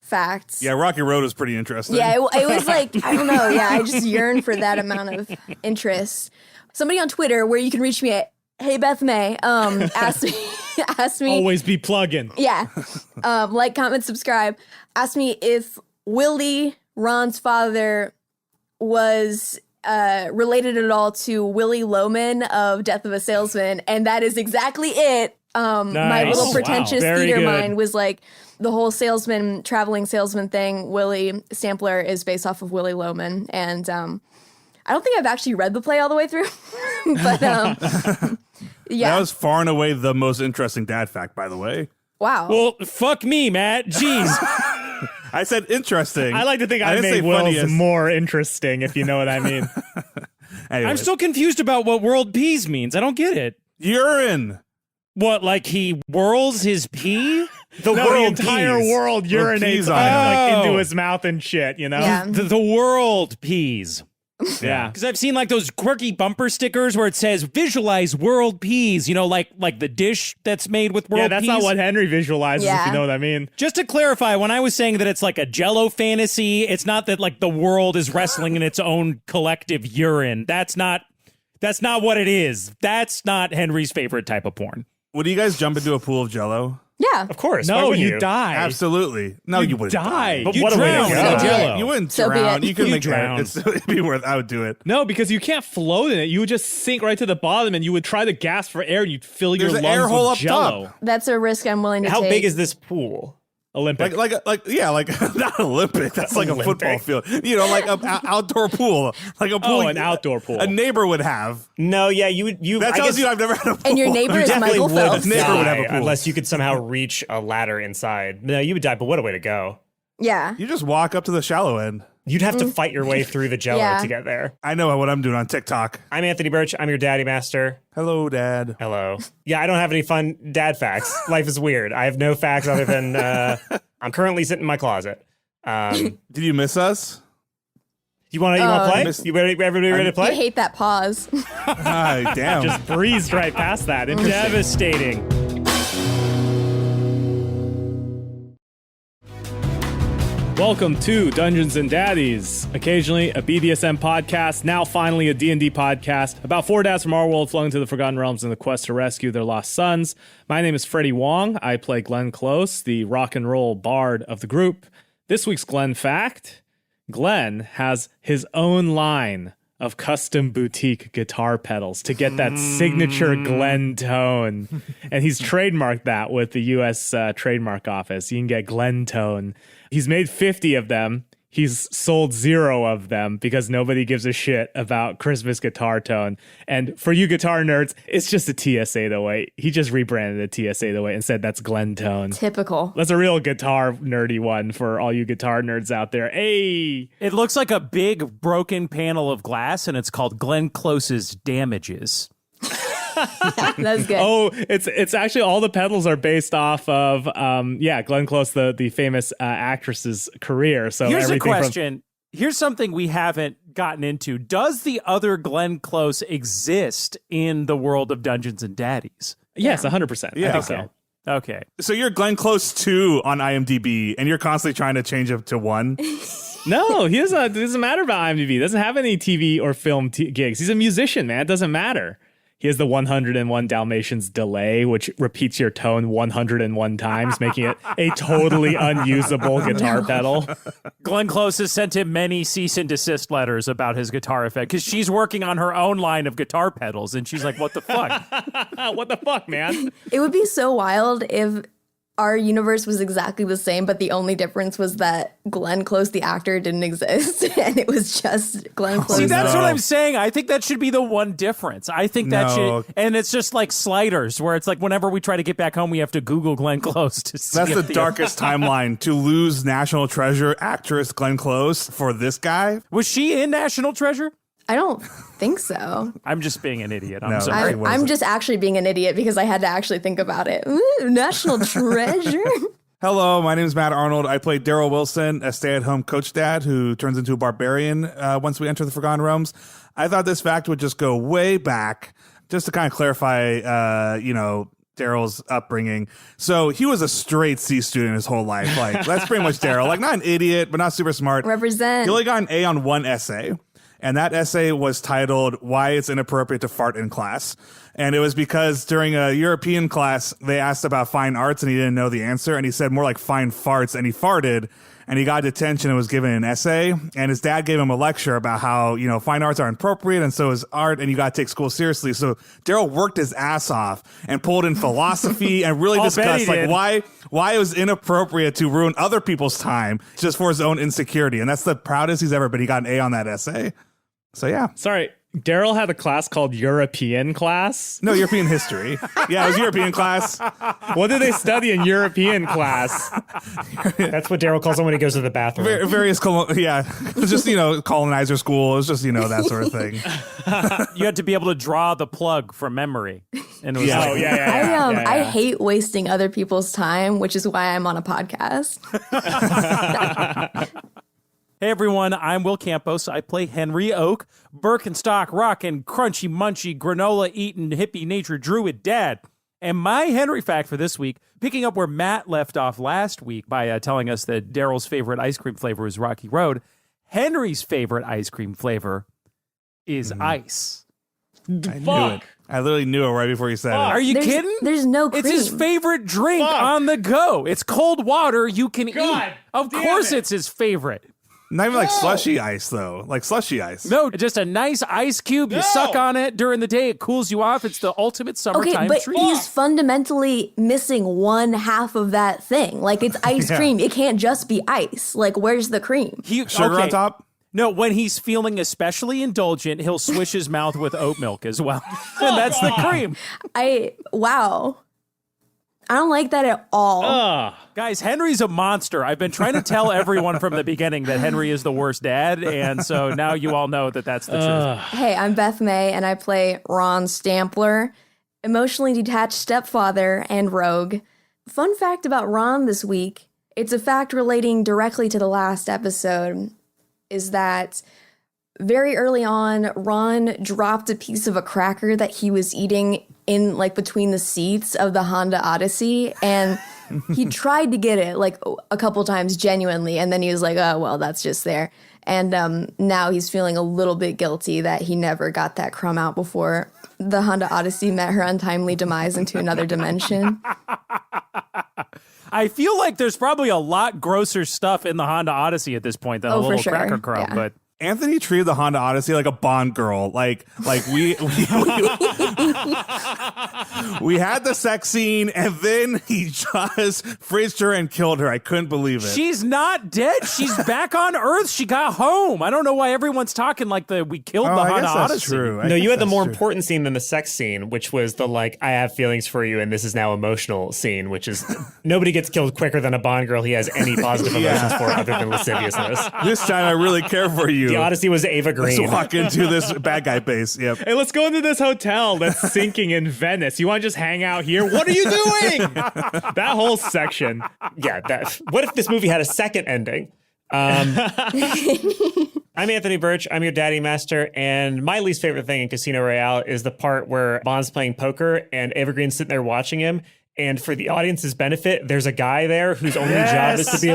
facts. Yeah, Rocky Road is pretty interesting. Yeah, it was like, I don't know, yeah, I just yearn for that amount of interest. Somebody on Twitter, where you can reach me at Hey Beth May, asked me. Always be plugging. Yeah. Like, comment, subscribe. Asked me if Willy, Ron's father, was related at all to Willy Loman of Death of a Salesman, and that is exactly it. My Nice. little Oh, pretentious wow. Very theater good. mind was like, the whole traveling salesman thing, Willy Stampler is based off of Willy Loman, and I don't think I've actually read the play all the way through, but yeah. That was far and away the most interesting dad fact, by the way. Wow. Well, fuck me, Matt. Jeez. I said interesting. I like to think I didn't say made Will's funniest. more interesting, if you know what I mean. Anyways. I'm still confused about what world peas means. I don't get it. Urine. What, like he whirls his pee? The world entire pees. world Or urinates pees on like it. into Oh. his mouth and shit, you know? Yeah. The world peas. Yeah. Because I've seen like those quirky bumper stickers where it says visualize world peas, you know, like the dish that's made with world Yeah, that's peas. not what Henry visualizes, if Yeah. you know what I mean. Just to clarify, when I was saying that it's like a Jello fantasy, it's not that like the world is wrestling in its own collective urine. That's not what it is. That's not Henry's favorite type of porn. Would you guys jump into a pool of Jello? Yeah. Of course. why No, wouldn't you die. Absolutely. No, you wouldn't die. But You what a way drown to in go. the Jello. You wouldn't So be drown. it. You could You make drown. it'd be worth. I would do it. No, because you can't float in it. You would just sink right to the bottom, and you would try to gasp for air, and you'd fill There's your an lungs air hole with up Jello. top. That's a risk I'm willing to How take. big is this pool? Olympic. Like not Olympic. That's like a Olympic. football field. You know, like an outdoor pool, like a pool. an outdoor pool. A neighbor would have. No, yeah, you would. That I tells guess you I've never had a pool. And your neighbor is definitely Michael would Phelps. Neighbor would have a die pool. unless you could somehow reach a ladder inside. No, you would die. But what a way to go! Yeah. You just walk up to the shallow end. You'd have to fight your way through the Jello Yeah. to get there. I know what I'm doing on TikTok. I'm Anthony Burch. I'm your daddy master. Hello, Dad. Hello. Yeah, I don't have any fun dad facts. Life is weird. I have no facts other than I'm currently sitting in my closet. Did you miss us? You want to play? missed- You ready? Everybody ready to I play? hate that pause. Ah, damn. Just breezed right past that. Interesting. Devastating. Welcome to Dungeons and Daddies, occasionally a BDSM podcast, now finally a D&D podcast about four dads from our world flung to the Forgotten Realms in the quest to rescue their lost sons. My name is Freddie Wong. I play Glenn Close, the rock and roll bard of the group. This week's Glenn fact: Glenn has his own line of custom boutique guitar pedals to get that signature Glenn tone. And he's trademarked that with the U.S. Trademark Office. You can get Glenn tone. He's made 50 of them. He's sold 0 of them because nobody gives a shit about Christmas guitar tone. And for you guitar nerds, it's just a TSA the way. He just rebranded a TSA the way and said that's Glenn tone. Typical. That's a real guitar nerdy one for all you guitar nerds out there. Hey! It looks like a big broken panel of glass, and it's called Glenn Close's Damages. That's good. Oh, it's actually all the pedals are based off of Glenn Close, the famous actress's career. So Here's a everything from question. Here's something we haven't gotten into. Does the other Glenn Close exist in the world of Dungeons and Daddies? yes, 100%. Yeah. I think so. Okay. So you're Glenn Close 2 on IMDb, and you're constantly trying to change it to 1. No, he doesn't. It doesn't matter about IMDb. He doesn't have any TV or film gigs. He's a musician, man. It doesn't matter. He has the 101 Dalmatians delay, which repeats your tone 101 times, making it a totally unusable guitar pedal. Glenn Close has sent him many cease and desist letters about his guitar effect because she's working on her own line of guitar pedals, and she's like, what the fuck? What the fuck, man? It would be so wild if our universe was exactly the same, but the only difference was that Glenn Close, the actor, didn't exist, and it was just Glenn Close. See, that's what I'm saying. I think that should be the one difference. I think that should, and it's just like Sliders, where it's like whenever we try to get back home, we have to Google Glenn Close to see. That's the darkest timeline, to lose National Treasure actress Glenn Close for this guy. Was she in National Treasure? I don't think so. I'm just being an idiot. I'm No, sorry. I'm just actually being an idiot because I had to actually think about it. Ooh, National Treasure. Hello, my name is Matt Arnold. I play Daryl Wilson, a stay-at-home coach dad who turns into a barbarian once we enter the Forgotten Realms. I thought this fact would just go way back, just to kind of clarify, Daryl's upbringing. So he was a straight C student his whole life. Like, that's pretty much Daryl. Like, not an idiot, but not super smart. Represent. He only got an A on one essay. And that essay was titled "Why It's Inappropriate to Fart in Class." And it was because during a European class, they asked about fine arts and he didn't know the answer. And he said more like fine farts, and he farted and he got detention and was given an essay. And his dad gave him a lecture about how, fine arts are inappropriate and so is art, and you got to take school seriously. So Daryl worked his ass off and pulled in philosophy and really discussed like why it was inappropriate to ruin other people's time just for his own insecurity. And that's the proudest he's ever been. He got an A on that essay. So yeah. Sorry, Daryl had a class called European class. No, European history. Yeah, it was European class. What do they study in European class? That's what Daryl calls them when he goes to the bathroom. Various, it was just, colonizer school. It was just, that sort of thing. You had to be able to draw the plug from memory. And it was I hate wasting other people's time, which is why I'm on a podcast. Hey everyone, I'm Will Campos. I play Henry Oak, Birkenstock rockin', crunchy munchy, granola eating, hippie nature druid dad. And my Henry fact for this week, picking up where Matt left off last week by telling us that Daryl's favorite ice cream flavor is Rocky Road, Henry's favorite ice cream flavor is ice. I knew it. I literally knew it right before you said it. Are you kidding? There's no cream. It's his favorite drink on the go. It's cold water you can eat. Of course it's his favorite. Not even like slushy ice, though. Like slushy ice. No, just a nice ice cube. You suck on it during the day. It cools you off. It's the ultimate summertime but treat. he's fundamentally missing one half of that thing. Like, it's ice cream. It can't just be ice. Like, where's the cream? Sugar on top? No, when he's feeling especially indulgent, he'll swish his mouth with oat milk as well. And that's the cream. Wow. I don't like that at all. Guys, Henry's a monster. I've been trying to tell everyone from the beginning that Henry is the worst dad, and so now you all know that that's the truth. Hey, I'm Beth May, and I play Ron Stampler, emotionally detached stepfather and rogue. Fun fact about Ron this week, it's a fact relating directly to the last episode, is that very early on, Ron dropped a piece of a cracker that he was eating in between the seats of the Honda Odyssey, and he tried to get it a couple times genuinely, and then he was like, oh, well, that's just there. And now he's feeling a little bit guilty that he never got that crumb out before the Honda Odyssey met her untimely demise into another dimension. I feel like there's probably a lot grosser stuff in the Honda Odyssey at this point than a little cracker crumb, but Anthony treated the Honda Odyssey like a Bond girl. Like we had the sex scene, and then he just fridged her and killed her. I couldn't believe it. She's not dead. She's back on Earth. She got home. I don't know why everyone's talking like we killed the Honda Odyssey. True. No, you had the more important scene than the sex scene, which was the I have feelings for you and this is now emotional scene, which is nobody gets killed quicker than a Bond girl he has any positive emotions for other than lasciviousness. This time I really care for you. The Odyssey was Ava Green. Let's walk into this bad guy base. Yep. Hey, let's go into this hotel that's sinking in Venice. You want to just hang out here? What are you doing? That whole section. Yeah. What if this movie had a second ending? I'm Anthony Burch. I'm your daddy master. And my least favorite thing in Casino Royale is the part where Bond's playing poker and Ava Green's sitting there watching him. And for the audience's benefit, there's a guy there whose only job is to be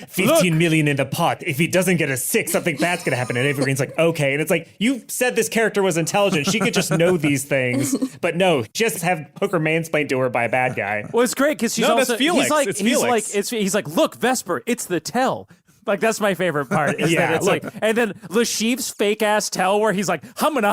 15 million in the pot. If he doesn't get a 6, something bad's going to happen. And Ava Green's like, okay. And it's like, you said this character was intelligent. She could just know these things. But no, just have poker mansplained to her by a bad guy. Well, it's great because she's no, also, that's Felix. he's like, look, Vesper, it's the tell. Like, that's my favorite part. Is that it's like, and then Lashif's fake ass tell where he's like, humana.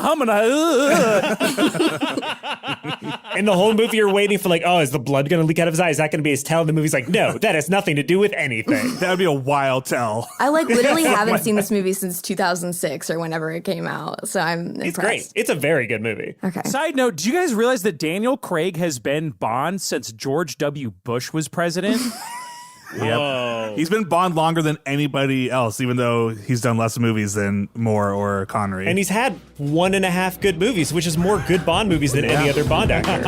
And the whole movie you're waiting for, like, oh, is the blood going to leak out of his eye? Is that going to be his tell? And the movie's like, no, that has nothing to do with anything. That would be a wild tell. I literally haven't seen this movie since 2006 or whenever it came out. So I'm impressed. It's great. It's a very good movie. Okay. Side note, do you guys realize that Daniel Craig has been Bond since George W. Bush was president? Yep. He's been Bond longer than anybody else, even though he's done less movies than Moore or Connery. And he's had 1.5 good movies, which is more good Bond movies than any other Bond actor.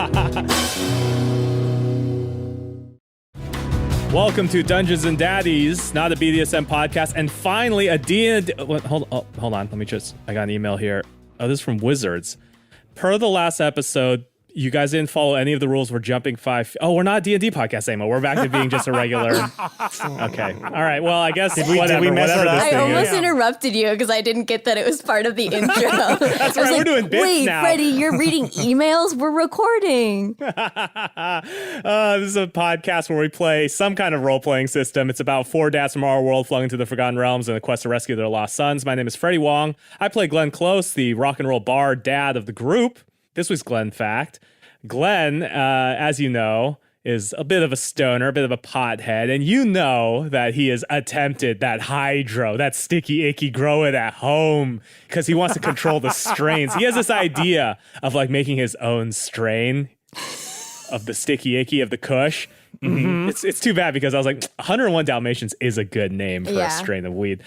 Welcome to Dungeons and Daddies, not a BDSM podcast, and finally a D&D. Hold on. Let me I got an email here. Oh, this is from Wizards. Per the last episode, you guys didn't follow any of the rules. We're jumping 5. Oh, we're not a D&D podcast anymore. We're back to being just a regular. Okay. All right. Well, I guess whatever this I thing almost is. interrupted you because I didn't get that it was part of the intro. That's right. We're doing bits Wait, now. Freddie, you're reading emails? We're recording. This is a podcast where we play some kind of role-playing system. It's about 4 dads from our world flung into the Forgotten Realms in a quest to rescue their lost sons. My name is Freddie Wong. I play Glenn Close, the rock and roll bar dad of the group. This was Glenn Fact. Glenn, as you know, is a bit of a stoner, a bit of a pothead, and you know that he has attempted that hydro, that sticky icky, grow it at home because he wants to control the strains. He has this idea of like making his own strain of the sticky icky of the Kush. Mm-hmm. It's too bad because I was like, 101 Dalmatians is a good name for a strain of weed.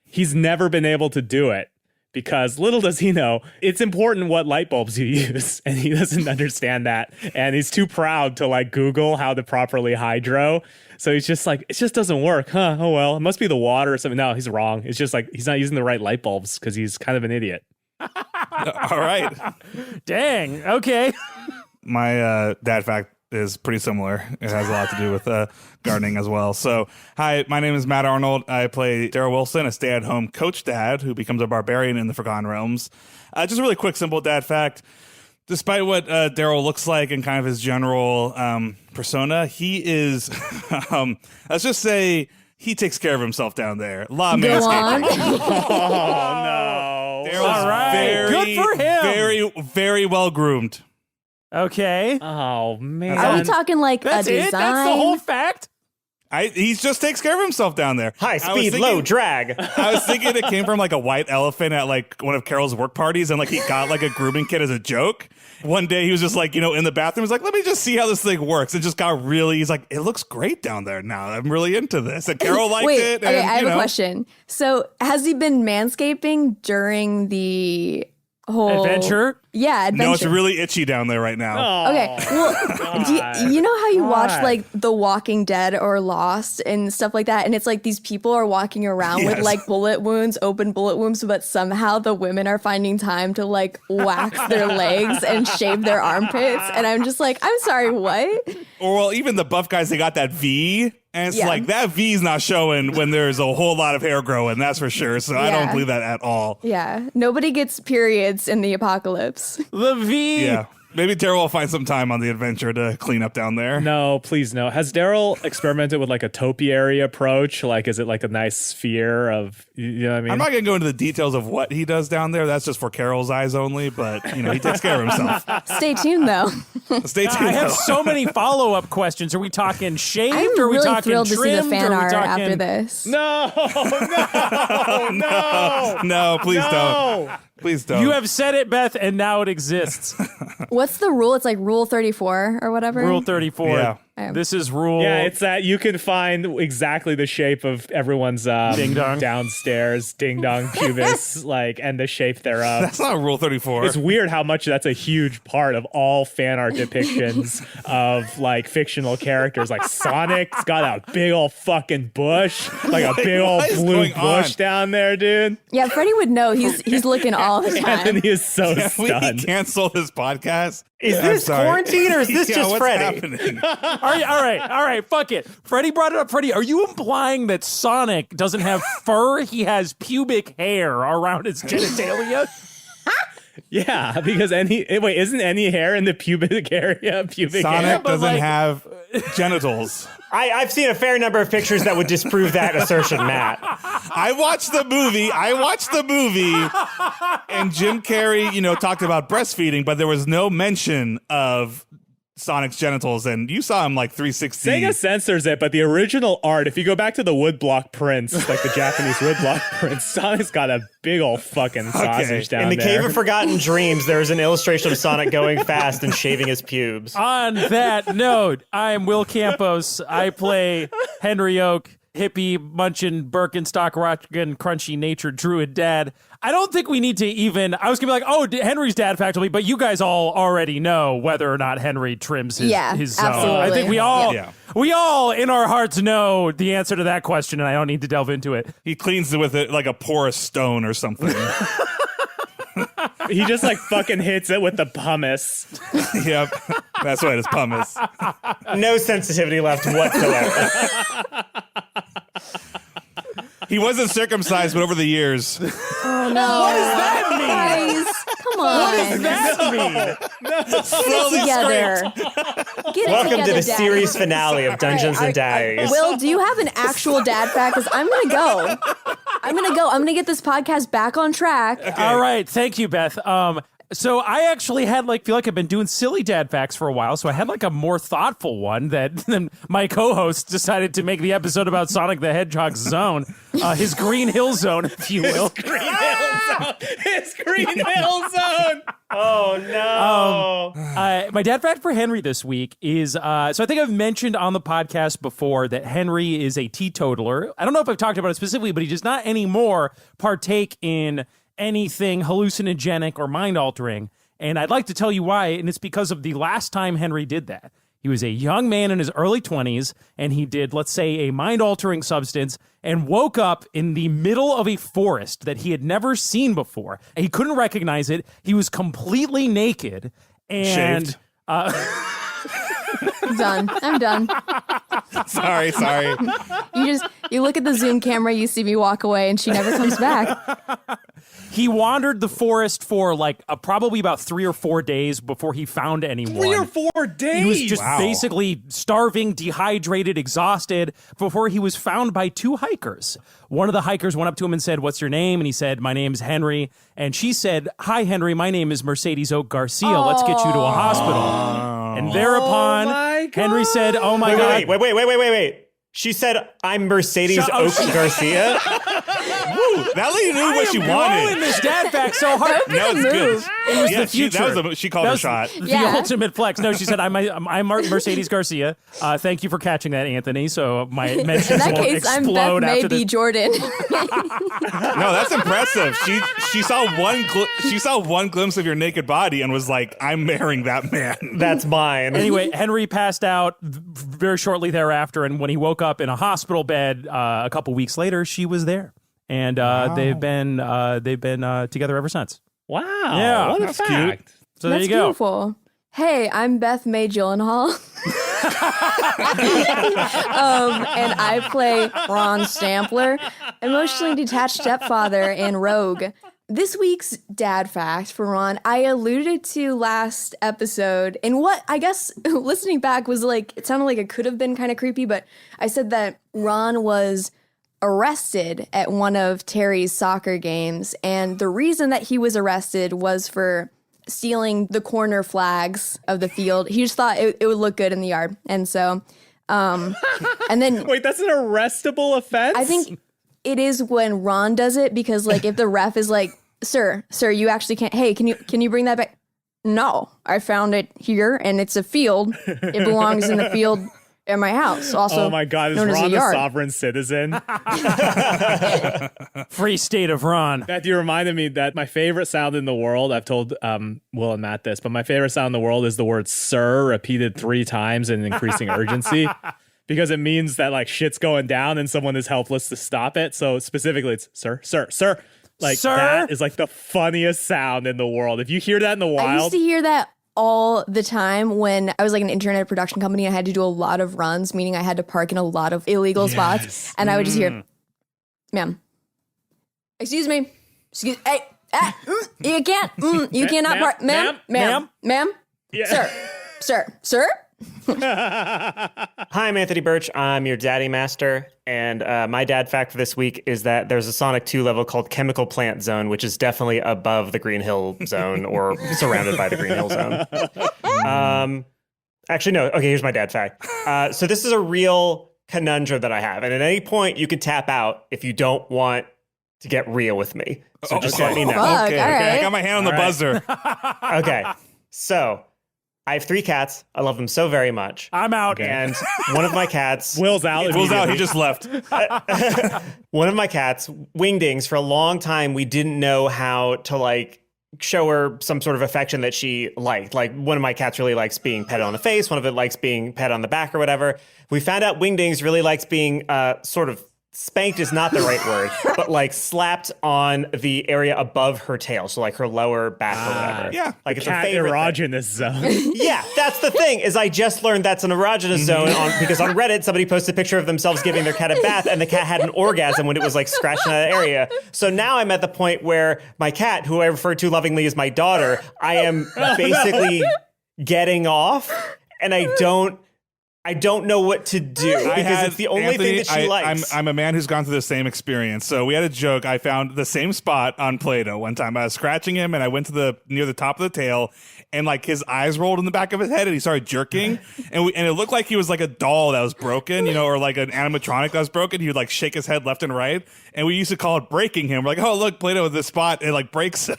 He's never been able to do it. Because little does he know, it's important what light bulbs you use, and he doesn't understand that. And he's too proud to like Google how to properly hydro. So he's just like, it just doesn't work, huh? Oh well, it must be the water or something. No, he's wrong. It's just like he's not using the right light bulbs because he's kind of an idiot. All right. Dang. Okay. My dad fact is pretty similar. It has a lot to do with gardening as well. So, hi, my name is Matt Arnold. I play Daryl Wilson, a stay-at-home coach dad who becomes a barbarian in the Forgotten Realms. Just a really quick, simple dad fact. Despite what Daryl looks like and kind of his general persona, he is, let's just say, he takes care of himself down there. A lot of manscaping. Oh, no. Daryl's All right. Good for him. Very, very well groomed. Okay. Oh, man. Are we talking like That's a it? design? That's the whole fact? He just takes care of himself down there. High speed, low drag. I was thinking it came from like a white elephant at like one of Carol's work parties, and like he got like a grooming kit as a joke. One day he was just like, in the bathroom, he's like, let me just see how this thing works. It just got really, he's like, it looks great down there now. I'm really into this. And Carol liked it. Okay, And, I have a question. So has he been manscaping during the whole Adventure? Yeah, adventure. No, it's really itchy down there right now. Okay, well, you know how you watch like The Walking Dead or Lost and stuff like that, and it's like these people are walking around with like bullet wounds, open bullet wounds, but somehow the women are finding time to like wax their legs and shave their armpits, and I'm just like, I'm sorry, what? Or well, even the buff guys, they got that V. And it's like that V's not showing when there's a whole lot of hair growing, that's for sure. So I don't believe that at all. Yeah, nobody gets periods in the apocalypse. The V. Yeah. Maybe Daryl will find some time on the adventure to clean up down there. No, please no. Has Daryl experimented with like a topiary approach? Like, is it like a nice sphere of, you know what I mean? I'm not going to go into the details of what he does down there. That's just for Carol's eyes only. But, he takes care of himself. Stay tuned, though. Stay tuned. I have so many follow-up questions. Are we talking shaved? I'm Are we really talking thrilled to see the trimmed? fan Are we art talking... after this. No, No, please don't. Please don't. You have said it, Beth, and now it exists. What's the rule? It's like Rule 34 or whatever. Rule 34. Yeah. This is rule. Yeah, it's that you can find exactly the shape of everyone's Ding-dong. downstairs ding-dong pubis, like, and the shape thereof. That's not Rule 34. It's weird how much that's a huge part of all fan art depictions of like fictional characters. Like Sonic's got a big old fucking bush, like a big old what is blue going bush on? down there, dude. Yeah, Freddie would know. He's looking all the time. Anthony is so Can we stunned. cancel this podcast? Is I'm this sorry. quarantine or is this Yeah, just what's Freddie? happening? All right, fuck it. Freddie brought it up. Freddie, are you implying that Sonic doesn't have fur? He has pubic hair around his genitalia? Yeah, because isn't any hair in the pubic area pubic Sonic hair? doesn't have genitals. I've seen a fair number of pictures that would disprove that assertion, Matt. I watched the movie, and Jim Carrey, talked about breastfeeding, but there was no mention of Sonic's genitals, and you saw him like 360. Sega censors it, but the original art, if you go back to the woodblock prints, like the Japanese woodblock prints, Sonic's got a big old fucking sausage down there. In the Cave of Forgotten Dreams, there's an illustration of Sonic going fast and shaving his pubes. On that note, I'm Will Campos. I play Henry Oak, hippie, munchin, Birkenstock, rockin', crunchy nature druid dad. I don't think we need to I was going to be like, oh, Henry's dad fact will be, but you guys all already know whether or not Henry trims his zone. Absolutely. I think we all in our hearts know the answer to that question, and I don't need to delve into it. He cleans it with like a porous stone or something. He just like fucking hits it with the pumice. Yep, that's right, it's pumice. No sensitivity left whatsoever. He wasn't circumcised, but over the years. Oh, no. What does that mean? Guys, come on. What does that mean? Slowly Together. Get Welcome it together, to the Dad. series finale of Dungeons and Daddies. Will, do you have an actual dad fact? Because I'm going to go. I'm going to get this podcast back on track. Okay. All right. Thank you, Beth. So I actually had feel like I've been doing silly dad facts for a while. So I had a more thoughtful one that then my co-host decided to make the episode about Sonic the Hedgehog's zone, his Green Hill Zone, if you will. Green Hill Zone. His Green Hill Zone. Oh, no. My dad fact for Henry this week is, so I think I've mentioned on the podcast before that Henry is a teetotaler. I don't know if I've talked about it specifically, but he does not anymore partake in anything hallucinogenic or mind-altering. And I'd like to tell you why, and it's because of the last time Henry did that. He was a young man in his early 20s, and he did, let's say, a mind-altering substance and woke up in the middle of a forest that he had never seen before. He couldn't recognize it. He was completely naked. And Shaved. Done. I'm done. Sorry. You look at the Zoom camera, you see me walk away, and she never comes back. he wandered the forest for probably about 3 or 4 days before he found anyone. 3 or 4 days? He was just basically starving, dehydrated, exhausted before he was found by 2 hikers. One of the hikers went up to him and said, "What's your name?" And he said, "My name's Henry." And she said, "Hi, Henry, my name is Mercedes Oak Garcia. Let's get you to a hospital." And thereupon, Henry said, "Oh my God." Wait. She said, "I'm Mercedes Oak Garcia." Woo, that lady knew what she wanted. Blowing this dad back so hard. No, it's good. It was Yeah, the future. she called her shot. The ultimate flex. No, she said, I'm Mercedes Garcia. Thank you for catching that, Anthony. So my mentions In that won't case, I'm explode Beth after Maybe this. Jordan. No, that's impressive. She saw one glimpse of your naked body and was like, "I'm marrying that man." That's mine. Anyway, Henry passed out very shortly thereafter, and when he woke up in a hospital bed a couple weeks later, she was there, and they've been together ever since. Wow. Yeah, what a that's fact. cute. So there That's you go. beautiful. Hey, I'm Beth May Gyllenhaal. And I play Ron Stampler, emotionally detached stepfather and rogue. This week's dad fact for Ron, I alluded to last episode, and what I guess listening back was it sounded like it could have been kind of creepy, but I said that Ron was arrested at one of Terry's soccer games, and the reason that he was arrested was for stealing the corner flags of the field. He just thought it would look good in the yard, and so, and then Wait, that's an arrestable offense? I think it is when Ron does it, because if the ref is like, sir, you actually can't. Hey, can you bring that back? No, I found it here, and it's a field. It belongs in the field at my house. Also, oh my God, is known as Ron a a yard. sovereign citizen? Free state of Ron. That you reminded me that my favorite sound in the world, I've told Will and Matt this, but my favorite sound in the world is the word "sir" repeated 3 times in increasing urgency. Because it means that shit's going down and someone is helpless to stop it. So specifically it's sir. Sir? That is the funniest sound in the world. If you hear that in the I used wild, to hear that all the time when I was an intern at a production company. I had to do a lot of runs, meaning I had to park in a lot of illegal spots, and I would just hear, "Ma'am, excuse me, hey, You can't. You cannot. Ma'am. Sir. Hi, I'm Anthony Burch. I'm your daddy master. And my dad fact for this week is that there's a Sonic 2 level called Chemical Plant Zone, which is definitely above the Green Hill Zone or surrounded by the Green Hill Zone. Actually, no. Okay, here's my dad fact. So this is a real conundrum that I have. And at any point, you can tap out if you don't want to get real with me. So just let me know. Fuck, Okay, all right. I got my hand on the buzzer. Okay. So I have 3 cats. I love them so very much. I'm out. And one of my cats... Will's out. Will's out. He just left. One of my cats, Wingdings, for a long time, we didn't know how to, like, show her some sort of affection that she liked. Like, one of my cats really likes being petted on the face. One of it likes being petted on the back or whatever. We found out Wingdings really likes being sort of spanked is not the right word, but like slapped on the area above her tail. So like her lower back or whatever. Yeah. Like it's a Cat favorite thing. erogenous zone. Yeah, that's the thing, is I just learned that's an erogenous zone because on Reddit, somebody posted a picture of themselves giving their cat a bath and the cat had an orgasm when it was like scratching that area. So now I'm at the point where my cat, who I refer to lovingly as my daughter, I am basically getting off and I don't know what to do because it's the only thing that she likes. I'm a man who's gone through the same experience. So we had a joke. I found the same spot on Play-Doh one time. I was scratching him and I went to near the top of the tail and like his eyes rolled in the back of his head and he started jerking and it looked like he was like a doll that was broken, or like an animatronic that was broken. He would like shake his head left and right. And we used to call it breaking him. We're like, oh, look, Play-Doh with this spot. And it like breaks him.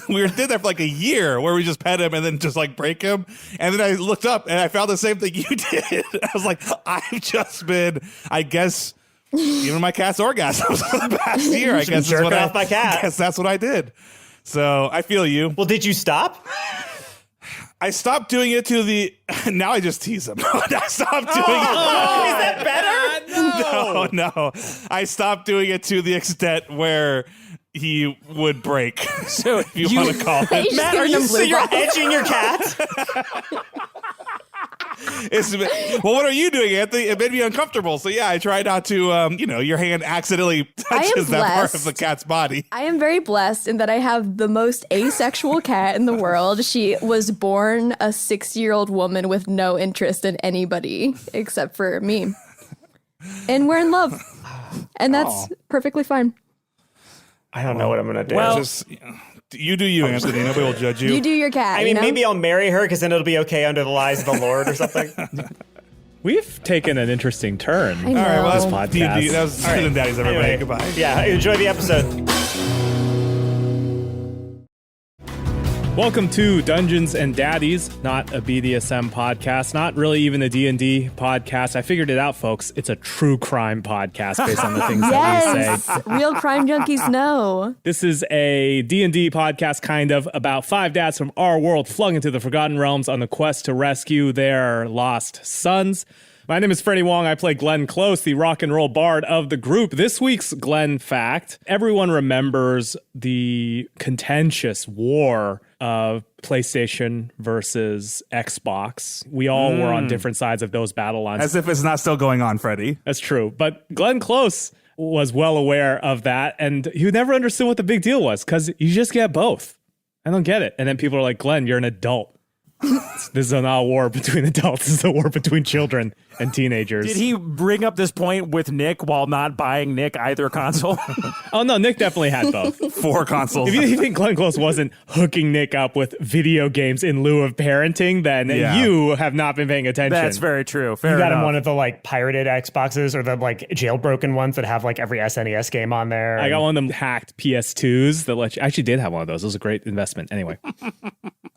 We did that for like a year where we just pet him and then just like break him. And then I looked up and I found the same thing you did. I was like, I've just been, I guess, giving my cat's orgasms for the past year. I guess jerking off my cat. I guess that's what I did. So I feel you. Well, did you stop? I stopped doing it to the. Now I just tease him. I stopped doing it. Is that better? No. I stopped doing it to the extent where he would break. So if you want to call it. He's just giving him So blue you're balls. edging your cat? Well, what are you doing, Anthony? It made me uncomfortable. So yeah, I try not to. Your hand accidentally touches that part of the cat's body. I am very blessed in that I have the most asexual cat in the world. She was born a 6-year-old woman with no interest in anybody except for me. And we're in love. And that's perfectly fine. I don't know what I'm going to do. Well- Just you do you, Anthony. Nobody will judge you. You do your cat. I mean, you know? maybe I'll marry her because then it'll be okay under the lies of the Lord or something. We've taken an interesting turn. I know. All right, well, This that's podcast. D&D. That was D&Daddies, everybody. Anyway, Goodbye. Yeah, enjoy the episode. Welcome to Dungeons and Daddies, not a BDSM podcast, not really even a D&D podcast. I figured it out, folks. It's a true crime podcast based on the things that we say. Yes, real crime junkies know. This is a D&D podcast kind of about 5 dads from our world flung into the Forgotten Realms on the quest to rescue their lost sons. My name is Freddie Wong. I play Glenn Close, the rock and roll bard of the group. This week's Glenn fact. Everyone remembers the contentious war of PlayStation versus Xbox. We all were on different sides of those battle lines. As if it's not still going on, Freddie. That's true. But Glenn Close was well aware of that, and he never understood what the big deal was because you just get both. I don't get it. And then people are like, Glenn, you're an adult. This is not a war between adults. This is a war between children and teenagers. Did he bring up this point with Nick while not buying Nick either console? Oh, no, Nick definitely had both. 4 consoles. If you think Glenn Close wasn't hooking Nick up with video games in lieu of parenting, then Yeah. you have not been paying attention. That's very true. Fair You got enough. him one of the like pirated Xboxes or the like jailbroken ones that have like every SNES game on there. I got one of them hacked PS2s that let you. I actually did have one of those. It was a great investment. Anyway.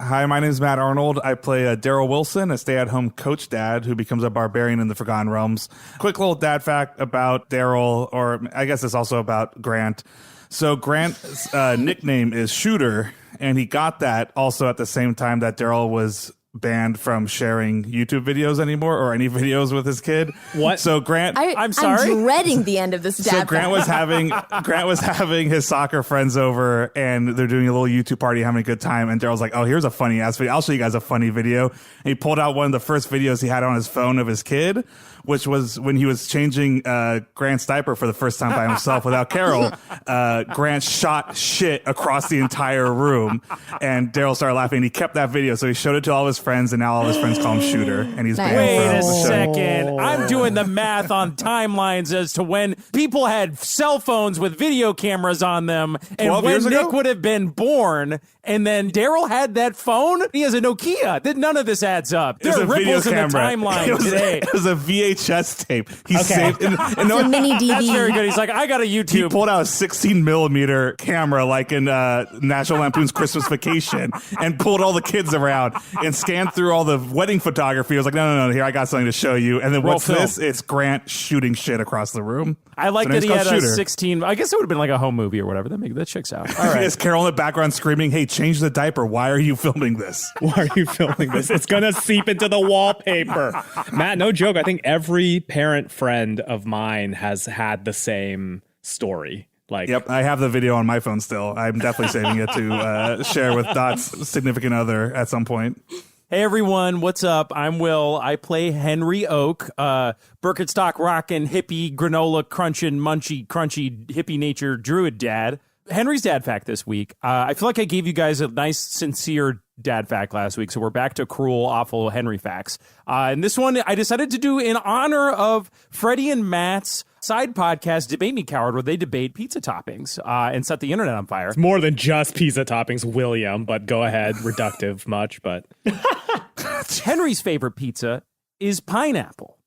Hi, my name is Matt Arnold. I play Daryl Wilson, a stay-at-home coach dad who becomes a barbarian in the Forgotten Realms. Quick little dad fact about Daryl, or I guess it's also about Grant. So Grant's nickname is Shooter, and he got that also at the same time that Daryl was banned from sharing YouTube videos anymore or any videos with his kid. What? So Grant, I'm sorry? I'm dreading the end of this dad so Grant was having his soccer friends over, and they're doing a little YouTube party, having a good time. And Daryl's like, "Oh, here's a funny ass video. I'll show you guys a funny video." And he pulled out one of the first videos he had on his phone of his kid, which was when he was changing Grant's diaper for the first time by himself without Carol. Grant shot shit across the entire room, and Daryl started laughing. He kept that video, so he showed it to all his friends, and now all his friends call him Shooter, and he's banned Wait from a the show. second. I'm doing the math on timelines as to when people had cell phones with video cameras on them and 12 when years Nick ago? would have been born. And then Daryl had that phone. He has a Nokia. None of this adds up. There It are was a video ripples in the camera. timeline today. It was a VHS tape. He saved, and It's no a one, mini DV. That's very good. He's like, I got a he YouTube. pulled out a 16 millimeter camera like in National Lampoon's Christmas Vacation and pulled all the kids around and scanned through all the wedding photography. I was like, no, here, I got something to show you. And then Roll what's film. this? It's Grant shooting shit across the room. I like So that now he he's had called a Shooter. 16. I guess it would have been like a home movie or whatever. That checks out. All right. Is Carol in the background screaming, "Hey, change the diaper. Why are you filming this?" Why are you filming this? It's going to seep into the wallpaper. Matt, no joke. I think every parent friend of mine has had the same story. Like, Yep, I have the video on my phone still. I'm definitely saving it to share with Dot's significant other at some point. Hey everyone, what's up? I'm Will. I play Henry Oak, Birkenstock rockin', hippie, granola crunching, munchy, crunchy, hippie nature druid dad. Henry's dad fact this week. I feel like I gave you guys a nice, sincere dad fact last week, so we're back to cruel, awful Henry facts. And this one I decided to do in honor of Freddie and Matt's side podcast, Debate Me Coward, where they debate pizza toppings and set the internet on fire. it's more than just pizza toppings, William, but go ahead. Reductive much, but Henry's favorite pizza is pineapple.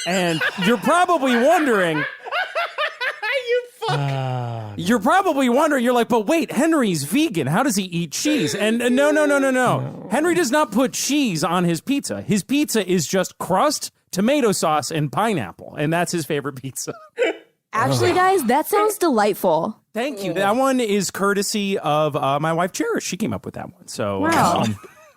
And you're probably wondering... You're probably wondering, you're like, but wait, Henry's vegan. How does he eat cheese? And no. Henry does not put cheese on his pizza. His pizza is just crust, tomato sauce, and pineapple. And that's his favorite pizza. Actually, guys, that sounds delightful. Thank you. That one is courtesy of my wife, Cherish. She came up with that one. So, Wow.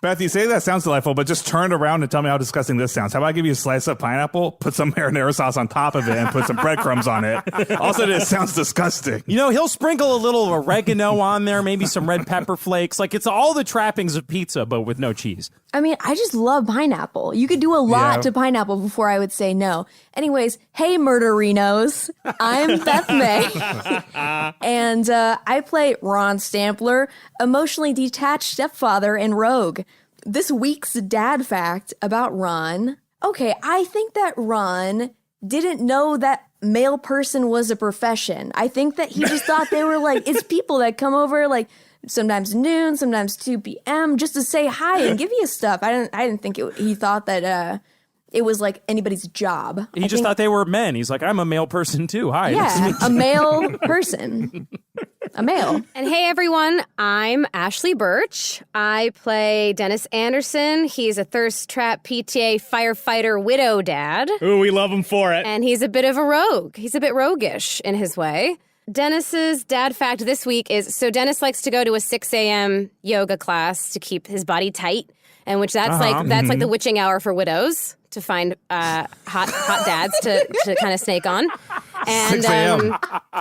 Beth, you say that sounds delightful, but just turn around and tell me how disgusting this sounds. How about I give you a slice of pineapple, put some marinara sauce on top of it, and put some breadcrumbs on it? Also, this sounds disgusting. you know, he'll sprinkle a little oregano on there, maybe some red pepper flakes. Like, it's all the trappings of pizza, but with no cheese. I mean, I just love pineapple. You could do a lot Yeah. to pineapple before I would say no. Anyways, hey, murderinos. I'm Beth May. And I play Ron Stampler, emotionally detached stepfather and rogue. This week's dad fact about Ron. Okay, I think that Ron didn't know that male person was a profession. I think that he just thought they were like, it's people that come over like sometimes noon, sometimes 2 p.m. just to say hi and give you stuff. I didn't think he thought that it was like anybody's job. He just thought they were men. He's like, I'm a male person too. Hi. nice to yeah, meet a male person. A male. And hey, everyone, I'm Ashley Burch. I play Dennis Anderson. He's a thirst trap PTA firefighter widow dad. ooh, we love him for it. And he's a bit of a rogue. He's a bit roguish in his way. Dennis's dad fact this week is, so Dennis likes to go to a 6 a.m. yoga class to keep his body tight, and which that's like the witching hour for widows to find hot dads to kind of snake on. And 6 a.m.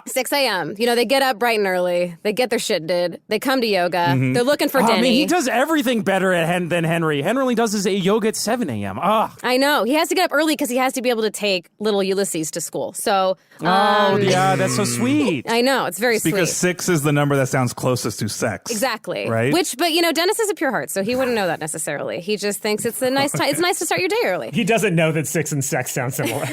6 a.m. You know, they get up bright and early. They get their shit did. They come to yoga. They're looking for Oh, Denny. man, he does everything better than Henry. Henry only does his yoga at 7 a.m. Oh, I know. He has to get up early because he has to be able to take little Ulysses to school. So, yeah, that's so sweet. I know. It's very Because sweet. 6 is the number that sounds closest to sex. Exactly. Right? But you know, Dennis is a pure heart, so he wouldn't know that necessarily. He just thinks it's a nice time. It's nice to start your day early. He doesn't know that 6 and sex sound similar.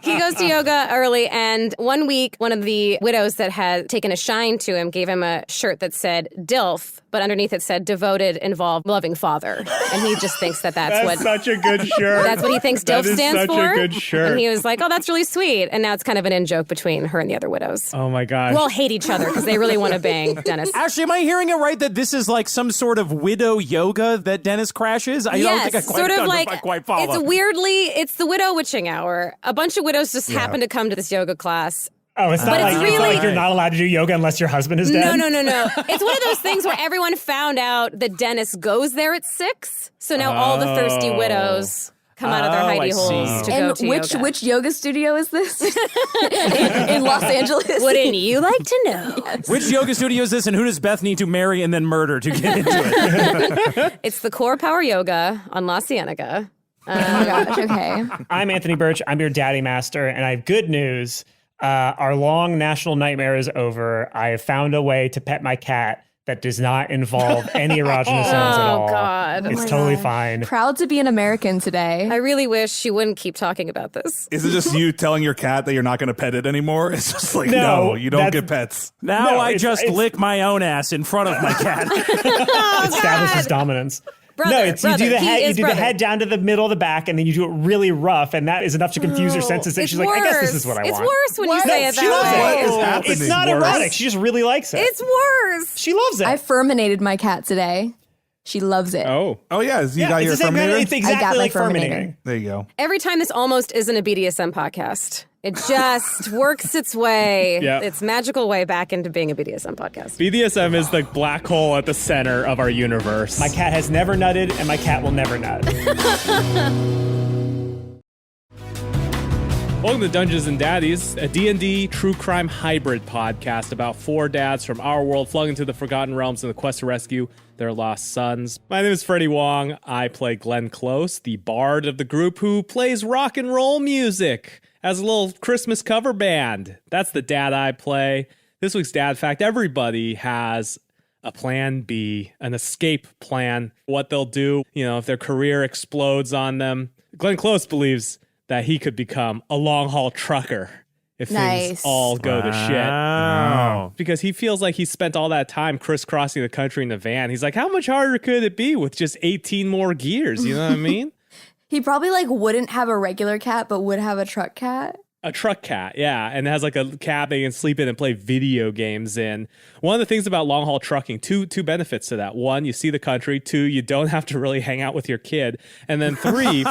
He goes to yoga early, and one week, one of the widows that had taken a shine to him gave him a shirt that said DILF, but underneath it said devoted, involved, loving father. And he just thinks that's what such a good shirt. that's what he thinks That DILF is stands such for. a good shirt. And he was like, oh, that's really sweet. And now it's kind of an in-joke between her and the other widows. Oh my gosh. Who all hate each other because they really want to bang Dennis. Ashley, am I hearing it right that this is like some sort of widow yoga that Dennis crashes? I don't think I quite follow. It's the widow witching hour. A bunch of widows just happen to come to this yoga class. Oh, it's not But like, it's it's not really- like you're not allowed to do yoga unless your husband is dead. No. It's one of those things where everyone found out that Dennis goes there at 6. So now all the thirsty widows come out of their hidey I holes see. to go And to yoga. which yoga studio is this? in Los Angeles? Wouldn't you like to know? Which yoga studio is this, and who does Beth need to marry and then murder to get into it? It's the Core Power Yoga on La Cienega. Oh my gosh, okay. I'm Anthony Burch. I'm your daddy master, and I have good news. Our long national nightmare is over. I have found a way to pet my cat that does not involve any erogenous zones at all. God. It's Oh my totally God. fine. Proud to be an American today. I really wish she wouldn't keep talking about this. Is it just you telling your cat that you're not going to pet it anymore? It's just like, No, no, you don't that's- get pets. Now No, I it's- just it's- lick my own ass in front of my cat. Establishes dominance. Brother, no, it's you do brother, the he head, you is do brother. the head down to the middle of the back, and then you do it really rough, and that is enough to confuse her senses. And It's she's like, I guess this worse. is what I It's want. worse when you say it She loves that way. it. What is happening? It's not Worse. erotic. She just really likes it. It's worse. She loves it. I ferminated my cat today. She loves it. oh. Oh, yeah. You Yeah, got your it's the same kind of- Terminator? It's exactly my like Ferminator. ferminating. There you go. Every time this almost isn't a BDSM podcast. It just works its way, Yeah. its magical way back into being a BDSM podcast. BDSM is the black hole at the center of our universe. My cat has never nutted, and my cat will never nut. Welcome to Dungeons and Daddies, a D&D true crime hybrid podcast about 4 dads from our world flung into the Forgotten Realms in the quest to rescue their lost sons. My name is Freddie Wong. I play Glenn Close, the bard of the group who plays rock and roll music as a little Christmas cover band. That's the dad I play. This week's dad fact: everybody has a plan B, an escape plan, what they'll do, if their career explodes on them. Glenn Close believes that he could become a long-haul trucker if things Nice. all go to shit. Wow. Because he feels like he spent all that time crisscrossing the country in the van. He's like, how much harder could it be with just 18 more gears? You know what I mean? He probably wouldn't have a regular cat, but would have a truck cat. A truck cat, yeah. And it has like a cab they can sleep in and play video games in. One of the things about long haul trucking, two benefits to that. 1, you see the country. 2, you don't have to really hang out with your kid. And then 3,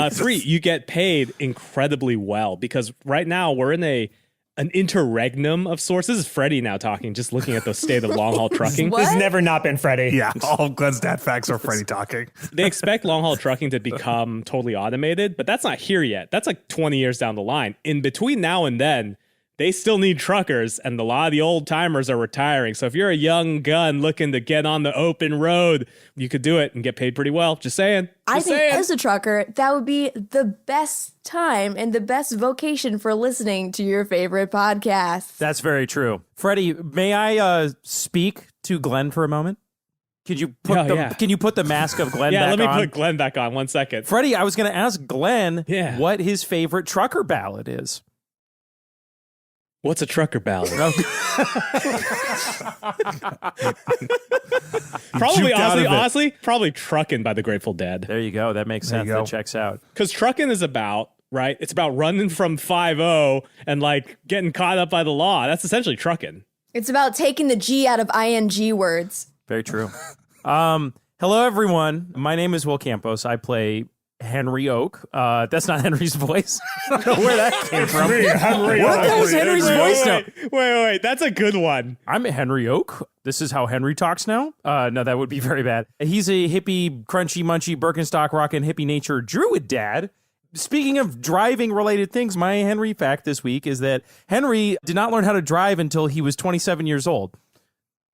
3, you get paid incredibly well, because right now we're in an interregnum of sorts. This is Freddie now talking, just looking at the state of long haul trucking. What? This has never not been Freddie. Yeah, all of Glenn's dad facts are Freddie talking. They expect long haul trucking to become totally automated, but that's not here yet. That's like 20 years down the line. In between now and then, they still need truckers, and a lot of the old timers are retiring. So if you're a young gun looking to get on the open road, you could do it and get paid pretty well. Just saying. I think as a trucker, that would be the best time and the best vocation for listening to your favorite podcast. That's very true. Freddie, may I speak to Glenn for a moment? Could you put Can you put the mask of Glenn Yeah, back let me on? put Glenn back on 1 second. Freddie, I was going to ask Glenn what his favorite trucker ballad is. What's a trucker ballad? Probably, Juked out of it. honestly, probably Truckin' by the Grateful Dead. There you go. That makes There you sense. go. That checks out. Because trucking is about, right? It's about running from 5-0 and like getting caught up by the law. That's essentially trucking. It's about taking the G out of ing words. Very true. Hello, everyone. My name is Will Campos. I play Henry Oak. That's not Henry's voice. I don't know where that came from. What the hell is Henry's voice now? Wait. That's a good one. I'm Henry Oak. This is how Henry talks now. No, that would be very bad. He's a hippie, crunchy, munchy, Birkenstock rockin' hippie nature druid dad. Speaking of driving related things, my Henry fact this week is that Henry did not learn how to drive until he was 27 years old.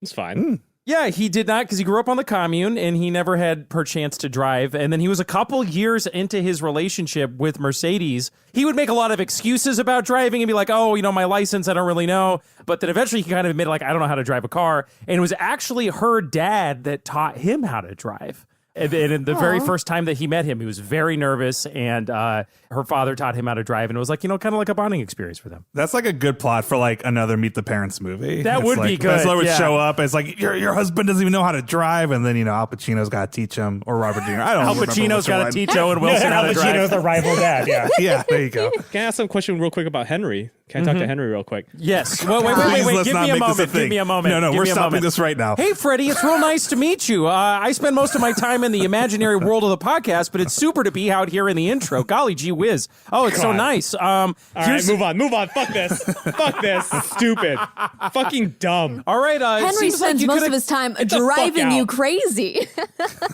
It's fine. Yeah, he did not, because he grew up on the commune and he never had per chance to drive. And then he was a couple years into his relationship with Mercedes. He would make a lot of excuses about driving and be like, oh, my license, I don't really know. But then eventually he kind of admitted, I don't know how to drive a car. And it was actually her dad that taught him how to drive. And the very first time that he met him, he was very nervous, and her father taught him how to drive, and it was kind of like a bonding experience for them. That's like a good plot for another Meet the Parents movie. That It's would be good, Bessler would yeah. show up, and it's like, your husband doesn't even know how to drive, and then, Al Pacino's got to teach him, or Robert De Niro. I don't Al remember Pacino's which got to one. teach Owen Wilson how Al to Pacino's drive. the rival dad, yeah. Yeah, there you go. Can I ask some question real quick about Henry? Can I talk to Henry real quick? Yes. Well, wait. Let's Give not me a make this moment. thing. Give me a moment. No, Give we're me a stopping moment. this right now. Hey, Freddie, it's real nice to meet you. I spend most of my time in the imaginary world of the podcast, but it's super to be out here in the intro. Golly gee whiz. Oh, it's so nice. All right, move on. Fuck this. Fuck this. Stupid. Fucking dumb. All right. Henry seems like spends you most could've- of his time the fuck driving you out. crazy.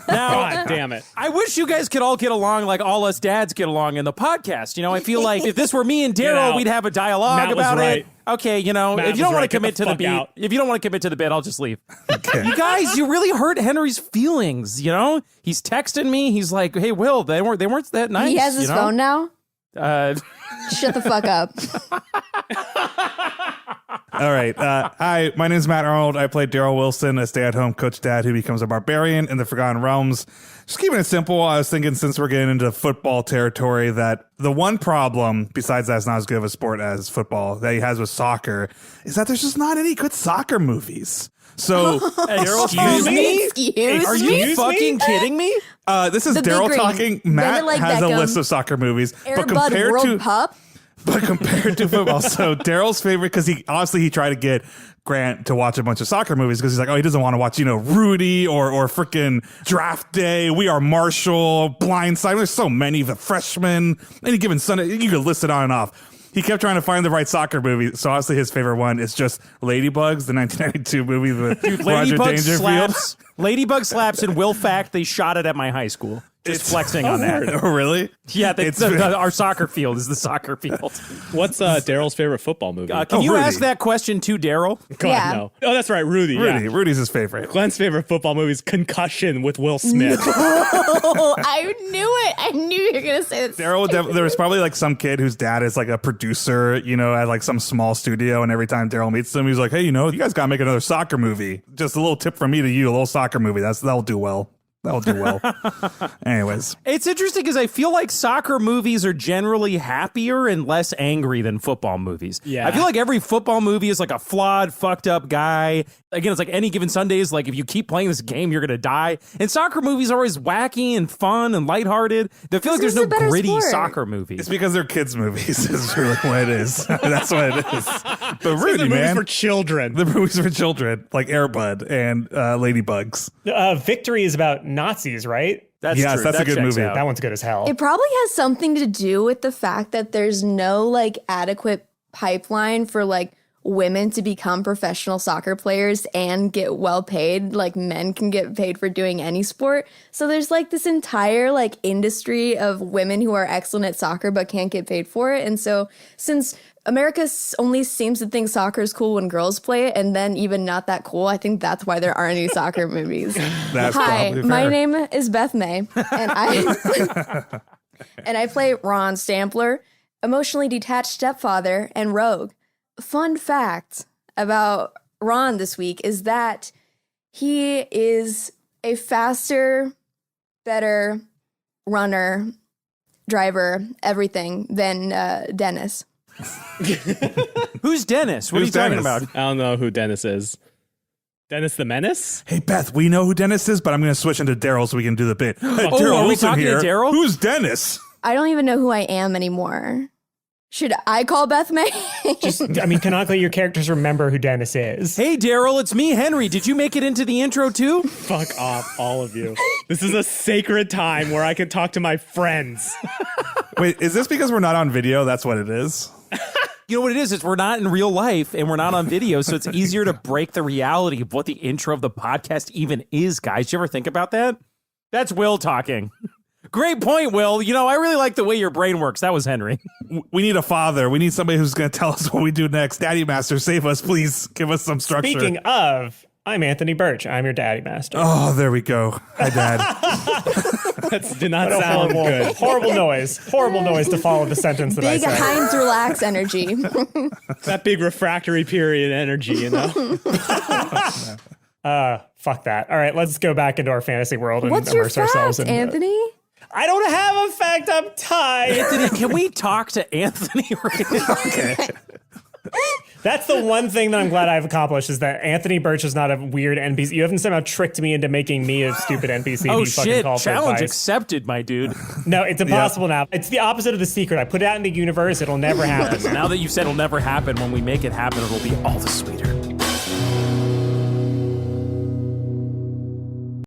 God damn it. I wish you guys could all get along like all us dads get along in the podcast. I feel like if this were me and Daryl, out. we'd have a dialogue Matt was about right. it. Okay, Matt if you don't was want to right. commit Get to the the beat, fuck out. if you don't want to commit to the bit, I'll just leave. You guys, you really hurt Henry's feelings. He's texting me. He's like, "Hey, Will, they weren't that nice." He has his phone now. Shut the fuck up. All right. Hi, my name is Matt Arnold. I play Daryl Wilson, a stay-at-home coach dad who becomes a barbarian in the Forgotten Realms. Just keeping it simple, I was thinking since we're getting into football territory that the one problem, besides that it's not as good of a sport as football, that he has with soccer is that there's just not any good soccer movies. So, Excuse me? Excuse Are me? you fucking kidding me? this is The Big Daryl Green. talking. Bend Matt it like has a Beckham. list of soccer movies, Air Bud World Pup. But compared to football, so Daryl's favorite, because he tried to get Grant to watch a bunch of soccer movies because he's like, oh, he doesn't want to watch, Rudy or freaking Draft Day, We Are Marshall, Blindside. There's so many, The Freshman, any given Sunday, you could list it on and off. He kept trying to find the right soccer movie. So obviously his favorite one is just Ladybugs, the 1992 movie with Roger Ladybug Dangerfield. slaps. Ladybug slaps and Will Fact, they shot it at my high school. Just flexing on that. Oh, really? Yeah, our soccer field is the soccer field. What's Daryl's favorite football movie? Can you Rudy. ask that question to Daryl? God, Yeah. no. Oh, that's right, Rudy. Rudy. Yeah. Rudy's his favorite. Glenn's favorite football movie is Concussion with Will Smith. Oh, I knew it. I knew you were going to say that. Daryl, there was probably like some kid whose dad is like a producer, at like some small studio. And every time Daryl meets them, he's like, hey, you guys got to make another soccer movie. Just a little tip from me to you, a little soccer movie. That'll do well. That'll do well. Anyways. It's interesting because I feel like soccer movies are generally happier and less angry than football movies. Yeah. I feel like every football movie is like a flawed, fucked up guy. Again, it's like Any Given Sundays, like if you keep playing this game, you're going to die. And soccer movies are always wacky and fun and lighthearted. I feel like there's This is no a better gritty sport. soccer movies. It's because they're kids' movies, is really what it is. That's what it is. But Rudy, the movies man. for children. The movies for children, like Air Bud and Ladybugs. Victory is about Nazis, right? That's Yes, true. that's a That good checks movie. out. That one's good as hell. It probably has something to do with the fact that there's no adequate pipeline for women to become professional soccer players and get well paid like men can get paid for doing any sport. So there's this entire industry of women who are excellent at soccer but can't get paid for it. And so since America only seems to think soccer is cool when girls play it, and then even not that cool, I think that's why there aren't any soccer movies. That's Hi, probably my fair. name is Beth May, and I play Ron Stampler, emotionally detached stepfather and rogue. Fun fact about Ron this week is that he is a faster, better runner, driver, everything than Dennis. Who's Dennis? What Who's are you talking Dennis? about? I don't know who Dennis is. Dennis the Menace? Hey, Beth, we know who Dennis is, but I'm going to switch into Daryl so we can do the bit. Hey, are Daryl we Wilson talking to here. Daryl? Who's Dennis? I don't even know who I am anymore. Should I call Beth May? Canonically, your characters remember who Dennis is. Hey, Daryl, it's me, Henry. Did you make it into the intro too? Fuck off, all of you. This is a sacred time where I can talk to my friends. Wait, is this because we're not on video? That's what it is. You know what it is? It's we're not in real life and we're not on video, so it's easier to break the reality of what the intro of the podcast even is, guys. You ever think about that? That's Will talking. Great point, Will. I really like the way your brain works. That was Henry. We need a father. We need somebody who's going to tell us what we do next. Daddy Master, save us, please. Give us some structure. Speaking of, I'm Anthony Burch. I'm your daddy master. Oh, there we go. Hi, Dad. That did not sound good. Horrible noise. Horrible noise to follow the sentence that Big I said. Heinz Relax energy. That big refractory period energy, Fuck that. All right, let's go back into our fantasy world and What's your immerse ourselves fact, in Anthony? I don't have a fact. I'm tired. Anthony, can we talk to Anthony right now? Okay. That's the one thing that I'm glad I've accomplished is that Anthony Burch is not a weird NPC. You haven't somehow tricked me into making me a stupid NPC. Oh you fucking shit! call for Challenge advice. accepted, my dude. No, it's impossible now. It's the opposite of The Secret. I put it out in the universe. It'll never happen. Now that you've said it'll never happen, when we make it happen, it'll be all the sweeter.